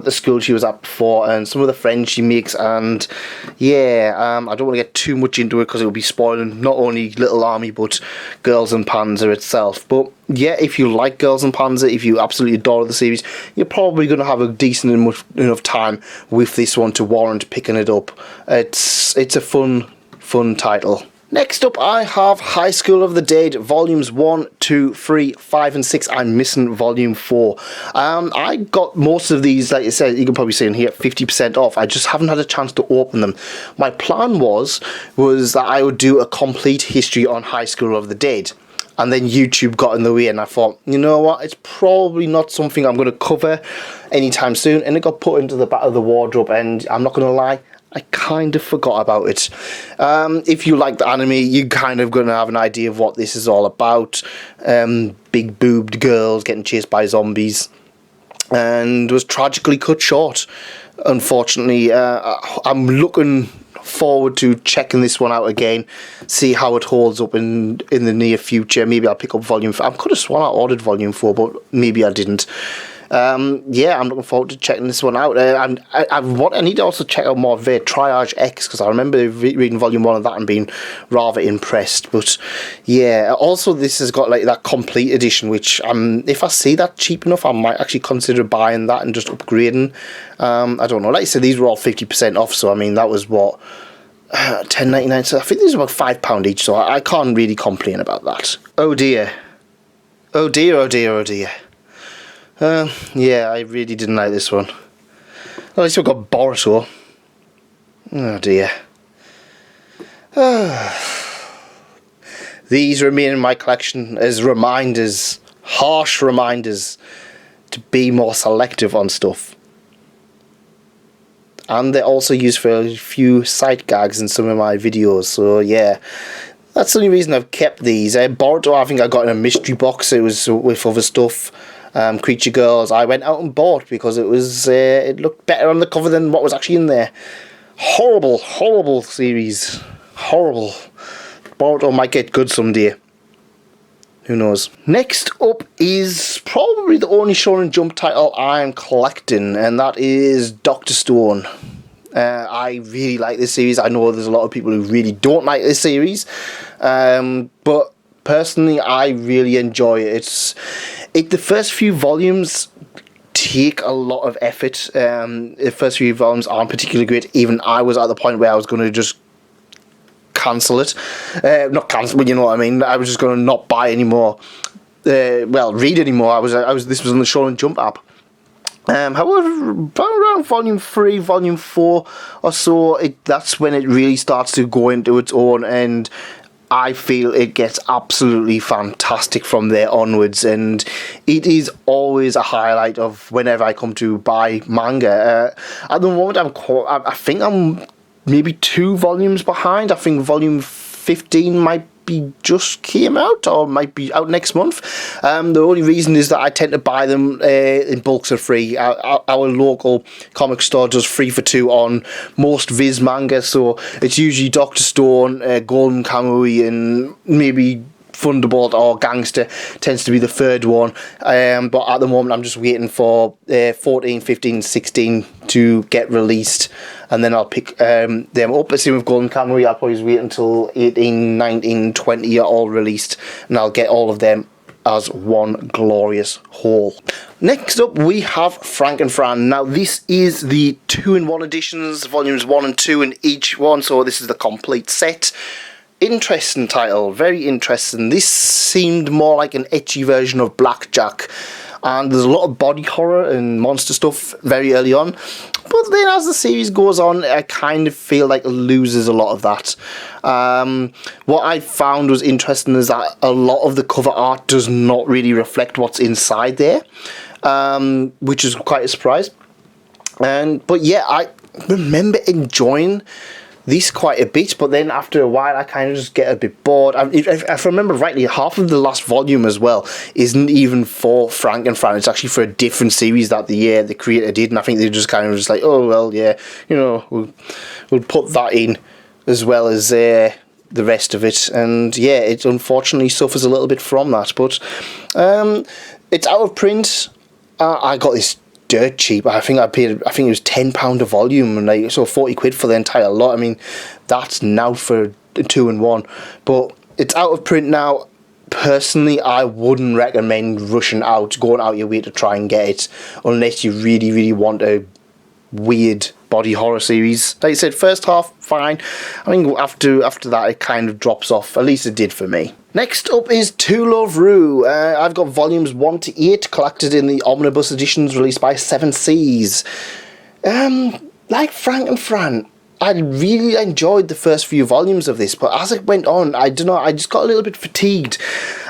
the school she was at before, and some of the friends she makes, and yeah, I don't want to get too much into it because it will be spoiling not only Little Army, but Girls and Panzer itself. But yeah, if you like Girls and Panzer, if you absolutely adore the series, you're probably going to have a decent enough time with this one to warrant picking it up. It's a fun title. Next up, I have High School of the Dead, volumes 1, 2, 3, 5, and 6. I'm missing volume 4. I got most of these, like I said, you can probably see in here, 50% off. I just haven't had a chance to open them. My plan was that I would do a complete history on High School of the Dead. And then YouTube got in the way, and I thought, you know what, it's probably not something I'm going to cover anytime soon. And it got put into the back of the wardrobe, and I'm not going to lie, I kind of forgot about it. If you like the anime, you're kind of going to have an idea of what this is all about. Big boobed girls getting chased by zombies. And was tragically cut short, unfortunately. I'm looking forward to checking this one out again, see how it holds up in the near future. Maybe I'll pick up volume 4. I could have sworn I ordered volume 4, but maybe I didn't. Yeah, I'm looking forward to checking this one out. I need to also check out more of Triage X, because I remember reading volume 1 of that and being rather impressed. But yeah, also this has got like that complete edition, which if I see that cheap enough, I might actually consider buying that and just upgrading. I don't know, like I said, these were all 50% off, so I mean that was what, $10.99, so I think these are about £5 each, so I can't really complain about that. Oh dear. Oh dear, oh dear, oh dear. Yeah, I really didn't like this one. At least we've got Boruto. Oh dear. These remain in my collection as reminders, harsh reminders, to be more selective on stuff. And they're also used for a few sight gags in some of my videos, so yeah. That's the only reason I've kept these. Boruto, I think I got in a mystery box. It was with other stuff. Creature Girls, I went out and bought because it looked better on the cover than what was actually in there. Horrible, horrible series. Horrible. Boruto might get good someday. Who knows? Next up is probably the only Shonen Jump title I'm collecting, and that is Dr. Stone. I really like this series. I know there's a lot of people who really don't like this series, but personally I really enjoy it. The first few volumes take a lot of effort. The first few volumes aren't particularly great. Even I was at the point where I was going to just cancel it. Not cancel, but you know what I mean. I was just going to not buy anymore. read anymore. This was on the Shonen Jump app. However, around volume 3, volume 4 or so, that's when it really starts to go into its own, and I feel it gets absolutely fantastic from there onwards, and it is always a highlight of whenever I come to buy manga. At the moment, I think I'm maybe 2 volumes behind. I think volume 15 might be just came out or might be out next month. The only reason is that I tend to buy them in bulks of free. Our local comic store does 3 for 2 on most Viz manga, so it's usually Dr. Stone, Golden Kamui, and maybe Thunderbolt or Gangster tends to be the third one, but at the moment I'm just waiting for 14, 15, 16 to get released, and then I'll pick them up. Same with Golden Kamuy, I'll probably wait until 18, 19, 20 are all released, and I'll get all of them as one glorious whole. Next up we have Frank and Fran. Now this is the 2-in-1 editions, volumes 1 and 2 in each one, so this is the complete set. Interesting title, very interesting. This seemed more like an ecchi version of Blackjack, and there's a lot of body horror and monster stuff very early on, but then as the series goes on, I kind of feel like it loses a lot of that. What I found was interesting is that a lot of the cover art does not really reflect what's inside there, which is quite a surprise. But yeah, I remember enjoying this quite a bit, but then after a while I kind of just get a bit bored. If I remember rightly, half of the last volume as well isn't even for Frank and Fran. It's actually for a different series that the creator did, and I think they're just kind of just like, oh well, yeah, you know, we'll put that in as well as the rest of it, and yeah, it unfortunately suffers a little bit from that. But it's out of print. I got this dirt cheap. I think it was £10 a volume, and so 40 quid for the entire lot. I mean, that's now for a 2-in-1, but it's out of print now. Personally, I wouldn't recommend going out your way to try and get it, unless you really, really want a weird body horror series. Like I said, first half fine. I think after that it kind of drops off. At least it did for me. Next up is To Love Ru. I've got volumes 1 to 8 collected in the Omnibus editions released by 7 Seas. Like Frank and Fran, I really enjoyed the first few volumes of this, but as it went on, I don't know, I just got a little bit fatigued.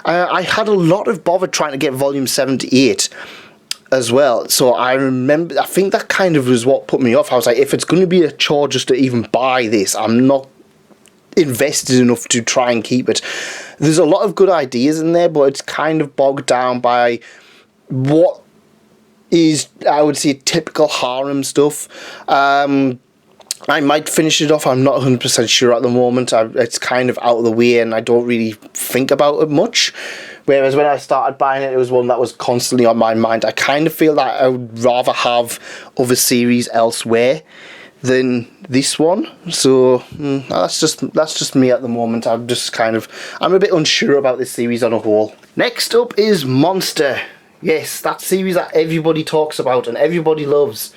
I had a lot of bother trying to get volumes 7 to 8 as well, so I think that kind of was what put me off. I was like, if it's going to be a chore just to even buy this, I'm not invested enough to try and keep it. There's a lot of good ideas in there, but it's kind of bogged down by what is, I would say, typical harem stuff. I might finish it off. I'm not 100% sure at the moment. It's kind of out of the way and I don't really think about it much. Whereas when I started buying it, it was one that was constantly on my mind. I kind of feel that I would rather have other series elsewhere than this one. So that's just me at the moment. I'm a bit unsure about this series on a whole. Next up is Monster. Yes, that series that everybody talks about and everybody loves.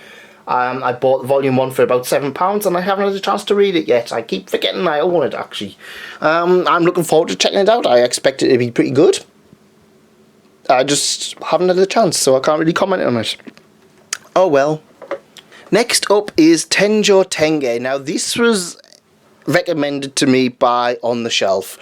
I bought volume 1 for about £7 and I haven't had a chance to read it yet. I keep forgetting I own it, actually. I'm looking forward to checking it out. I expect it to be pretty good. I just haven't had a chance, so I can't really comment on it. Oh well. Next up is Tenjo Tenge. Now this was recommended to me by On The Shelf,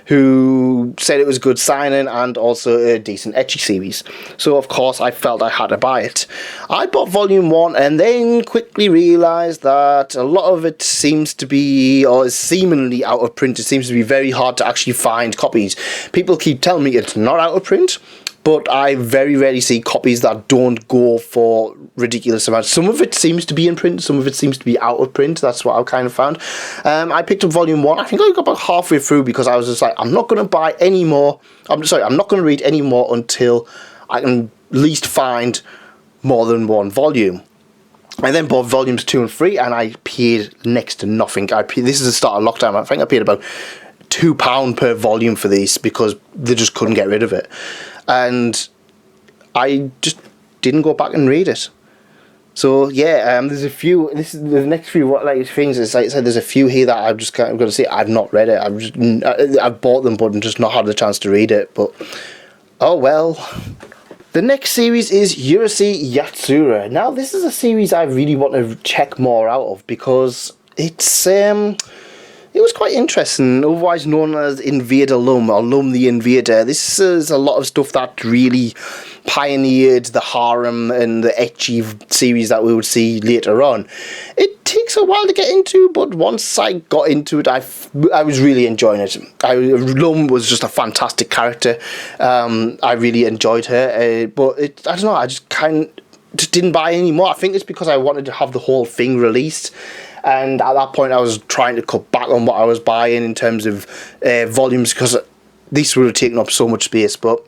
who said it was good signing and also a decent ecchi series. So of course I felt I had to buy it. I bought volume 1 and then quickly realised that a lot of it seems to be, or is seemingly out of print. It seems to be very hard to actually find copies. People keep telling me it's not out of print, but I very rarely see copies that don't go for ridiculous amounts. Some of it seems to be in print, some of it seems to be out of print. That's what I kind of found. I picked up volume 1. I think I got about halfway through because I was just like, I'm not going to buy any more. I'm not going to read any more until I can at least find more than one volume. I then bought volumes 2 and 3 and I paid next to nothing. This is the start of lockdown. I think I paid about £2 per volume for these because they just couldn't get rid of it. And I just didn't go back and read it. So yeah, there's a few. This is the next few things. It's like I said, there's a few here that I've just got to say I've not read it. I've bought them, but just not had the chance to read it. But Oh well. The next series is Urusei Yatsura. Now this is a series I really want to check more out of because it was quite interesting, otherwise known as Invader Lum, or Lum the Invader. This is a lot of stuff that really pioneered the harem and the ecchi series that we would see later on. It takes a while to get into, but once I got into it, I was really enjoying it. Lum was just a fantastic character. I really enjoyed her, but I don't know, I just just didn't buy any more. I think it's because I wanted to have the whole thing released. And at that point, I was trying to cut back on what I was buying in terms of volumes because this would have taken up so much space. But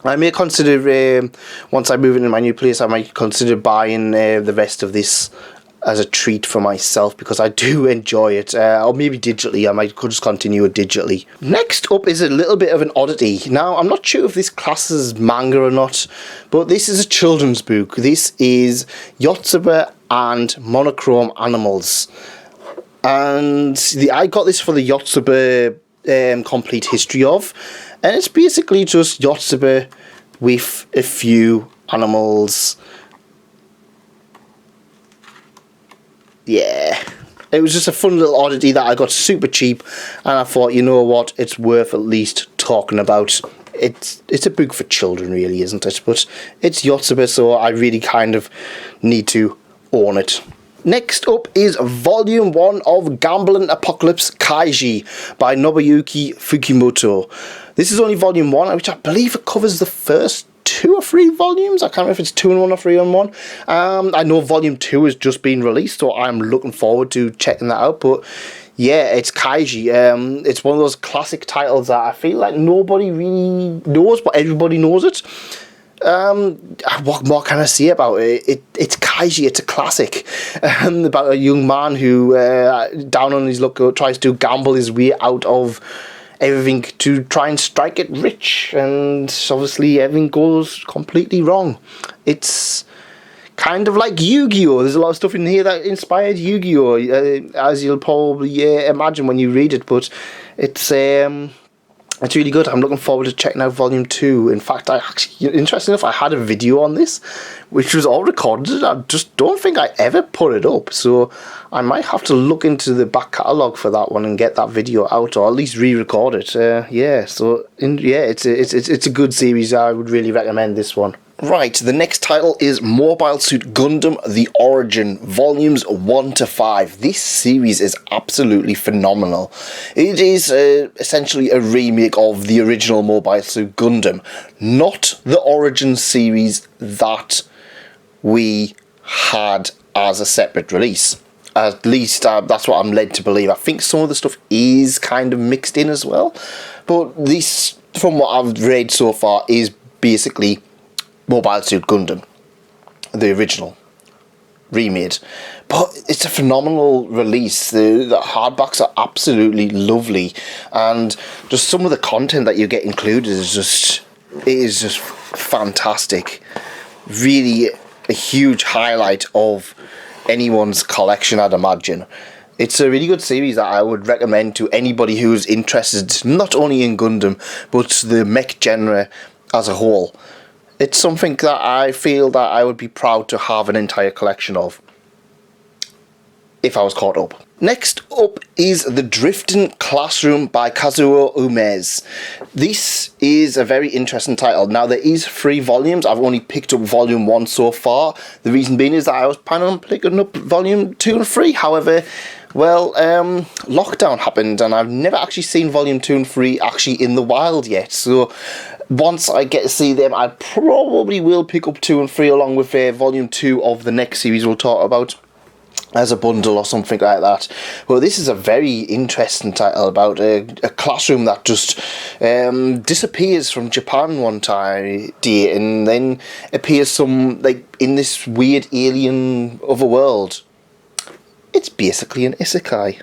I may consider, once I move into my new place, I might consider buying the rest of this as a treat for myself because I do enjoy it. Or maybe digitally, I might just continue it digitally. Next up is a little bit of an oddity. Now, I'm not sure if this classes manga or not, but this is a children's book. This is Yotsuba and Monochrome Animals. And I got this for the Yotsuba Complete History of. And it's basically just Yotsuba with a few animals. Yeah, it was just a fun little oddity that I got super cheap, and I thought, you know what, it's worth at least talking about. It's a book for children, really, isn't it? But it's Yotsuba, so I really kind of need to own it. Next up is Volume 1 of Gambling Apocalypse Kaiji by Nobuyuki Fukimoto. This is only Volume 1, which I believe it covers the first 2 or 3 volumes. I can't remember if it's 2 in 1 or 3 in 1. I know Volume 2 has just been released, so I'm looking forward to checking that out. But yeah, it's Kaiji. It's one of those classic titles that I feel like nobody really knows, but everybody knows it. What more can I say about it? It's Kaiji. It's a classic about a young man who, down on his luck, tries to gamble his way out of everything to try and strike it rich, and obviously everything goes completely wrong. It's kind of like Yu-Gi-Oh! There's a lot of stuff in here that inspired Yu-Gi-Oh! As you'll probably imagine when you read it, but it's really good. I'm looking forward to checking out Volume 2. In fact, interesting enough, I had a video on this, which was all recorded. I just don't think I ever put it up, so I might have to look into the back catalogue for that one and get that video out, or at least re-record it. It's a good series. I would really recommend this one. Right, the next title is Mobile Suit Gundam The Origin, Volumes 1 to 5. This series is absolutely phenomenal. It is essentially a remake of the original Mobile Suit Gundam, not the Origin series that we had as a separate release. At least that's what I'm led to believe. I think some of the stuff is kind of mixed in as well, but this, from what I've read so far, is basically Mobile Suit Gundam, the original, remade. But it's a phenomenal release. The hardbacks are absolutely lovely, and just some of the content that you get included is just fantastic. Really a huge highlight of anyone's collection, I'd imagine. It's a really good series that I would recommend to anybody who's interested not only in Gundam but the mech genre as a whole. It's something that I feel that I would be proud to have an entire collection of, if I was caught up. Next up is The Drifting Classroom by Kazuo Umezu. This is a very interesting title. Now, there is 3 volumes. I've only picked up Volume 1 so far. The reason being is that I was planning on picking up Volume 2 and 3. However, well, lockdown happened and I've never actually seen Volume 2 and 3 actually in the wild yet. So once I get to see them, I probably will pick up 2 and 3 along with Volume 2 of the next series we'll talk about as a bundle or something like that. Well, this is a very interesting title about a classroom that just disappears from Japan one day and then appears in this weird alien otherworld. It's basically an isekai.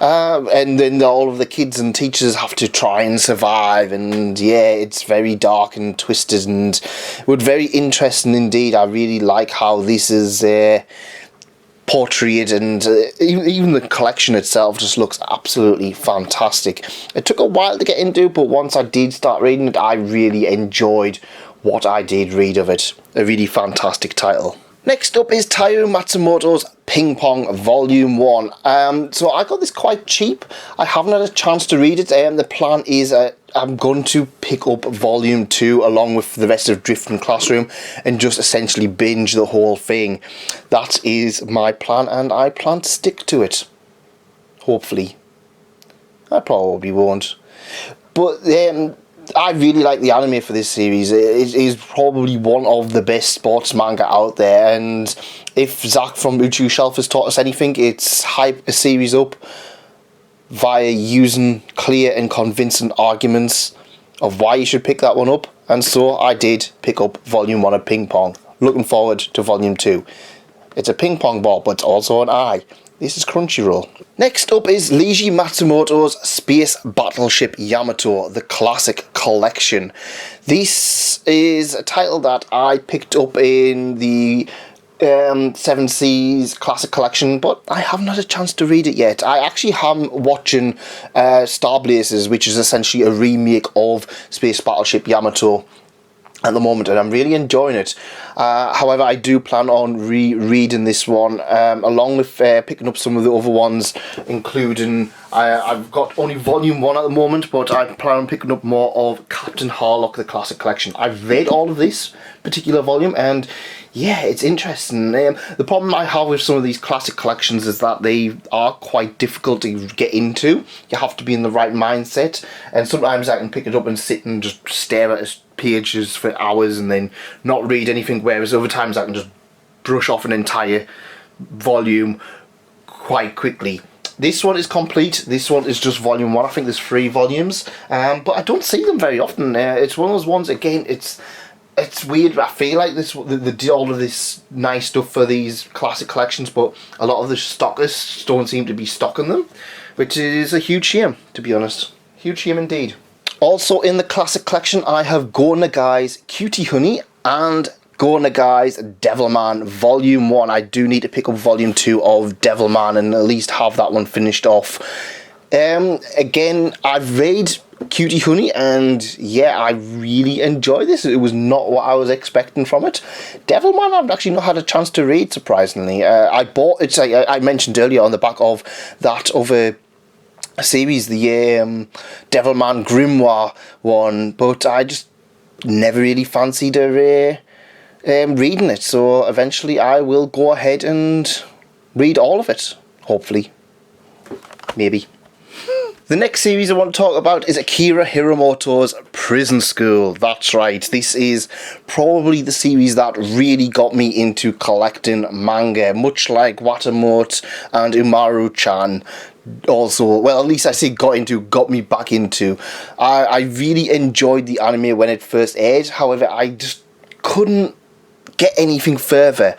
And then all of the kids and teachers have to try and survive, and yeah, it's very dark and twisted and very interesting indeed. I really like how this is portrayed, and even the collection itself just looks absolutely fantastic. It took a while to get into, but once I did start reading it, I really enjoyed what I did read of it. A really fantastic title. Next up is Taiyo Matsumoto's Ping Pong Volume 1. So I got this quite cheap. I haven't had a chance to read it. The plan is I'm going to pick up Volume 2 along with the rest of Drift Classroom and just essentially binge the whole thing. That is my plan, and I plan to stick to it. Hopefully. I probably won't. But I really like the anime for this series. It is probably one of the best sports manga out there, and if Zach from Uchu Shelf has taught us anything, it's hype a series up via using clear and convincing arguments of why you should pick that one up. And so I did pick up Volume 1 of Ping Pong. Looking forward to Volume 2. It's a ping pong ball, but it's also an eye. This is Crunchyroll. Next up is Leiji Matsumoto's Space Battleship Yamato, the Classic Collection. This is a title that I picked up in the Seven Seas Classic Collection, but I haven't had a chance to read it yet. I actually am watching Star Blazers, which is essentially a remake of Space Battleship Yamato at the moment, and I'm really enjoying it. However, I do plan on rereading this one, along with picking up some of the other ones, including I've got only Volume 1 at the moment, but I plan on picking up more of Captain Harlock, the Classic Collection. I've read all of this particular volume, and yeah, it's interesting. The problem I have with some of these classic collections is that they are quite difficult to get into. You have to be in the right mindset, and sometimes I can pick it up and sit and just stare at pages for hours and then not read anything, whereas other times I can just brush off an entire volume quite quickly. This one is complete. This one is just Volume 1. I think there's 3 volumes, but I don't see them very often. It's one of those ones, again, it's weird. I feel like they do all of this nice stuff for these classic collections, but a lot of the stockists don't seem to be stocking them, which is a huge shame, to be honest. Huge shame indeed. Also in the classic collection, I have Go Nagai's Cutie Honey and Go Nagai's Devilman Volume 1. I do need to pick up Volume 2 of Devilman and at least have that one finished off. Again, I've read Cutie Honey, and yeah, I really enjoy this. It was not what I was expecting from it. Devilman I've actually not had a chance to read, surprisingly. I bought it, I mentioned earlier, on the back of that other series, the Devilman Grimoire one, but I just never really fancied reading it, so eventually I will go ahead and read all of it, hopefully. Maybe. The next series I want to talk about is Akira Hiromoto's Prison School. That's right, this is probably the series that really got me into collecting manga, much like Watamote and Umaru-Chan. Also, well, at least I say got me back into. I really enjoyed the anime when it first aired, however, I just couldn't get anything further.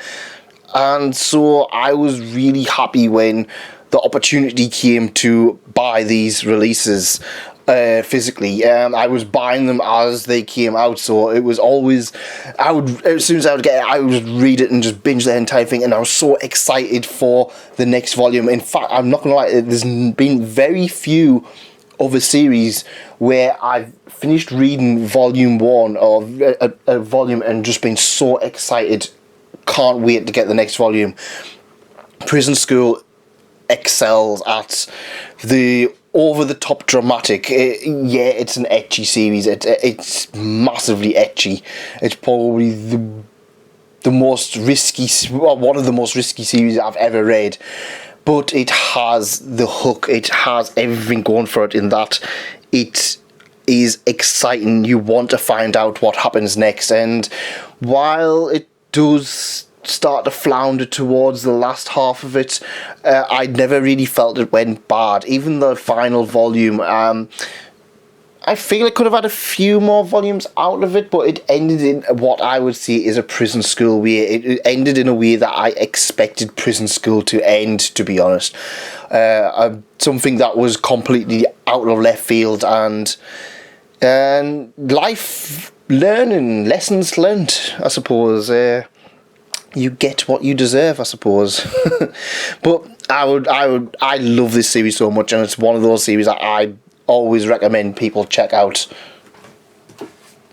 And so I was really happy when the opportunity came to buy these releases physically. I was buying them as they came out, so it was always, as soon as I would get it, I would read it and just binge the entire thing, and I was so excited for the next volume. In fact, I'm not gonna lie, there's been very few other series where I've finished reading Volume 1 or a volume and just been so excited, can't wait to get the next volume. Prison School excels at the over-the-top dramatic. It's an ecchi series. It's massively ecchi. It's probably the most risky, one of the most risky series I've ever read. But it has the hook. It has everything going for it in that it is exciting. You want to find out what happens next. And while it does start to flounder towards the last half of it, I never really felt it went bad. Even the final volume, I feel it could have had a few more volumes out of it, but it ended in what I would say is a Prison School way. It ended in a way that I expected Prison School to end, to be honest. Something that was completely out of left field, and life learning, lessons learned, I suppose. you get what you deserve, I suppose. But I love this series so much, and it's one of those series that I always recommend people check out.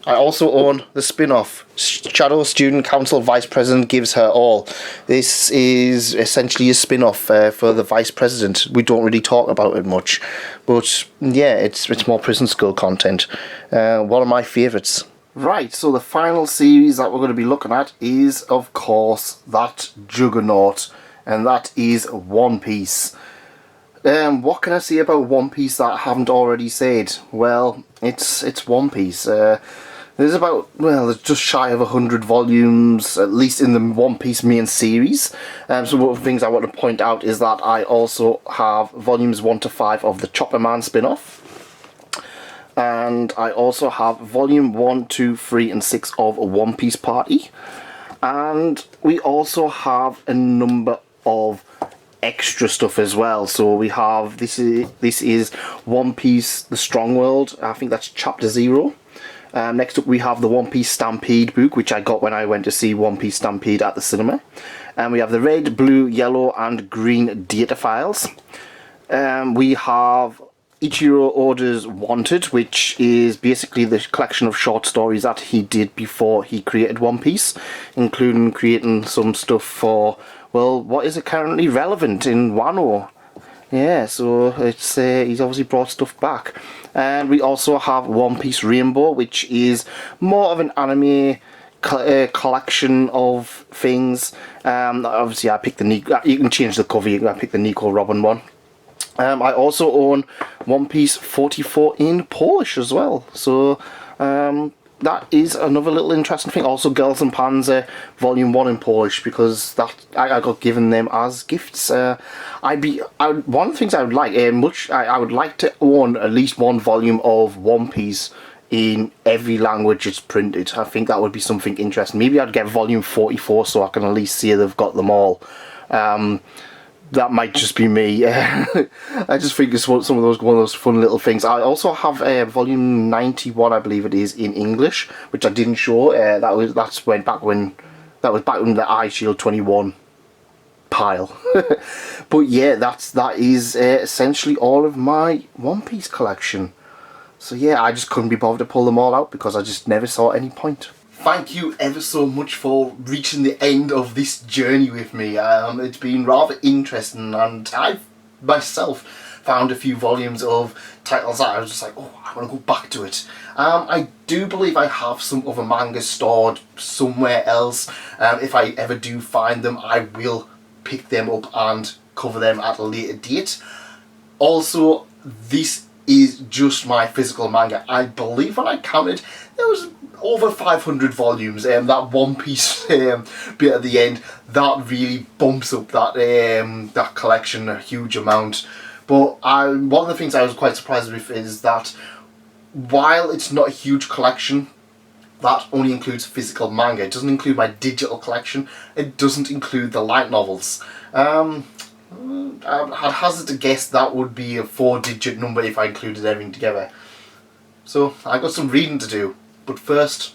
I also own the spin-off, Shadow Student Council Vice President Gives Her All. This is essentially a spin-off for the Vice President. We don't really talk about it much, but yeah, it's more prison school content. One of my favourites. Right, so the final series that we're going to be looking at is, of course, that juggernaut, and that is One Piece. What can I say about One Piece that I haven't already said? Well, it's One Piece. There's there's just shy of 100 volumes, at least in the One Piece main series. So one of the things I want to point out is that I also have volumes 1 to 5 of the Chopper Man spin-off. And I also have volume 1, 2, 3 and 6 of One Piece Party. And we also have a number of extra stuff as well. So we have, this is One Piece The Strong World. I think that's chapter 0. Next up we have the One Piece Stampede book, which I got when I went to see One Piece Stampede at the cinema. And we have the red, blue, yellow and green data files. We have Ichiro Oda's Wanted, which is basically the collection of short stories that he did before he created One Piece, including creating some stuff for, well, what is it currently relevant in Wano. Yeah, so it's he's obviously brought stuff back. And we also have One Piece Rainbow, which is more of an anime collection of things. Obviously I picked the Nico, you can change the cover, I picked the Nico Robin one. I also own One Piece 44 in Polish as well, so that is another little interesting thing. Also Girls and Panzer Volume 1 in Polish, because that I got given them as gifts. One of the things I would like, I would like to own at least one volume of One Piece in every language it's printed. I think that would be something interesting. Maybe I'd get volume 44 so I can at least see they've got them all. That might just be me. I just think it's one of those fun little things. I also have volume 91, I believe it is, in English, which I didn't show. That was back when the Eye Shield 21 pile. But yeah, that is essentially all of my One Piece collection. So yeah, I just couldn't be bothered to pull them all out because I just never saw any point. Thank you ever so much for reaching the end of this journey with me. It's been rather interesting, and I've myself found a few volumes of titles that I was just like, oh, I want to go back to it. I do believe I have some other mangas stored somewhere else. If I ever do find them, I will pick them up and cover them at a later date. Also, this is just my physical manga. I believe when I counted, there was over 500 volumes. That One Piece bit at the end, that really bumps up that collection a huge amount. But one of the things I was quite surprised with is that while it's not a huge collection, that only includes physical manga. It doesn't include my digital collection. It doesn't include the light novels. I'd hazard to guess that would be a 4-digit number if I included everything together. So I've got some reading to do. But first,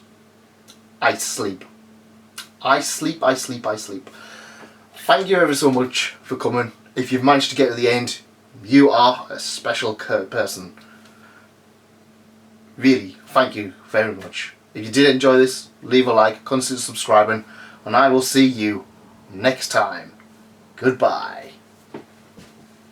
I sleep. I sleep. Thank you ever so much for coming. If you've managed to get to the end, you are a special person. Really, thank you very much. If you did enjoy this, leave a like, consider subscribing, and I will see you next time. Goodbye.